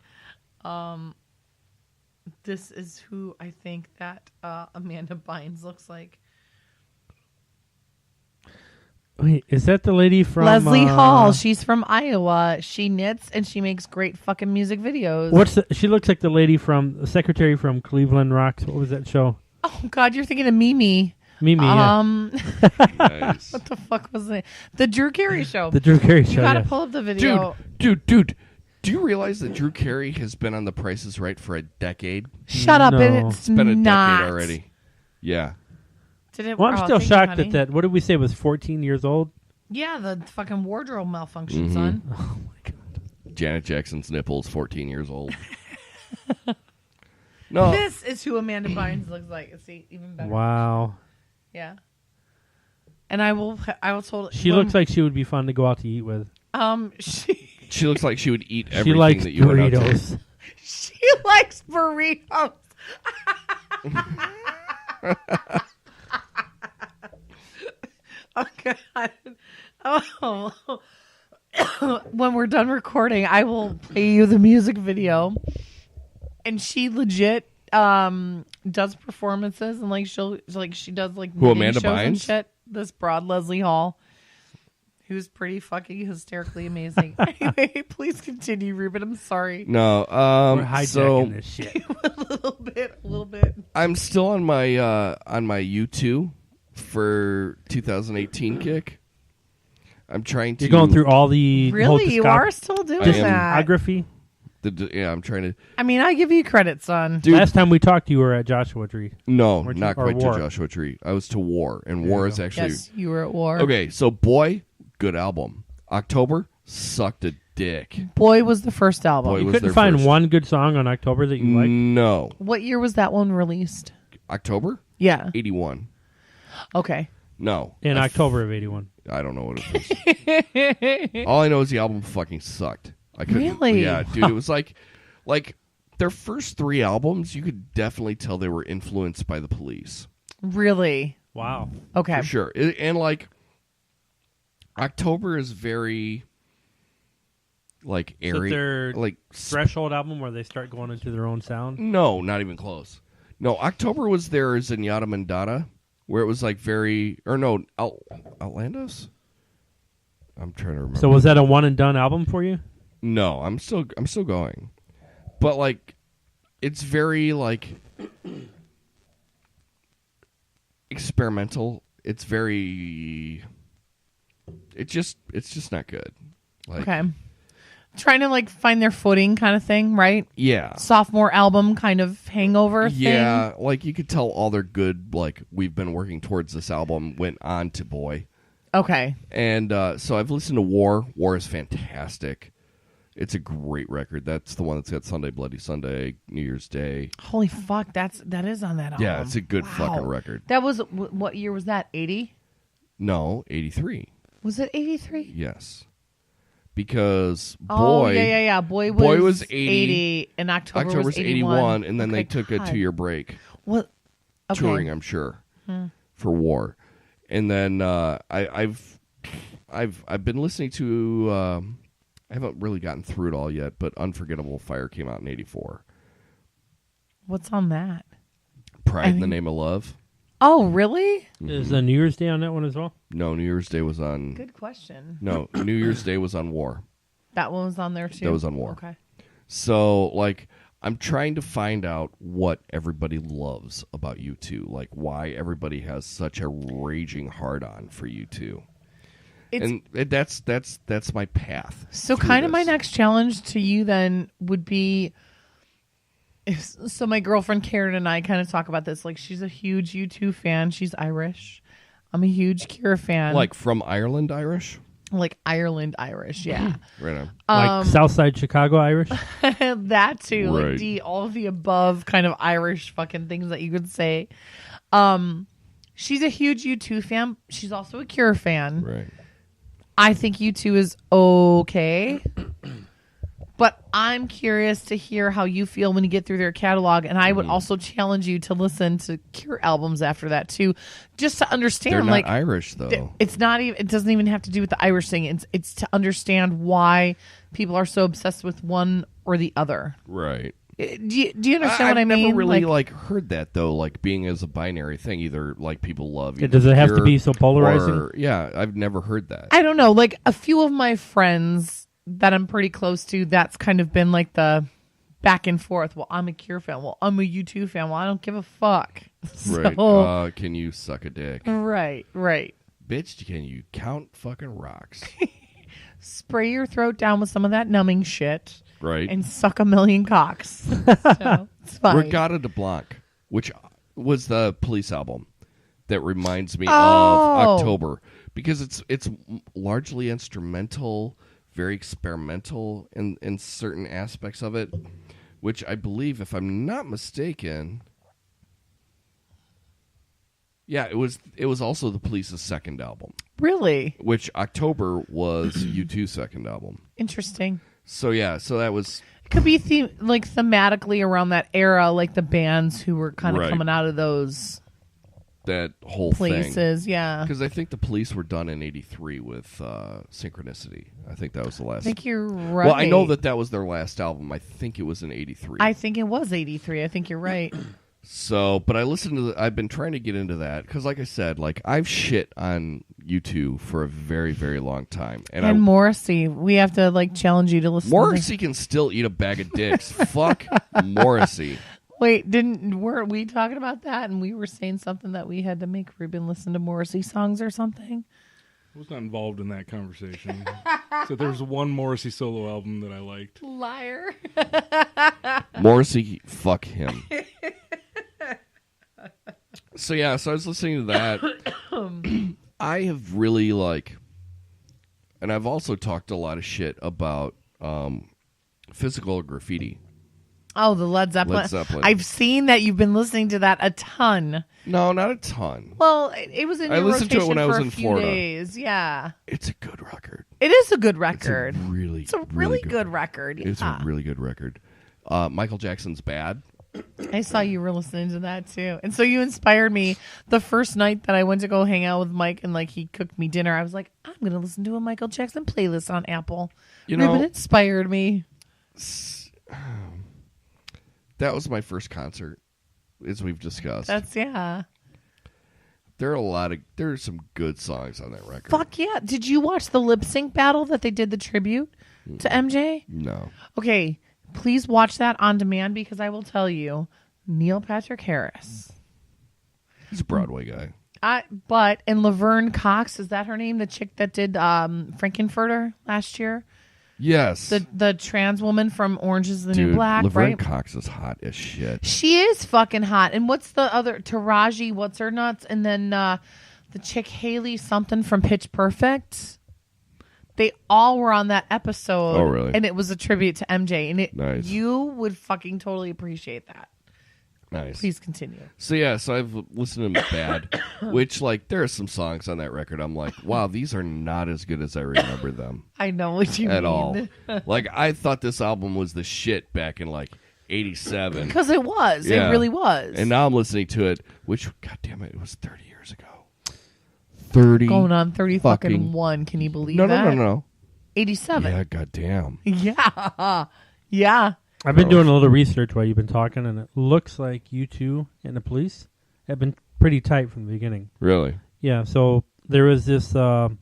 This is who I think that Amanda Bynes looks like. Wait, is that the lady from Leslie Hall. She's from Iowa. She knits and she makes great fucking music videos. She looks like the lady from the secretary from Cleveland Rocks. What was that show? Oh God, you're thinking of Mimi. Mimi. Yeah. Nice. What the fuck was it? The Drew Carey show. The Drew Carey You show. gotta yes. pull up the video. Dude, do you realize that Drew Carey has been on The Price is Right for a decade? Shut up! No. It's It's been a not. decade already. Yeah. Did it? Well, I'm oh, still thank you, shocked honey. at that. What did we say was 14 years old? Yeah, the fucking wardrobe malfunction, Mhm. son. Oh my god. Janet Jackson's nipples, 14 years old. No. This is who Amanda Bynes looks like. See, even better. Wow. Yeah. And I will totally. She looks like she would be fun to go out to eat with. She looks like she would eat She everything likes that you went out to. burritos. she likes burritos. Oh God. Oh. when we're done recording, I will play you the music video. And she legit does performances and like she does like Who, knitting Amanda shows and Bynes? shit. This broad Leslie Hall, who's pretty fucking hysterically amazing. Anyway, please continue, Ruben. I'm sorry. No, We're hijacking so this shit. a little bit. I'm still on my U2 for 2018 kick. I'm trying to. You're going through all the Really, you are still doing I am. that? discography. Yeah, I'm trying to. I mean, I give you credit, son. Dude, Last time we talked, you were at Joshua Tree. no, Weren't you? not Or quite War. to Joshua Tree. I was to War, and There War you is go. actually Yes, you were at war. okay. So, Boy, good album. October sucked a dick. Boy was the first album. Boy You was couldn't their find first. one good song on October that you liked? No, What year was that one released? October Yeah. 81. Okay. No, In October of 81. I don't know what it was. All I know is the album fucking sucked. I couldn't. Really? Yeah, dude. It was like their first 3 albums. You could definitely tell they were influenced by the Police. Really? Wow. Okay. For sure. And like October is very like Is it airy. their Like threshold album where they start going into their own sound? no, not even close. No, October was their Zenyatta Mandata, where it was like very Outlandos. I'm trying to remember. So was that a one and done album for you? No, I'm still going. But like it's very like experimental. It's just not good. Like Okay. Trying to like find their footing kind of thing, right? yeah. Sophomore album kind of hangover Yeah, like you could tell all their good like we've been working towards this album went on to Boy. thing. Okay. And so I've listened to War. War is fantastic. It's a great record. That's the one that's got Sunday Bloody Sunday, New Year's Day. Holy fuck, that is on that album. Yeah, it's a good fucking record. That was what year was that? 80? No, 83. Was it 83? Yes. Because Oh, Boy yeah. Boy was 80, and October October's was 81, and then Okay, they took a God. 2-year break. What? Okay. Touring, I'm sure, for War. And then I've been listening to I haven't really gotten through it all yet, but Unforgettable Fire came out in 84. What's on that? Pride in the Name of Love. Oh, really? Is New Year's Day on that one as well? No, New Year's Day was on. Good question. No, New Year's Day was on War. That one was on there too. That was on War. Okay. So, like, I'm trying to find out what everybody loves about U2, like why everybody has such a raging hard-on for U2. And that's my path. So through kind of my this. next challenge to you then would be so my girlfriend Karen and I kind of talk about this. Like she's a huge U2 fan. She's Irish. I'm a huge Cure fan. Like from Ireland Irish? Like Ireland Irish, yeah. Right on. Like Southside Chicago Irish? That too. Right. Like all of the above kind of Irish fucking things that you could say. She's a huge U2 fan. She's also a Cure fan. Right. I think U2 is okay. But I'm curious to hear how you feel when you get through their catalog. And I would also challenge you to listen to Cure albums after that too. Just to understand They're not like Irish though. it's not even it doesn't even have to do with the Irish thing. It's to understand why people are so obsessed with one or the other. Right. Do you understand what I I've mean? never really like heard that though, like being as a binary thing. Either like people love. Yeah, does it have to Cure be so polarizing? or- yeah, I've never heard that. I don't know. Like a few of my friends that I'm pretty close to, that's kind of been like the back and forth. Well, I'm a Cure fan. Well, I'm a U2 fan. Well, I don't give a fuck. Right. So, Can you suck a dick? right. Bitch, can you count fucking rocks? Spray your throat down with some of that numbing shit Right. and suck a million cocks. So, it's fine. Regatta de Blanc, which was the Police album that reminds me Oh. of October, because it's largely instrumental, very experimental in certain aspects of it, which I believe, if I'm not mistaken, yeah, it was also the Police's second album, Really which October was U2's second album. interesting. So yeah, so that was It could be thematically around that era, like the bands who were kind of Right. coming out of those that whole thing. Places, yeah. Because I think the Police were done in '83 with Synchronicity. I think that was the last. I think you're right. Well, I know that was their last album. I think it was in '83. I think it was '83. I think you're right. So, but I listened to. I've been trying to get into that because, like I said, like I've shit on U2 for a very, very long time, and Morrissey, we have to like challenge you to listen. Morrissey can still eat a bag of dicks. Fuck Morrissey. Wait, weren't we talking about that? And we were saying something that we had to make Ruben listen to Morrissey songs or something. I was not involved in that conversation. So there's one Morrissey solo album that I liked. Liar. Morrissey, fuck him. So I was listening to that. I have really and I've also talked a lot of shit about physical graffiti. Oh, the Led Zeppelin. I've seen that you've been listening to that a ton. No, not a ton. Well, it was in your listened to it when I was for in a few Florida. days. Yeah. It's a good record. It is a good record. It's a really good record. It's a really good record. Michael Jackson's Bad. I saw you were listening to that too. And so you inspired me the first night that I went to go hang out with Mike and he cooked me dinner. I was like, I'm going to listen to a Michael Jackson playlist on Apple. Ruben inspired me. That was my first concert, as we've discussed. Yeah. There are some good songs on that record. Fuck yeah. Did you watch the lip sync battle that they did the tribute to MJ? No. Okay. Please watch that on demand because I will tell you, Neil Patrick Harris. He's a Broadway guy. And Laverne Cox, is that her name? The chick that did Frankenfurter last year? Yes. The trans woman from Orange is the New Black, Laverne right? Cox is hot as shit. She is fucking hot. And what's the other? Taraji, what's her nuts? And then the chick Haley something from Pitch Perfect. They all were on that episode. Oh, really? And it was a tribute to MJ. And nice. You would fucking totally appreciate that. Nice. Please continue. So I've listened to Bad, which there are some songs on that record. I'm like, wow, these are not as good as I remember them. I know what you mean. At all. I thought this album was the shit back in '87. Because it was. Yeah. It really was. And now I'm listening to it, which, God damn it was 30 years ago. 30 going on 30 fucking 1. Can you believe that? No. 87. Yeah, goddamn. Yeah. Yeah. I've been doing a little research while you've been talking, and it looks like U2 and the Police have been pretty tight from the beginning. Really? Yeah, so there was this tour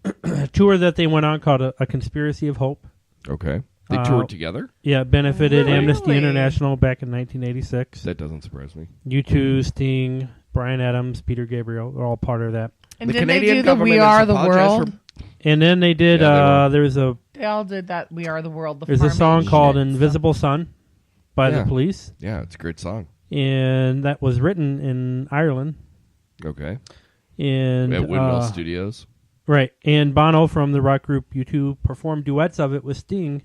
that they went on called A Conspiracy of Hope. Okay. They toured together? Yeah, it benefited Really? Amnesty International back in 1986. That doesn't surprise me. U2, Sting, Bryan Adams, Peter Gabriel, they're all part of that. And didn't they do the We Are the World? And then they did, They all did that We Are the World. There's a song called Invisible Sun by the Police. Yeah, it's a great song. And that was written in Ireland. Okay. And at Windmill Studios. Right. And Bono from the rock group U2 performed duets of it with Sting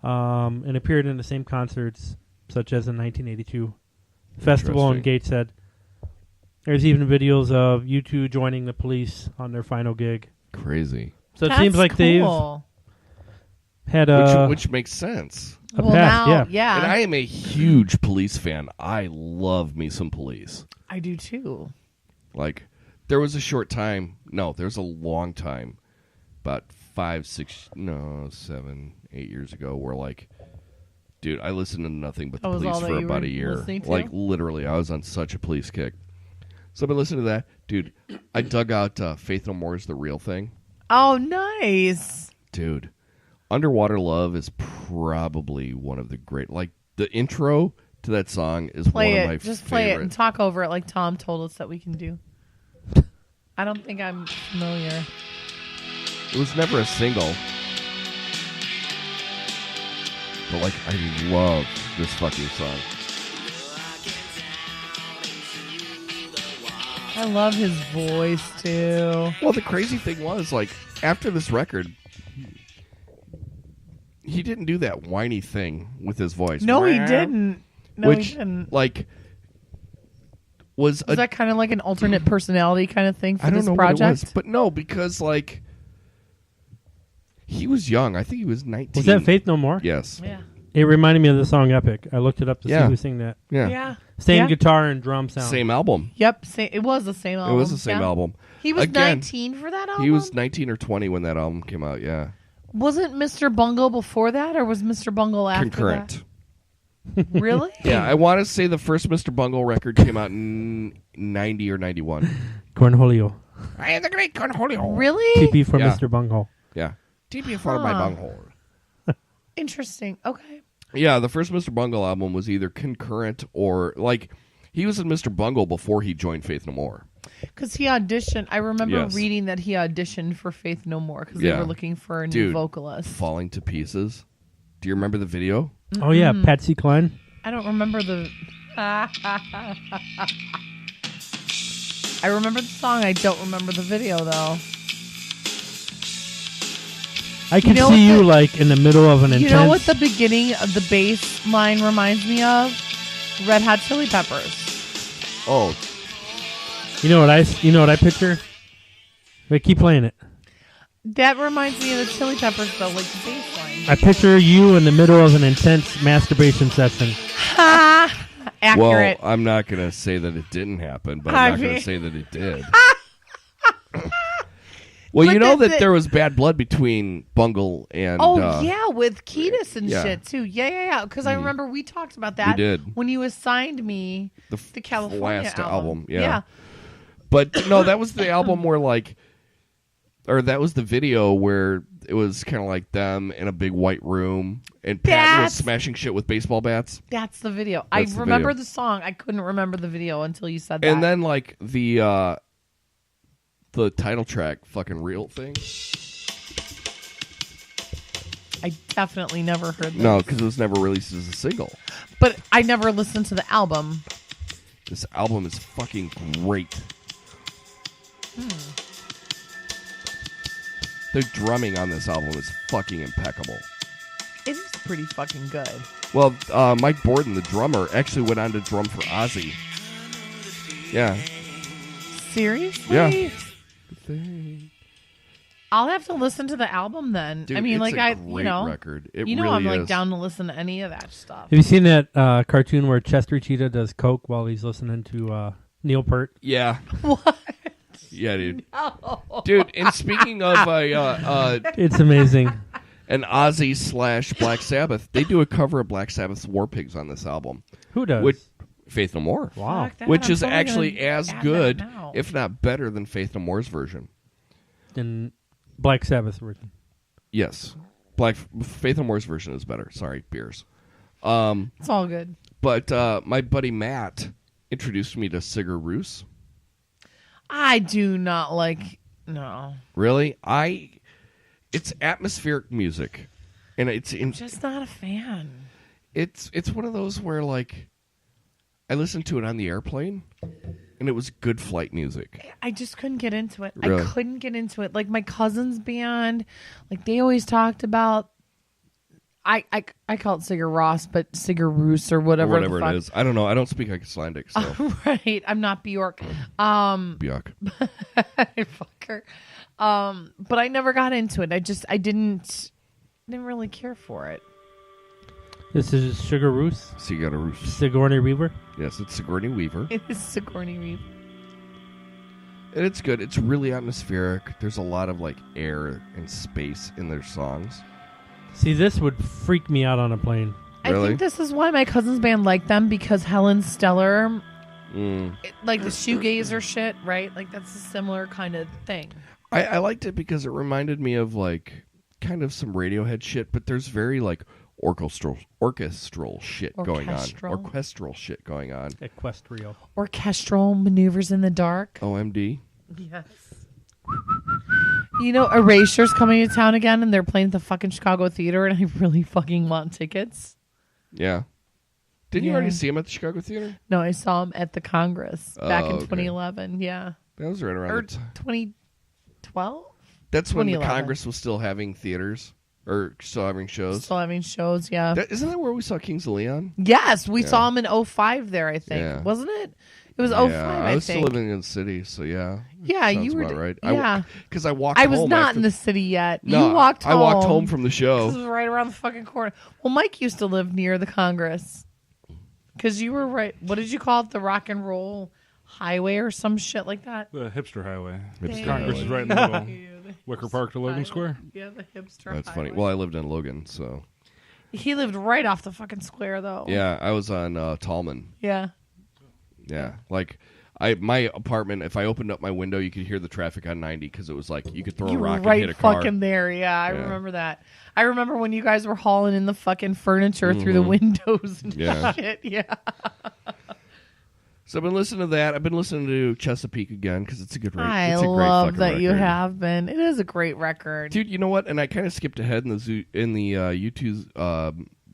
and appeared in the same concerts, such as the 1982 festival in Gateshead. There's even videos of U2 joining the Police on their final gig. Crazy. So it seems like they've had which makes sense. A past, yeah. And I am a huge Police fan. I love me some Police. I do too. There was a short time. No, there's a long time. About 7, 8 years ago, where dude, I listened to nothing but the Police for about a year. Literally, I was on such a Police kick. So I've been listening to that. Dude, I dug out Faith No More is the Real Thing. Oh, nice. Dude, Underwater Love is probably one of the great... the intro to that song is one of my favorites. Just play it and talk over it like Tom told us that we can do. I don't think I'm familiar. It was never a single. But, I love this fucking song. I love his voice, too. Well, the crazy thing was, after this record, he didn't do that whiny thing with his voice. No, he didn't. No, he didn't. Was that kind of like an alternate personality kind of thing for this project? What it was, but no, because, he was young. I think he was 19. Was that Faith No More? Yes. Yeah. It reminded me of the song Epic. I looked it up to see who sang that. Yeah. Same Yeah. guitar and drum sound. Same album. Yep. It was the same album. It was the same album. He was Again, 19 for that album? He was 19 or 20 when that album came out, yeah. Wasn't Mr. Bungle before that, or was Mr. Bungle after Concurrent. that? Really? Yeah, I want to say the first Mr. Bungle record came out in 90 or 91. Cornholio. I am the great Cornholio. Really? TP for Yeah. Mr. Bunghole. Yeah. TP for my bunghole. Interesting. Okay. Yeah, the first Mr. Bungle album was either concurrent or, like, he was in Mr. Bungle before he joined Faith No More. Because he auditioned. I remember Yes. reading that he auditioned for Faith No More because they Yeah. were looking for a new Dude, vocalist. Falling to Pieces. Do you remember the video? Oh, yeah. Patsy Cline. I don't remember the. I remember the song. I don't remember the video though. I can know see what you, the- like, in the middle of an intense... You know what the beginning of the bass line reminds me of? Red Hot Chili Peppers. Oh, You know what I picture? Wait, keep playing it. That reminds me of the Chili Peppers though, like the bass line. I picture you in the middle of an intense masturbation session. Ha! Accurate. well, I'm not going to say that it didn't happen, but I I'm not going mean- to say that it did. Well, But you know that's that it. there was bad blood between Bungle and... yeah, with Ketis and yeah. shit too. Yeah. Because I remember we talked about that. We did. When you assigned me the the California last album. Yeah. Yeah. But no, that was the album where like, or that was the video where it was kind of like them in a big white room and Patton was That's- smashing shit with baseball bats. That's the video. That's I the remember video. the song. I couldn't remember the video until you said that. And then like the title track fucking real thing. I definitely never heard this. No, because it was never released as a single. But I never listened to the album. This album is fucking great. The drumming on this album is fucking impeccable. It is pretty fucking good. Well, Mike Borden, the drummer, actually went on to drum for Ozzy. Yeah. Seriously? Yeah. I'll have to listen to the album then. Dude, I mean, it's like a great record. It you know, really I'm like is. down to listen to any of that stuff. Have you seen that cartoon where Chester Cheetah does coke while he's listening to Neil Peart? Yeah. What? Yeah, dude. No. Dude, and speaking of It's amazing. an Ozzy / Black Sabbath, they do a cover of Black Sabbath's War Pigs on this album. Who does? Which, Faith No More. Wow. Fuck that. Which I'm is totally actually gonna as add good, that now. if not better, than Faith No More's version. And Black Sabbath version. Yes. Faith No More's version is better. Sorry, beers. It's all good. But my buddy Matt introduced me to Sigur Rós. I do not like. No. Really? It's atmospheric music. And I'm just not a fan. it's one of those where like I listened to it on the airplane and it was good flight music. I just couldn't get into it. Really? I couldn't get into it. Like my cousin's band, like they always talked about. I call it Sigur Rós, but Sigur Rós or whatever. Or whatever the fuck. it is. I don't know. I don't speak Icelandic, so Right. I'm not Bjork. Bjork. Fucker. But I never got into it. I didn't really care for it. This is Sugar Roos. So you got a roof. Sigourney Weaver. Yes, it's Sigourney Weaver. It is Sigourney Weaver. And it's good. It's really atmospheric. There's a lot of like air and space in their songs. See, this would freak me out on a plane. I Really? think this is why my cousin's band liked them, because Helen Stellar, Mm. like the shoegazer shit, right? Like that's a similar kind of thing. I liked it because it reminded me of like kind of some Radiohead shit, but there's very like orchestral shit going on. Orchestral? Orchestral shit going on. Equestrio. Orchestral maneuvers in the dark. OMD. Yes. You know, Erasure's coming to town again, and they're playing at the fucking Chicago Theater, and I really fucking want tickets. Yeah. Didn't you Yeah. already see him at the Chicago Theater? No, I saw him at the Congress back in okay. 2011. Yeah. That was right around Or the time. 2012? That's when the 2011. Congress was still having theaters or still having shows. Still having shows, yeah. Isn't that where we saw Kings of Leon? Yes, we Yeah. saw him in 05 there, I think. Yeah. Wasn't it? It was Yeah, 05, I I was still think. living in the city, so yeah. Yeah, Sounds you were. about right. Yeah, Because I walked I home. was not after- in the city yet. No, you walked home. I walked home from the This show. was right around the fucking corner. Well, Mike used to live near the Congress. Because you were right. What did you call it? The rock and roll highway or some shit like that? The hipster highway. Hipster Congress highway. is right in the middle. The Wicker Park to Logan highway. Square. Yeah, the hipster That's funny. highway. Well, I lived in Logan, so. He lived right off the fucking square, though. Yeah, I was on Tallman. Yeah. Yeah, like my apartment. If I opened up my window, you could hear the traffic on 90 because it was like you could throw You a were rock right and hit a car. fucking there. Yeah, I Yeah. remember that. I remember when you guys were hauling in the fucking furniture through the windows and Yeah. shit. Yeah. So I've been listening to that. I've been listening to Chesapeake again because it's a good record. I it's a great love fucking that you record. have been. It is a great record. Dude, you know what? And I kind of skipped ahead in the U2's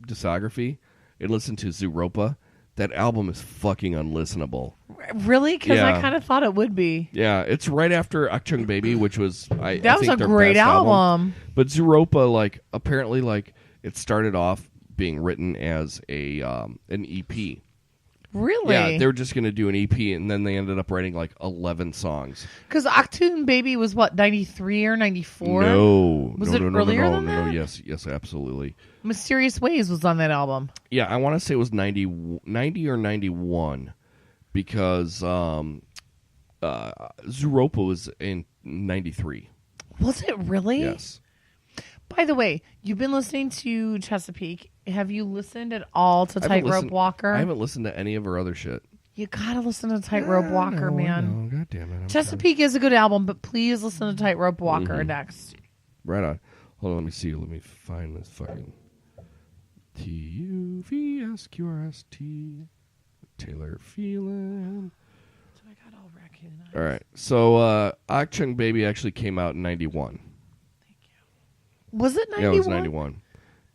discography and listened to Zooropa. That album is fucking unlistenable. Really? Because Yeah. I kind of thought it would be. Yeah, it's right after Akchung Baby, which was I That was think a their great best album. But Zooropa, like apparently, like it started off being written as a an EP. Really? Yeah, they were just gonna do an EP, and then they ended up writing like 11 songs. Because Octoon Baby was what, 93 or 94? No, Was no, it no, no, earlier no, no, than no, that? yes, absolutely. Mysterious Ways was on that album. Yeah, I want to say it was 90 or 91 because Zooropa was in 93. Was it really? Yes. By the way, you've been listening to Chesapeake. Have you listened at all to I haven't Tightrope listened- Walker? I haven't listened to any of her other shit. You gotta listen to Tightrope Walker, man. God damn it. I'm Chesapeake is a good album, but please listen to Tightrope Walker next. sorry. Right on. Hold on, let me see. Let me find this fucking TUVSQRST. Taylor Phelan. So I got all recognized. All right. So Akchung Baby actually came out in 91. Was it 91? Yeah, it was 91.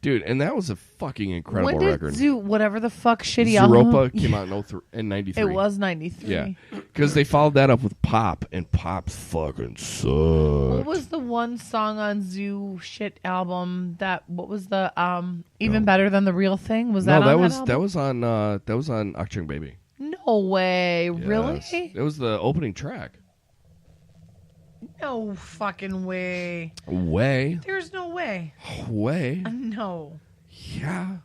Dude, and that was a fucking incredible When did record. whatever the fuck shitty Zooropa album? came out in 93. It was 93. Yeah. Because they followed that up with Pop, and Pop fucking sucked. What was the one song on Zoo shit album what was the even better than the real thing? Was that No, on that album? was on Akchung Baby. No way. Really? Yes. It was the opening track. No fucking way. Way. There's no way. Way. No. Yeah.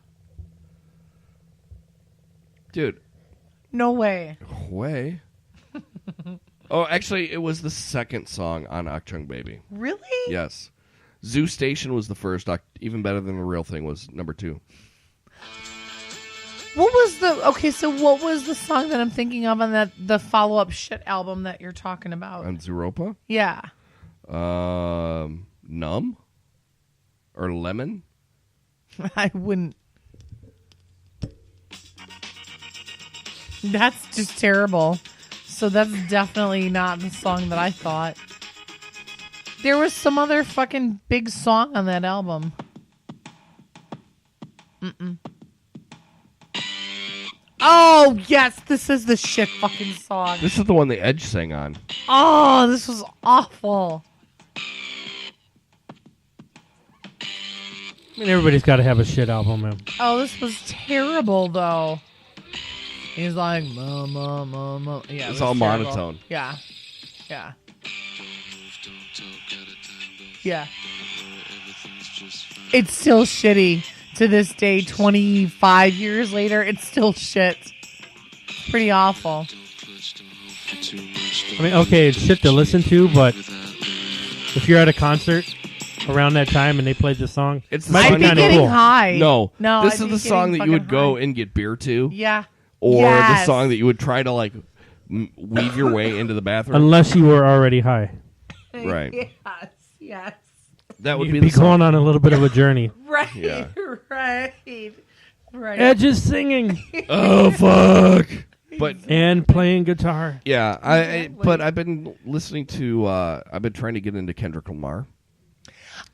Dude, No way. way. Oh, actually, it was the second song on Akchung Baby. Really? Yes. Zoo Station was the first. Even better than the real thing was number 2. What was what was the song that I'm thinking of on the follow-up shit album that you're talking about? On Zooropa? Yeah. Numb? Or Lemon? I wouldn't. That's just terrible. So that's definitely not the song that I thought. There was some other fucking big song on that album. Oh, yes, this is the shit fucking song. This is the one the Edge sang on. Oh, this was awful. I mean, everybody's got to have a shit album, man. Oh, this was terrible, though. He's like, mama, mama. Yeah, it It's was all terrible. monotone. Yeah. Yeah. Yeah. It's still shitty to this day. 25 years later, it's still shit. Pretty awful. I mean, okay, it's shit to listen to, but if you're at a concert around that time and they played this song, It's the might song I'd be be kind of getting cool. high. No. No. This I'd is be the song getting that you would fucking go high. and get beer to. Yeah. Or Yes. the song that you would try to, like, weave your way into the bathroom. Unless you were already high. Right. Yes. Yes. That would You'd be be the song. going on a little bit of a journey. Right. Yeah. Right. Edge is singing Oh, fuck. But, and playing guitar. yeah, Exactly. but I've been listening to, I've been trying to get into Kendrick Lamar.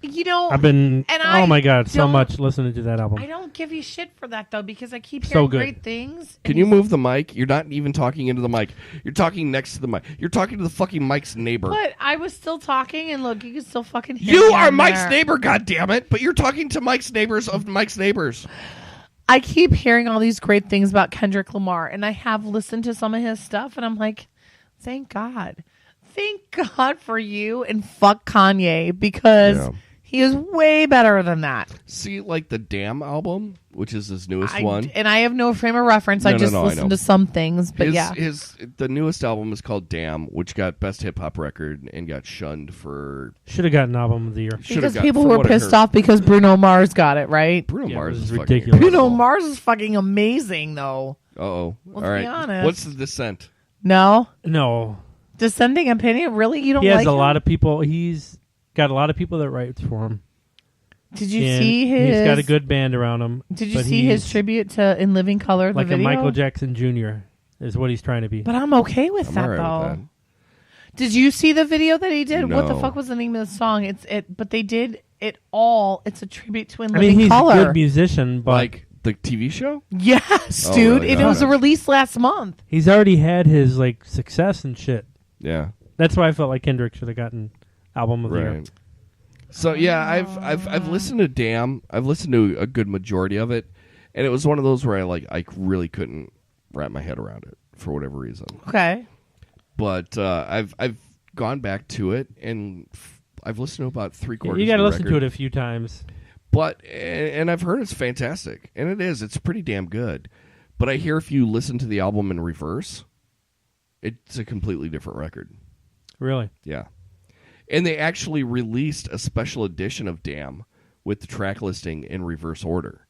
You know, I've been, And oh I my God, so don't- much listening to that I album. don't give you shit for that, though, because I keep So hearing good. great things. Can you move the mic? You're not even talking into the mic. You're talking next to the mic. You're talking to the fucking Mike's neighbor. But I was still talking, and look, you can still fucking hear You me are on Mike's there. neighbor, goddammit! But you're talking to Mike's neighbors of Mike's neighbors. I keep hearing all these great things about Kendrick Lamar, and I have listened to some of his stuff, and I'm like, thank God. Thank God for you, and fuck Kanye, because he is way better than that. See, like the Damn album, which is his newest one. And I have no frame of reference. I just listened to some things, but the newest album is called Damn, which got Best Hip Hop Record and got shunned for... Should have gotten Album of the Year. Because people were pissed off because Bruno Mars got it, right? Bruno Mars is ridiculous. Bruno Mars is fucking amazing, though. Uh-oh. Let's All right. be honest. What's the dissent? No? No. Dissenting opinion? Really? You don't like him? He has a him? lot of people. He's got a lot of people that write for him. Did you see his... He's got a good band around him. Did you see his tribute to In Living Color, like the video? a Michael Jackson Jr. is what he's trying to be. But I'm okay with that, right though. with that. Did you see the video that he did? No. What the fuck was the name of the song? But they did it all. It's a tribute to In I Living mean, he's Color. a good musician, but... Like the TV show? Yes, Oh, dude. really? It was a release last month. he's already had his like success and shit. Yeah. That's why I felt like Kendrick should have gotten Album of the Year. So yeah, I've listened to Damn. I've listened to a good majority of it, and it was one of those where I really couldn't wrap my head around it for whatever reason. Okay. But I've gone back to it, and I've listened to about 3/4. You got to listen to it a few times. But and I've heard it's fantastic, and it is. It's pretty damn good. But I hear if you listen to the album in reverse, it's a completely different record. Really? Yeah. And they actually released a special edition of Damn with the track listing in reverse order.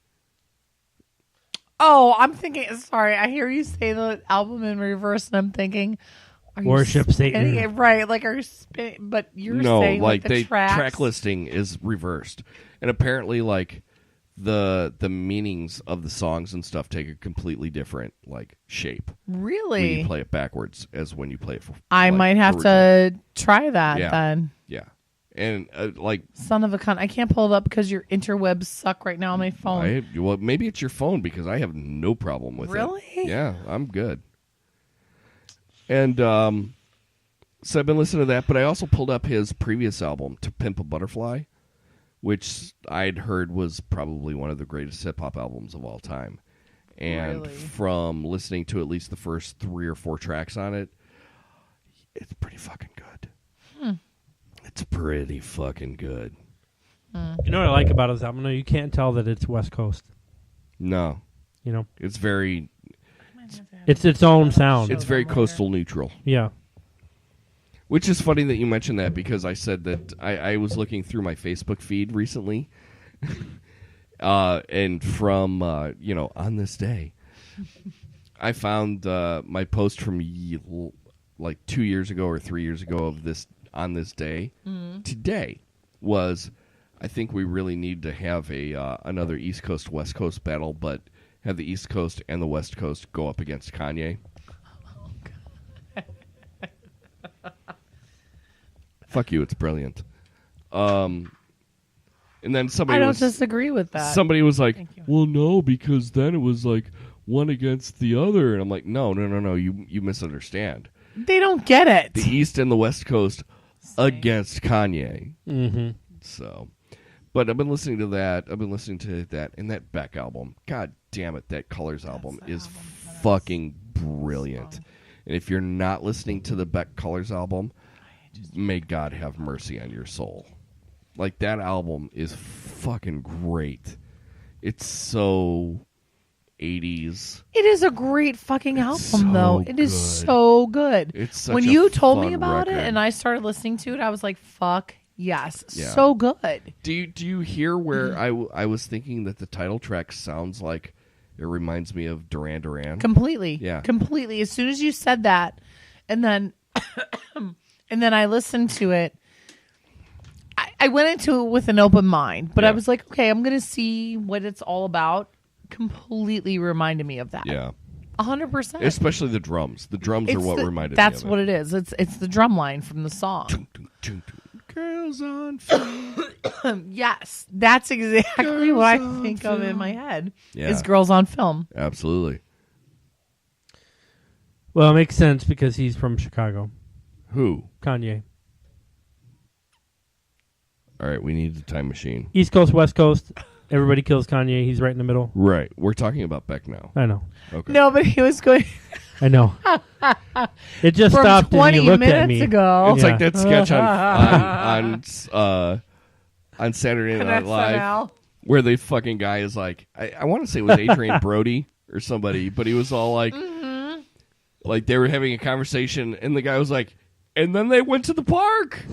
Oh, I'm thinking. Sorry, I hear you say the album in reverse, and I'm thinking, are Worship you Satan. it? Right? Like, are you spinning? But you're No, saying like the tracks. track listing is reversed, and apparently, like the meanings of the songs and stuff take a completely different like shape Really? when you play it backwards as when you play it. I might have to try that then. Yeah, and like Son of a cunt. I can't pull it up because your interwebs suck right now on my phone. well, maybe it's your phone because I have no problem with Really? it. Yeah, I'm good. And so I've been listening to that, but I also pulled up his previous album, To Pimp a Butterfly, which I'd heard was probably one of the greatest hip-hop albums of all time. And Really? from listening to at least the first 3 or 4 tracks on it, it's pretty fucking good. It's pretty fucking good. You know what I like about his album? No, you can't tell that it's West Coast. No. You know, It's very it's its own sound. it's very coastal neutral. Yeah. Which is funny that you mentioned that because I said that I was looking through my Facebook feed recently, and from on this day, I found my post from like 2 years ago or 3 years ago of this on this day. Today was, I think we really need to have another East Coast West Coast battle, but have the East Coast and the West Coast go up against Kanye. Fuck you, it's brilliant. And then somebody I don't disagree with that. Somebody was like, Thank you. well, no, because then it was like one against the other. And I'm like, no, you misunderstand. They don't get it. The East and the West Coast against Kanye. Mm-hmm. So, but I've been listening to that. I've been listening to that and that Beck album. God damn it, that Colors album is fucking brilliant. And if you're not listening to the Beck Colors album, may God have mercy on your soul. Like, that album is fucking great. It's so 80s. It is a great fucking album, so though. It is good. so good. It's such when a you told fun me about record. it and I started listening to it, I was like, fuck yes. Yeah. So good. Do you hear where I was thinking that the title track sounds like it reminds me of Duran Duran? Completely. Yeah. Completely. As soon as you said that, and then and then I listened to it, I went into it with an open mind, but I was like, okay, I'm going to see what it's all about. Completely reminded me of that. Yeah. 100%. Especially the drums. The drums are what reminded me That's of what it is. It's the drum line from the song. Girls on film. Yes. That's exactly Girls what I on think of in film. my head. Yeah. Is Girls on Film. Absolutely. Well, it makes sense because he's from Chicago. Who? Kanye. All right, we need the time machine. East Coast, West Coast. Everybody Kills Kanye. He's right in the middle. Right. We're talking about Beck now. I know. Okay. No, but he was going I know. It just from stopped 20 and he looked minutes at me. ago. It's like that sketch on Saturday Night Live SNL. where the fucking guy is like, I want to say it was Adrian Brody or somebody, but he was all like, like they were having a conversation, and the guy was like, and then they went to the park.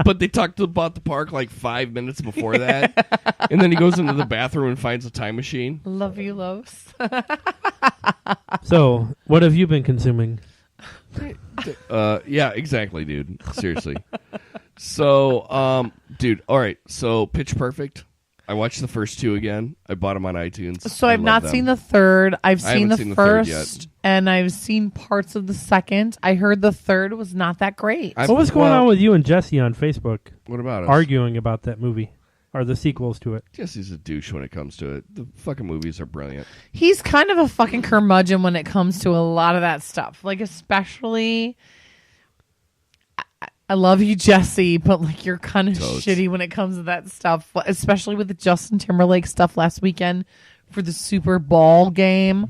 But they talked about the park like 5 minutes before that. And then he goes into the bathroom and finds a time machine. Love you, Los. So, what have you been consuming? Yeah, exactly, dude. Seriously. So, dude, all right. So, Pitch Perfect. I watched the first two again. I bought them on iTunes. So I I've love not them. seen the third. I've I seen haven't the seen the third first, yet. and I've seen parts of the second. I heard the third was not that great. I- What was going well, on with you and Jesse on Facebook What about us? arguing about that movie or the sequels to it? Jesse's a douche when it comes to it. The fucking movies are brilliant. He's kind of a fucking curmudgeon when it comes to a lot of that stuff. Like, especially, I love you, Jesse, but like you're kind of Totes. shitty when it comes to that stuff. Especially with the Justin Timberlake stuff last weekend for the Super Bowl game.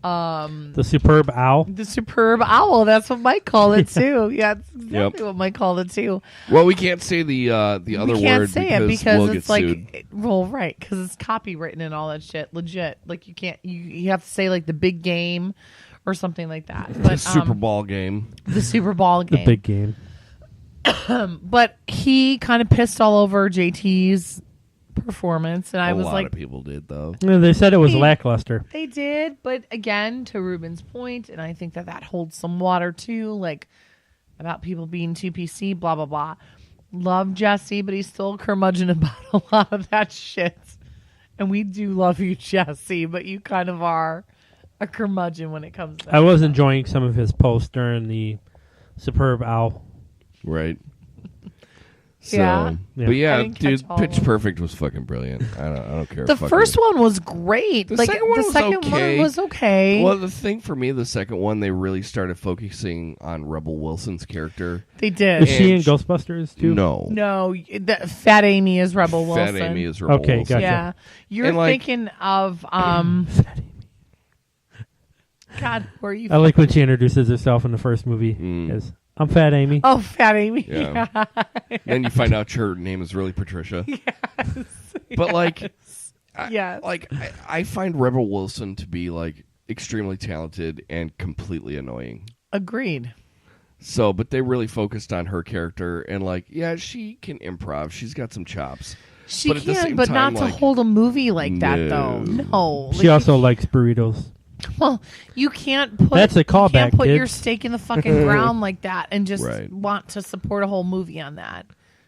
The Superb Owl. The Superb Owl. That's what Mike called it too. Yeah, that's exactly what Mike called it too. Well, we can't say the other We can't word say it because because we'll it's get like, sued. well, right, because it's copywritten and all that shit. Legit, like you can't. You have to say like the big game or something like that. But The Super Bowl game. the Super Bowl The game. big game. But he kind of pissed all over JT's performance, and I A was lot like, of people did, though. Yeah, they said it was He- lackluster. they did. But again, to Ruben's point, and I think that holds some water too, like about people being too PC, blah blah blah. Love Jesse, but he's still curmudgeon about a lot of that shit. And we do love you, Jesse, but you kind of are a curmudgeon when it comes to that. I was enjoying some of his posts during the Superb Owl. Right. So, Yeah. But I yeah, didn't catch dude, all of Pitch them. Perfect was fucking brilliant. I don't care. The fucking- first one was great. The like second one the was second okay. one was okay. Well, the thing for me, the second one, they really started focusing on Rebel Wilson's character. They did. Is she in And Ghostbusters too? No. No, Fat Amy is Rebel Fat Wilson. Amy is Rebel Okay, Wilson. gotcha. Yeah, you're And, like- thinking of God, were you? I like when she introduces herself in the first movie as I'm Fat Amy. Oh, Fat Amy. Yeah. Then you find out her name is really Patricia. Yes. But like, Yes. I find Rebel Wilson to be like extremely talented and completely annoying. Agreed. So, but they really focused on her character and like, yeah, she can improv. She's got some chops. She But at the can, same but time, not to like, hold a movie like that, no. though. No. She also likes burritos. Well, you can't put. That's a callback, You can't put your kids. stake in the fucking ground like that and just Right. want to support a whole movie on that.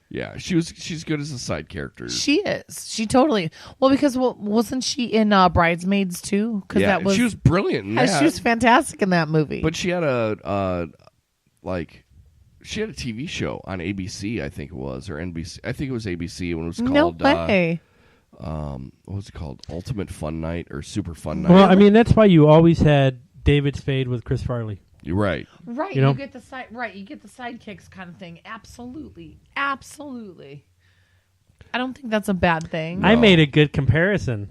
Yeah, she's good as a side character. She is. She totally. Well, because wasn't she in Bridesmaids too? Because Yeah, that was. she was brilliant in that. She was fantastic in that movie. But she had she had a TV show on ABC, I think it was, or NBC. I think it was ABC when it was called. no way. What was it called? Ultimate Fun Night or Super Fun Night? Well, I mean, that's why you always had David Spade with Chris Farley. You're right. Right, You know? you get the side. Right, you get the sidekicks kind of thing. Absolutely, absolutely. I don't think that's a bad thing. I made a good comparison.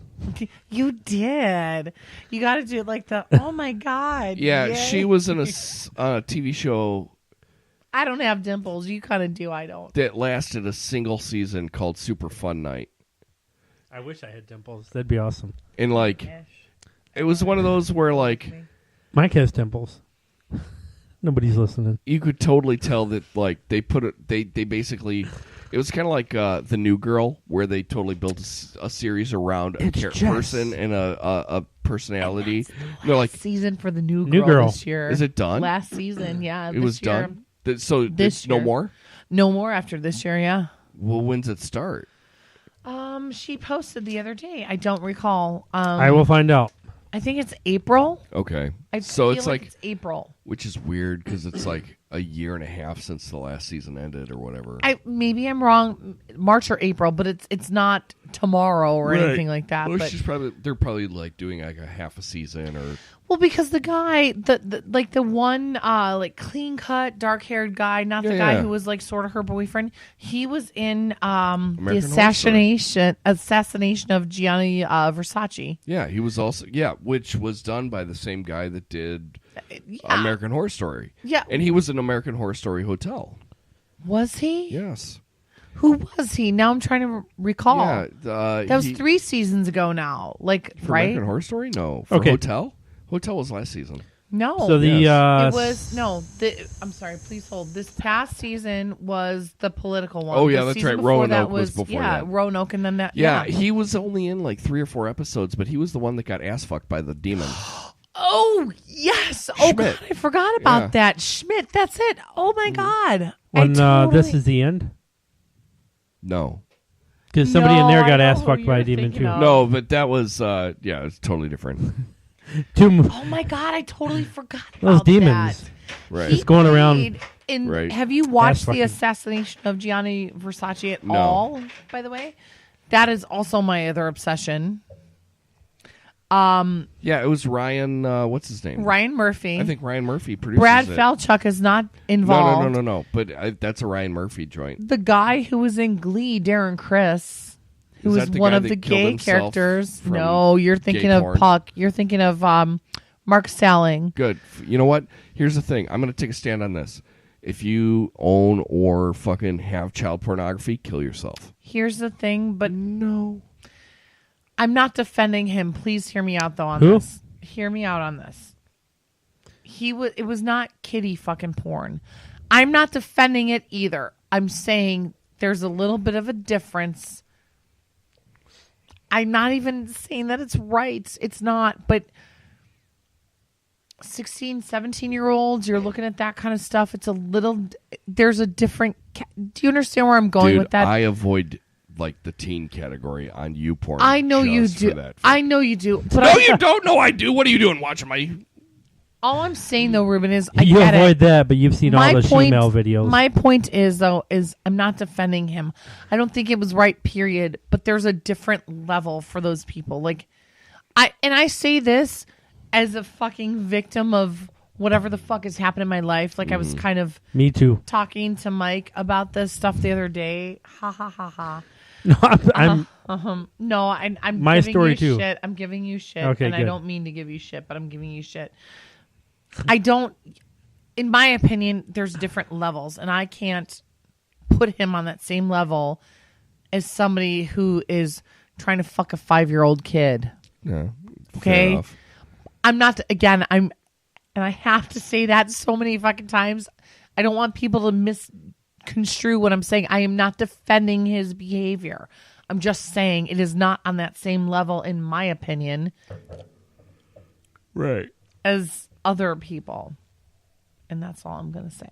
You did. You got to do it like the. Oh my god. Yeah, yay. she was in a TV show I don't have dimples. You kind of do. I don't. that lasted a single season called Super Fun Night. I wish I had dimples. That'd be awesome. And like, it was one of those where like Mike has dimples. Nobody's listening. you could totally tell that like they put it. They basically. It was kind of like The New Girl, where they totally built a series around a person and a personality. They're like, season for the new New girl, Girl. this year. is it done? Last season, yeah. It was year. done. So This no year. more. No more after this year, yeah. Well, when's it start? She posted the other day. I don't recall. I will find out. I think it's April. Okay, I so feel it's like, it's April. which is weird because it's like a year and a half since the last season ended or whatever. Maybe I'm wrong, March or April, but it's not tomorrow or anything like that. Well, but they're probably like doing like a half a season or Well, because the guy, the one like clean cut, dark haired guy, not the guy who was like sort of her boyfriend. He was in the assassination of Gianni Versace. Yeah, he was also which was done by the same guy that did American Horror Story. Yeah, and he was in American Horror Story Hotel. Was he? Yes. Who was he? Now I'm trying to recall. Yeah, that was 3 seasons ago now. Like, for right? American Horror Story? No. For Hotel? Hotel was last season. No. So the it was I'm sorry. Please hold. This past season was the political one. Oh yeah, the that's right. before Roanoke that was before that. Roanoke, and then that. Yeah, he was only in like 3 or 4 episodes, but he was the one that got ass fucked by the demon. Oh yes! Oh Schmidt. God, I forgot about that. Schmidt. That's it. Oh my God. when this is the end. No. Because somebody in there got I know ass who fucked by a you're demon too. thinking of. No, but that was it's totally different. Oh my God, I totally forgot about Those demons. that. Right. Just going around. Right. Have you watched fucking. the assassination of Gianni Versace at No. all, by the way? That is also my other obsession. Yeah, it was Ryan, what's his name? Ryan Murphy. I think Ryan Murphy produces Brad it. Falchuk is not involved. No. But that's a Ryan Murphy joint. The guy who was in Glee, Darren Criss, who Is was that the one guy of that the killed gay himself characters. from No, you're thinking gay of porn? Puck. You're thinking of Mark Salling. Good. You know what? Here's the thing. I'm going to take a stand on this. If you own or fucking have child pornography, kill yourself. Here's the thing, but No. I'm not defending him. Please hear me out though on Who? this. Hear me out on this. It was not kiddie fucking porn. I'm not defending it either. I'm saying there's a little bit of a difference. I'm not even saying that it's right. It's not, but 16, 17-year-olds, you're looking at that kind of stuff. It's a little, there's a different, do you understand where I'm going Dude, with that? I avoid like the teen category on YouPorn. I know you just do. for that. I know you do. But No, you don't. No, I do. What are you doing? Watching my... all I'm saying though, Ruben, is I You get avoid it. that, but you've seen all the female videos. My point is though, is I'm not defending him. I don't think it was right, period. But there's a different level for those people. Like, I say this as a fucking victim of whatever the fuck has happened in my life. Like I was kind of Me too. talking to Mike about this stuff the other day. Ha ha ha ha. No, I'm No, I'm My giving story you too. shit. I'm giving you shit, Okay, and I good. don't mean to give you shit, but I'm giving you shit. I don't. In my opinion, there's different levels, and I can't put him on that same level as somebody who is trying to fuck a 5-year-old kid. Yeah. Okay? Enough. I'm not. Again, and I have to say that so many fucking times. I don't want people to misconstrue what I'm saying. I am not defending his behavior. I'm just saying it is not on that same level, in my opinion, Right. as other people. And that's all I'm going to say.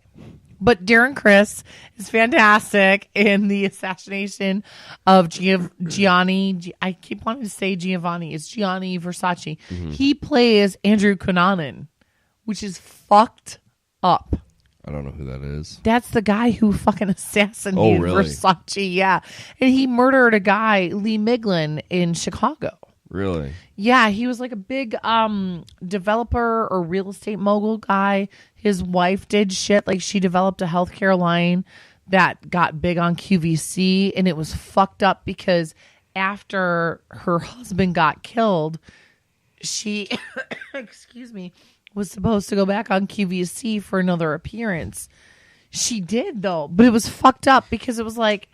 But Darren Criss is fantastic in the assassination of Gianni. I keep wanting to say Giovanni. It's Gianni Versace. Mm-hmm. He plays Andrew Cunanan, which is fucked up. I don't know who that is. That's the guy who fucking assassinated Versace. Yeah. And he murdered a guy, Lee Miglin, in Chicago. Really? Yeah, he was like a big developer or real estate mogul guy. His wife did shit. Like she developed a healthcare line that got big on QVC, and it was fucked up because after her husband got killed, she, excuse me, was supposed to go back on QVC for another appearance. She did though, but it was fucked up because it was like,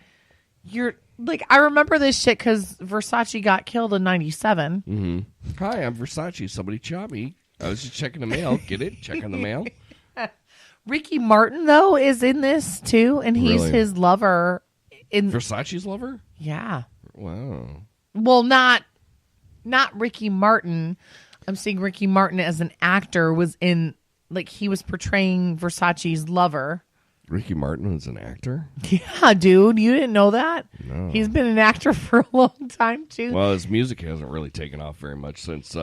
I remember this shit because Versace got killed in 97. Mm-hmm. Hi, I'm Versace. Somebody shot me. I was just checking the mail. Get it? Checking the mail. Ricky Martin though is in this too, and he's Really? his lover. In Versace's lover? yeah, Wow. well, not Ricky Martin. I'm saying Ricky Martin as an actor was in, like he was portraying Versace's lover. Ricky Martin was an actor? Yeah, dude, you didn't know that? No. He's been an actor for a long time too. Well, his music hasn't really taken off very much since,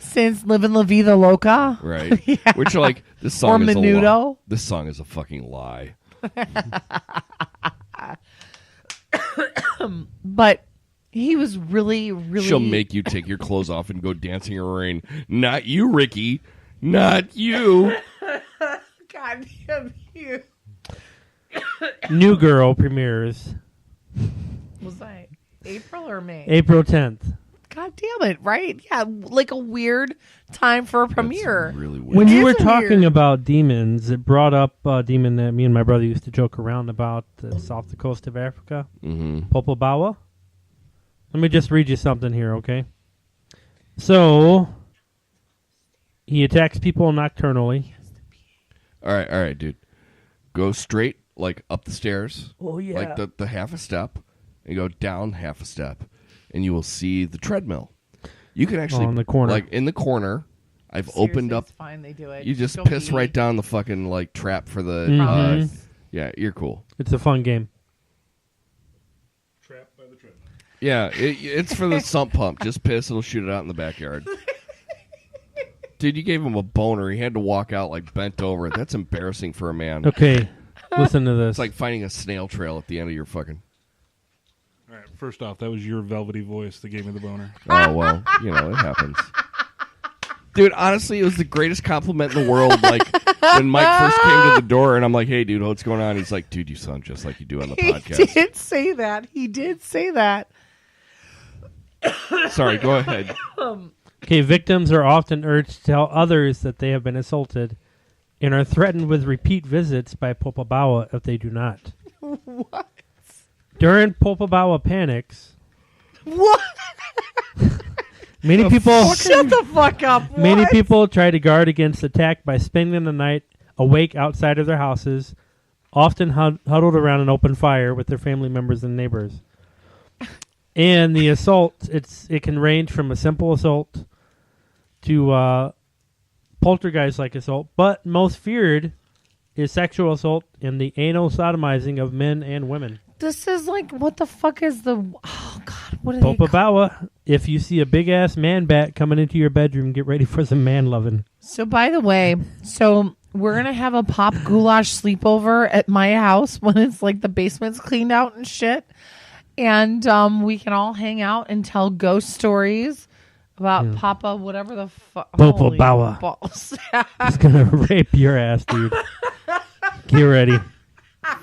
Since Livin' La Vida Loca. right? Yeah. Which, like, this song Or is a lie. Menudo. This song is a fucking lie. But He was really, really. She'll make you take your clothes off and go dancing in the rain. Not you, Ricky. Not you. God damn you. New Girl premieres Was that April or May? April 10th. God damn it! Right? Yeah, like a weird time for a premiere. That's really weird. When It you were is talking weird. about demons, it brought up a demon that me and my brother used to joke around about that's off the coast of Africa, Popobawa. Let me just read you something here, okay? So, he attacks people nocturnally. All right, dude. Go straight, like, up the stairs. Oh, yeah. Like the half a step. And go down half a step. And you will see the treadmill. You can actually... in the corner. Like, in the corner. I've Seriously, opened up... It's fine, they do it. You just Don't piss be- right down the fucking, like, trap for the... Mhm. Yeah, you're cool. It's a fun game. Trapped by the treadmill. Yeah, it's for the sump pump. Just piss, it'll shoot it out in the backyard. Dude, you gave him a boner. He had to walk out, like, bent over. That's embarrassing for a man. Okay, listen to this. It's like finding a snail trail at the end of your fucking... All right, first off, that was your velvety voice that gave me the boner. Oh, well, it happens. Dude, honestly, it was the greatest compliment in the world. Like, when Mike first came to the door, and I'm like, hey, dude, what's going on? He's like, dude, you sound just like you do on the podcast. He did say that. He did say that. Sorry, go ahead. Okay, victims are often urged to tell others that they have been assaulted and are threatened with repeat visits by Popobawa if they do not. What? During Popobawa panics, What? many people Shut the fuck up. many What? people try to guard against attack by spending the night awake outside of their houses, often huddled around an open fire with their family members and neighbors. And the assault, it can range from a simple assault to poltergeist-like assault, but most feared is sexual assault and the anal sodomizing of men and women. This is like, what the fuck is the... Oh, God, what are they called? Popobawa, if you see a big-ass man bat coming into your bedroom, get ready for some man-loving. So, by the way, we're going to have a pop goulash sleepover at my house when it's like the basement's cleaned out and shit. And we can all hang out and tell ghost stories about Papa, whatever the fuck. Popobawa. He's going to rape your ass, dude. Get ready.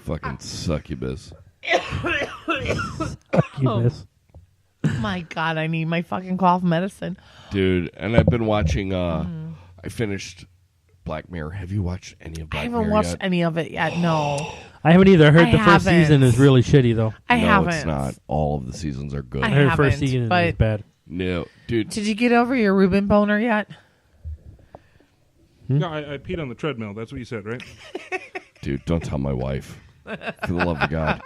Fucking succubus. Succubus. My God, I need my fucking cough medicine. Dude, and I've been watching, I finished Black Mirror. Have you watched any of I Black Mirror haven't watched yet? any of it yet, no. I haven't either. I heard I the first haven't. season is really shitty, though. I no, haven't. it's not. All of the seasons are good. I I heard the first haven't, season but- is bad. No, dude. Did you get over your Reuben boner yet? No, I peed on the treadmill. That's what you said, right? Dude, don't tell my wife. For the love of God.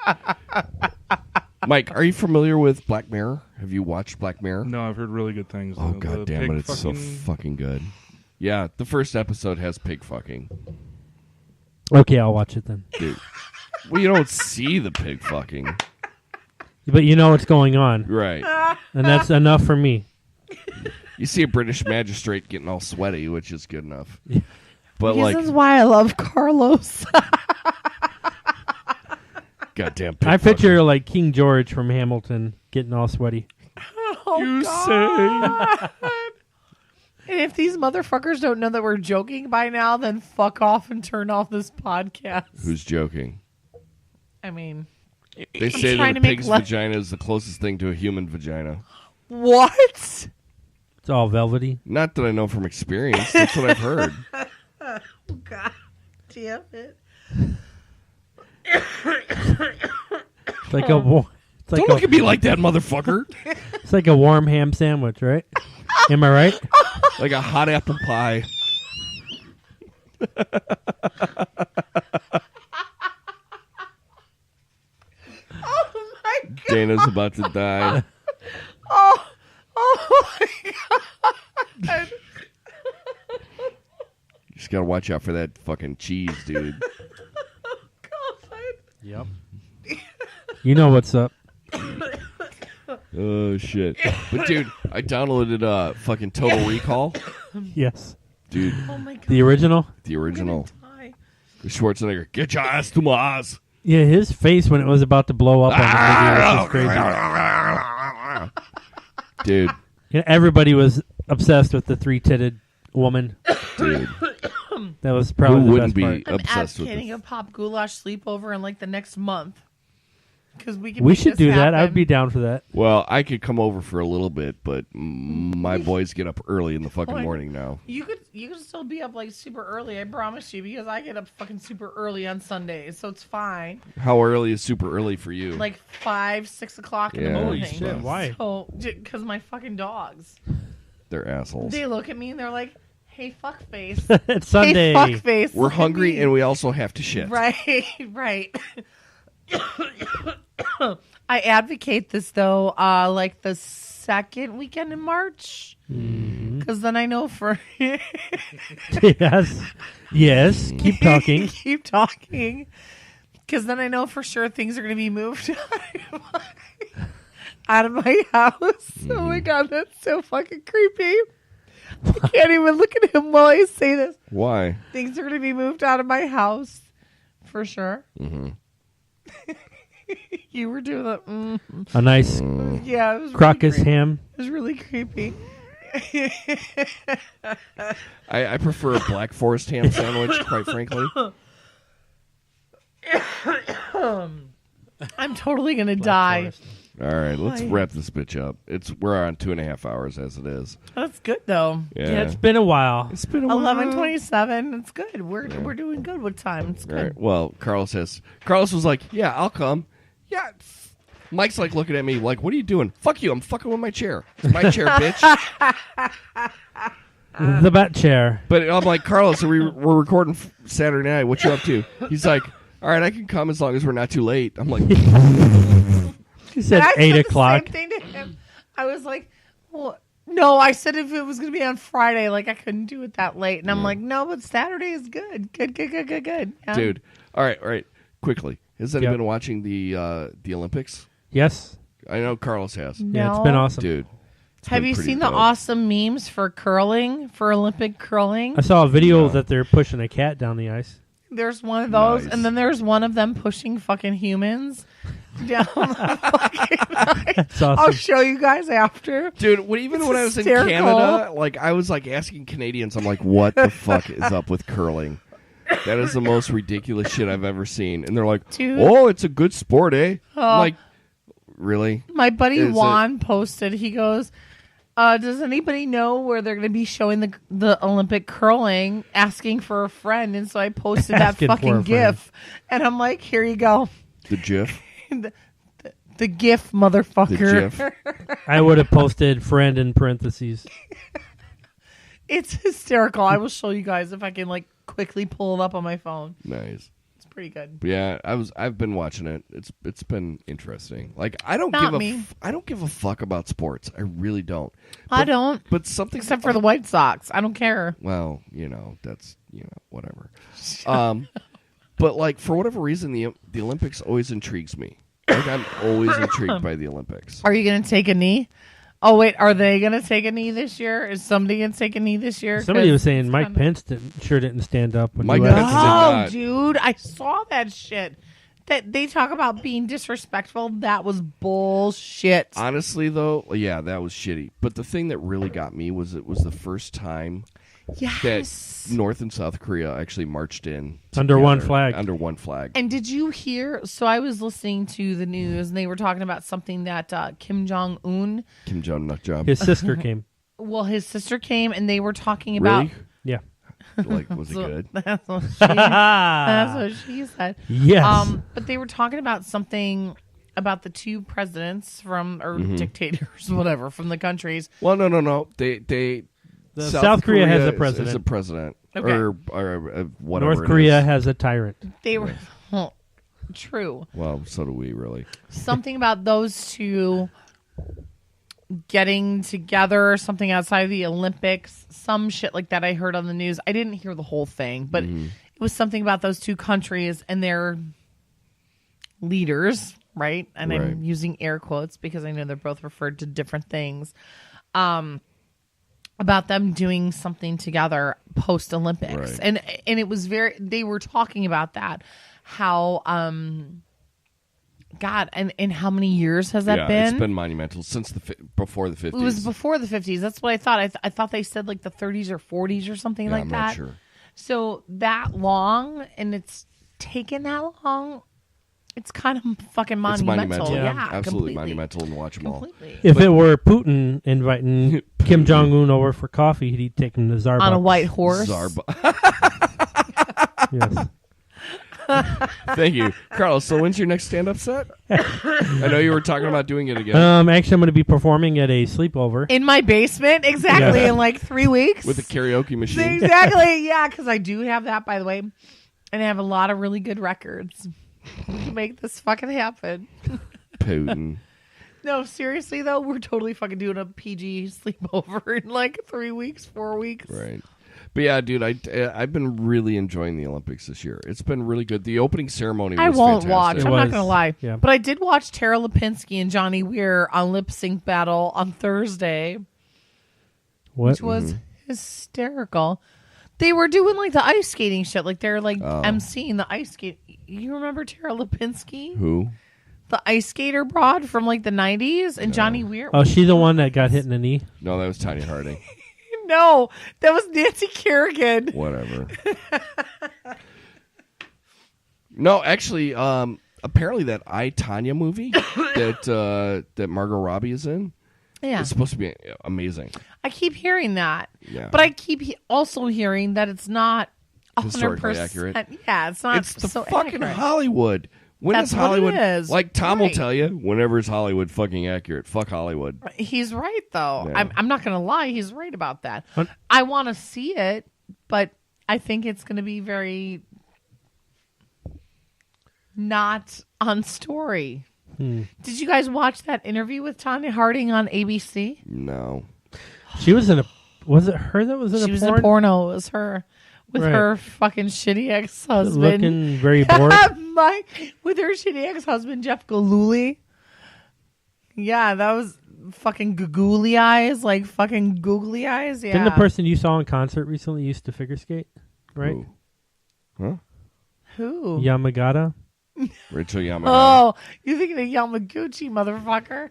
Mike, are you familiar with Black Mirror? Have you watched Black Mirror? No, I've heard really good things. Oh, The God damn pig it. It's so fucking good. Yeah, the first episode has pig fucking. Okay, I'll watch it then. Dude. Well, you don't see the pig fucking. But you know what's going on, Right. and that's enough for me. You see a British magistrate getting all sweaty, which is good enough. But, like, This is why I love Carlos. goddamn pig I picture fucking. like King George from Hamilton getting all sweaty. You say. And if these motherfuckers don't know that we're joking by now, then fuck off and turn off this podcast. Who's joking? I mean, They say trying that a to make pig's le- vagina is the closest thing to a human vagina. what? It's all velvety. Not that I know from experience. That's what I've heard. God damn it. It's like a it's like Don't look at me like that, motherfucker. it's like a warm ham sandwich, right? Am I right? Like a hot apple pie. Oh my God. Dana's about to die. Oh my God. You just gotta watch out for that fucking cheese, dude. God. Yep. You know what's up. Oh shit! But dude, I downloaded fucking Total Recall, Yes. dude. Oh my God. The original? The original. Die. Schwarzenegger, get your ass to my ass. Yeah, his face when it was about to blow up on the video was just crazy. Dude. Everybody was obsessed with the 3-titted woman. Dude. That was probably Who the wouldn't best be part. obsessed I'm with advocating it? a pop goulash sleepover in like the next month. Because we can We make should this do that. happen. I would be down for that. Well, I could come over for a little bit, but my boys get up early in the fucking Like, morning now. You could still be up like super early, I promise you, because I get up fucking super early on Sundays, so it's fine. How early is super early for you? Like 5, 6 o'clock in the Yeah. morning. Holy shit, why? So, because my fucking dogs, They're assholes. they look at me and they're like, "Hey, fuckface." It's Sunday. Hey, fuckface. We're look at hungry me." and we also have to shit. Right, right. I advocate this though, like the second weekend in March, because then I know for Yes. Yes. Keep talking. keep talking, because then I know for sure things are going to be moved out of my house. Oh my god, that's so fucking creepy. I can't even look at him while I say this. Why? Things are going to be moved out of my house for sure. Mm-hmm. You were doing that. A nice Yeah, it was Crocus really creepy. ham. It was really creepy. I prefer a Black Forest ham sandwich, quite frankly. I'm totally gonna die. Forest. All right, let's Why? wrap this bitch up. We're on 2.5 hours as it is. That's good though. Yeah, It's been a while. it's been a while. 11:27. It's good. We're doing good with time. It's All good. right. Well, Carlos was like, "Yeah, I'll come." Yeah. Mike's like looking at me like, "What are you doing?" Fuck you! I'm fucking with my chair. It's my chair, bitch. The bat chair. But I'm like, Carlos, we're recording Saturday night. What you up to? He's like, "All right, I can come as long as we're not too late." I'm like, He said And I 8 said o'clock. The same thing to him. I was like, "Well, no." I said if it was going to be on Friday, like I couldn't do it that late. And I'm like, "No, but Saturday is good. Good. Yeah. dude. All right. Quickly, has anyone Yep. been watching the Olympics? Yes. I know Carlos has. Yeah, it's No. been awesome. Dude, it's Have been you pretty seen the dope. awesome memes for curling, for Olympic curling? I saw a video No. that they're pushing a cat down the ice. There's one of those, Nice. and then there's one of them pushing fucking humans down the fucking ice. It's awesome. I'll show you guys after. Dude, even It's when I was in hysterical. Canada, like I was like asking Canadians, I'm like, what the fuck is up with curling? That is the most ridiculous shit I've ever seen. And they're like, Dude. oh, it's a good sport, eh? Oh. I'm like, really? My buddy Is Juan posted, he goes, does anybody know where they're going to be showing the Olympic curling, asking for a friend? And so I posted that Asking for a fucking friend. GIF. And I'm like, here you go. The GIF? The GIF, motherfucker. The GIF? I would have posted friend in parentheses. It's hysterical. I will show you guys if I can like quickly pull it up on my phone. Nice. It's pretty good. But yeah, I've been watching it. It's been interesting. Like I don't Not give me. I don't give a fuck about sports. I really don't. I don't. But something Except for the White Sox. I don't care. Well, that's whatever. But like for whatever reason, the Olympics always intrigues me. Like I'm always intrigued by the Olympics. Are you going to take a knee? Oh, wait. Are they going to take a knee this year? Is somebody going to take a knee this year? Somebody 'Cause was saying it's Mike kinda- Pence didn't stand up. When Mike he Pence left. did Oh, not. dude. I saw that shit. That they talk about being disrespectful. That was bullshit. Honestly, though, yeah, that was shitty. But the thing that really got me was it was the first time that Yes. North and South Korea actually marched in Under one together, flag. Under one flag. And did you hear? So I was listening to the news, and they were talking about something that Kim Jong Un. Kim Jong nut job. His sister came. Well, his sister came, and they were talking about. Really? Yeah. Like, was it So good? That's what she said. Yes. But they were talking about something about the two presidents from or dictators, whatever, from the countries. Well, no. They South Korea has a is president. a president, Okay. or whatever. North it Korea is. has a tyrant. They were true. Well, so do we, really. Something about those two getting together, something outside of the Olympics, some shit like that I heard on the news. I didn't hear the whole thing, but it was something about those two countries and their leaders, right? And Right. I'm using air quotes because I know they're both referred to different things. About them doing something together post Olympics. Right. And it was they were talking about that, how God, and in how many years has that been? It's been monumental since before the 50s. It was before the 50s. That's what I thought. I thought they said like the 30s or 40s or something like I'm that. not sure. So that long, and it's taken that long. It's kind of fucking monumental. It's monumental. Yeah, Absolutely completely. monumental, and watch them all. Completely. If it were Putin inviting Kim Jong-un over for coffee, he'd take him to Zarbucks. On a white horse. Yes. Thank you, Carlos. So when's your next stand-up set? I know you were talking about doing it again. Actually, I'm going to be performing at a sleepover. In my basement, exactly, in like 3 weeks. With a karaoke machine. Exactly, yeah, because I do have that, by the way. And I have a lot of really good records to make this fucking happen. Putin. No, seriously, though, we're totally fucking doing a PG sleepover in like 3 weeks, 4 weeks. Right. But yeah, dude, I've been really enjoying the Olympics this year. It's been really good. The opening ceremony was I won't fantastic. watch. I'm not going to lie. Yeah. But I did watch Tara Lipinski and Johnny Weir on Lip Sync Battle on Thursday, What? which was hysterical. They were doing like the ice skating shit. Like they're like emceeing the ice skate. You remember Tara Lipinski? Who? The ice skater broad from like the 90s? And Johnny Weir. Oh, she's the one that got hit in the knee? No, that was Tanya Harding. No, that was Nancy Kerrigan. Whatever. No, actually, apparently that I, Tanya movie that Margot Robbie is in Yeah. is supposed to be amazing. I keep hearing that. Yeah. But I keep also hearing that it's not 100% Historically accurate. Yeah, it's not It's the so fucking accurate. Hollywood. When That's is what it Hollywood? is. Like Tom will Right. tell you, whenever is Hollywood fucking accurate? Fuck Hollywood. He's right, though. Yeah. I'm not going to lie. He's right about that. Huh? I want to see it, but I think it's going to be very not on story. Did you guys watch that interview with Tanya Harding on ABC? No. She was in a... Was it her that was in She a was porn? in porno. It was her with Right. her fucking shitty ex-husband. Looking very bored. With her shitty ex-husband, Jeff Galooly. Yeah, that was fucking googly eyes, like fucking googly eyes. Yeah. Didn't the person you saw in concert recently used to figure skate? Right? Who? Huh? Who? Yamagata? Rachel Yamaha. Oh, you thinking of Yamaguchi, motherfucker?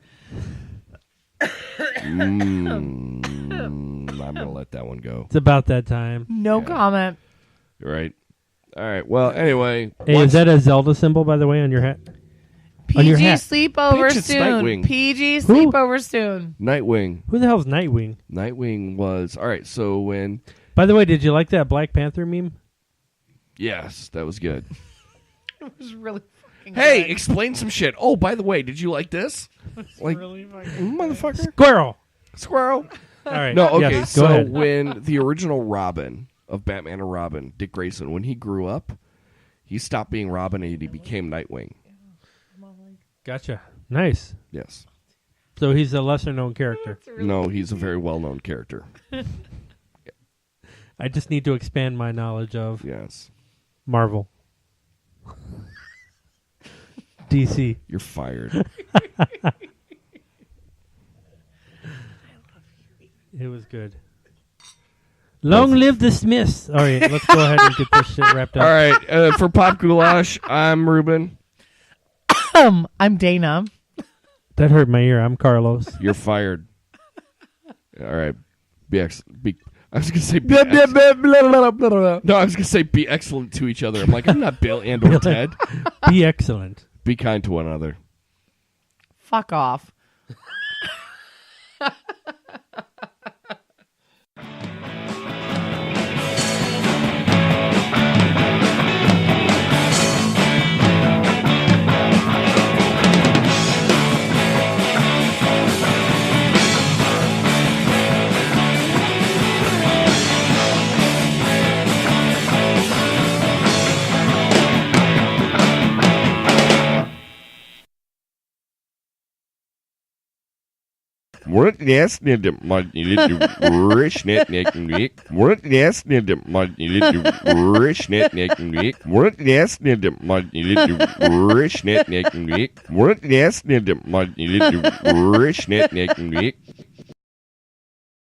I'm gonna let that one go. It's about that time. No Yeah. comment. Right. All right. Well, anyway. Hey, is that a Zelda symbol, by the way, on your hat? On your PG hat. sleepover Bitch, it's soon. Nightwing. PG Who? sleepover soon. Nightwing? Who the hell's Nightwing? Nightwing was all right. So when By the way, did you like that Black Panther meme? yes, that was good. It was really fucking Hey, good. explain some shit. Oh, by the way, did you like this? Like, Really fucking motherfucker, Squirrel! squirrel. All right. No, okay. Yes, go so ahead. when the original Robin of Batman and Robin, Dick Grayson, when he grew up, he stopped being Robin and he became Nightwing. Gotcha. Nice. Yes. So he's a lesser-known character. No, he's a very well-known character. I just need to expand my knowledge of Yes. Marvel. DC. You're fired. It was good. Long live the Smiths. All right, let's go ahead and get this shit wrapped All up. right. For Pop Goulash, I'm Ruben. I'm Dana. That hurt my ear. I'm Carlos. You're fired. All right. I was gonna say No, I was gonna say be excellent to each other. I'm like, I'm not Bill and or Ted. Be excellent. Be kind to one another. Fuck off.